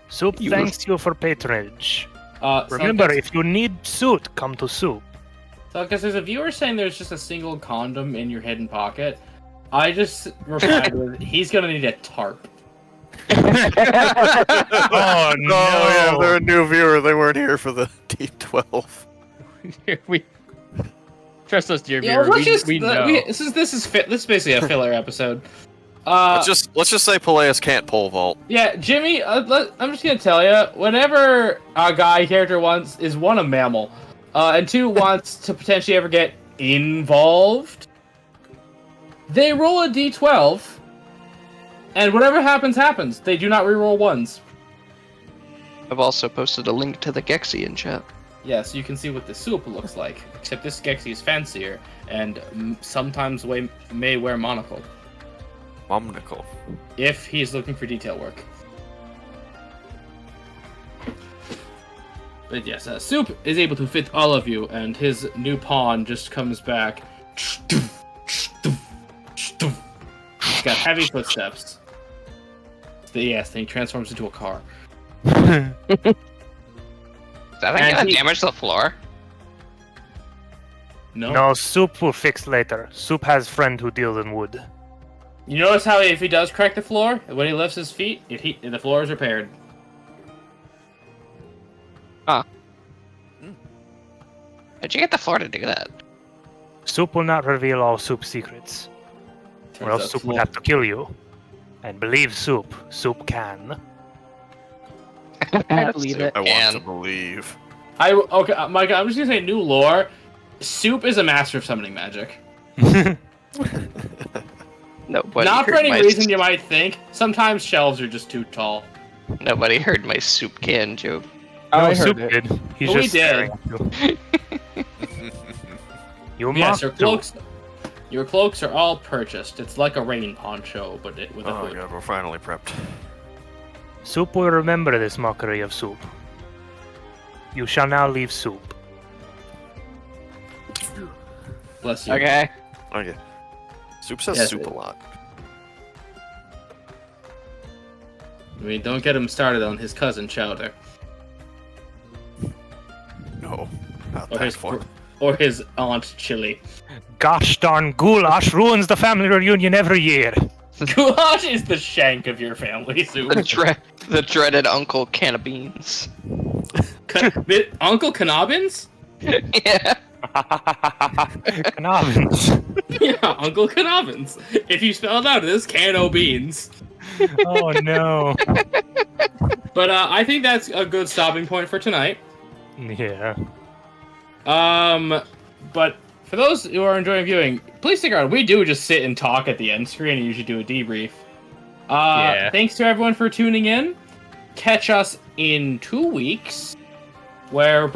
Soup You- thanks you for patronage. So Remember, I guess- if you need suit, come to Soup. So because there's a viewer saying there's just a single condom in your hidden pocket, I just replied with, he's gonna need a tarp. Oh Oh yeah, they're a new viewer. They weren't here for the D12. we trust us, dear Yeah, viewer. We know. this is basically a filler episode. Let's just say Peleus can't pole vault. Yeah, Jimmy, I'm just gonna tell you, whenever a guy character is one, a mammal, and two, wants to potentially ever get involved, they roll a d12, and whatever happens, happens. They do not reroll ones. I've also posted a link to the Gexy in chat. Yeah, so you can see what the soup looks like, except this Gexy is fancier, and sometimes may wear monocle, Momnical. if he's looking for detail work. But yes, Soup is able to fit all of you, and his new pawn just comes back. He's got heavy footsteps. Yes, then he transforms into a car. Is that thing And gonna he- damage the floor? No. No, Soup will fix later. Soup has friend who deals in wood. You notice how if he does crack the floor, when he lifts his feet, the floor is repaired. How'd you get the floor to do that? Soup will not reveal all Soup's secrets, or Turns else out Soup floor- will have to kill you. And believe Soup, Soup can. I believe it. I want And- to believe. Okay, Mike, I'm just gonna say new lore. Soup is a master of summoning magic. Nobody Not for heard any my reason you might think. Sometimes shelves are just too tall. Nobody heard my soup can joke. I No, Soup heard it. did. He's We just did. staring at you. You Yes, must do. your cloaks are all purchased. It's like a rain poncho, but with a Oh hood. god, we're finally prepped. Soup will remember this mockery of Soup. You shall now leave Soup. Bless you. Okay. Okay. Soup says Yes, soup a lot. I mean, don't get him started on his cousin Chowder No, not or that his far. or his aunt Chili. Gosh darn goulash ruins the family reunion every year. Goulash is the shank of your family, Soup. The dreaded Uncle Can of Beans. Uncle Cannabins? Yeah. Cannabins. Yeah, Uncle Cannabins. If you spell it out, it is can o' beans. Oh no. But I think that's a good stopping point for tonight. Yeah. But for those who are enjoying viewing, please stick around. We do just sit and talk at the end screen and usually do a debrief. Yeah. Thanks to everyone for tuning in. Catch us in 2 weeks, where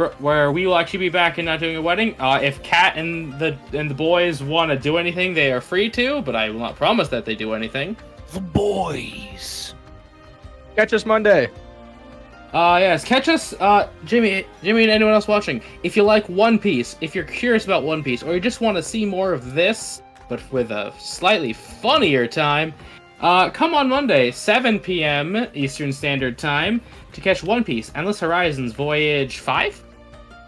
we will actually be back and not doing a wedding. If Kat and the boys want to do anything, they are free to, but I will not promise that they do anything. The boys. Catch us Monday. Yes, catch us, Jimmy, and anyone else watching. If you like One Piece, if you're curious about One Piece, or you just want to see more of this, but with a slightly funnier time, come on Monday, 7 p.m. Eastern Standard Time, to catch One Piece, Endless Horizons Voyage 5?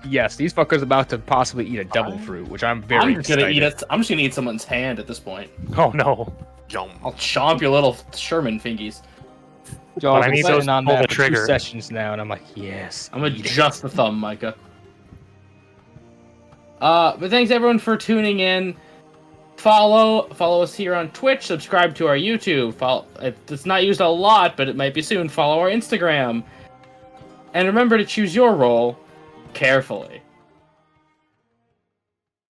Yes, these fuckers about to possibly eat a devil fruit, which I'm very I'm just gonna excited. eat it. I'm just gonna eat someone's hand at this point. Oh no. Yum. I'll chomp your little Sherman fingies. Yo, But I've I been need sitting those to on pull that the for 2 trigger. sessions now, and I'm like, yes. I'm gonna eat it. adjust the thumb, Micah. But thanks everyone for tuning in. Follow us here on Twitch. Subscribe to our YouTube. It's not used a lot, but it might be soon. Follow our Instagram. And remember to choose your role carefully.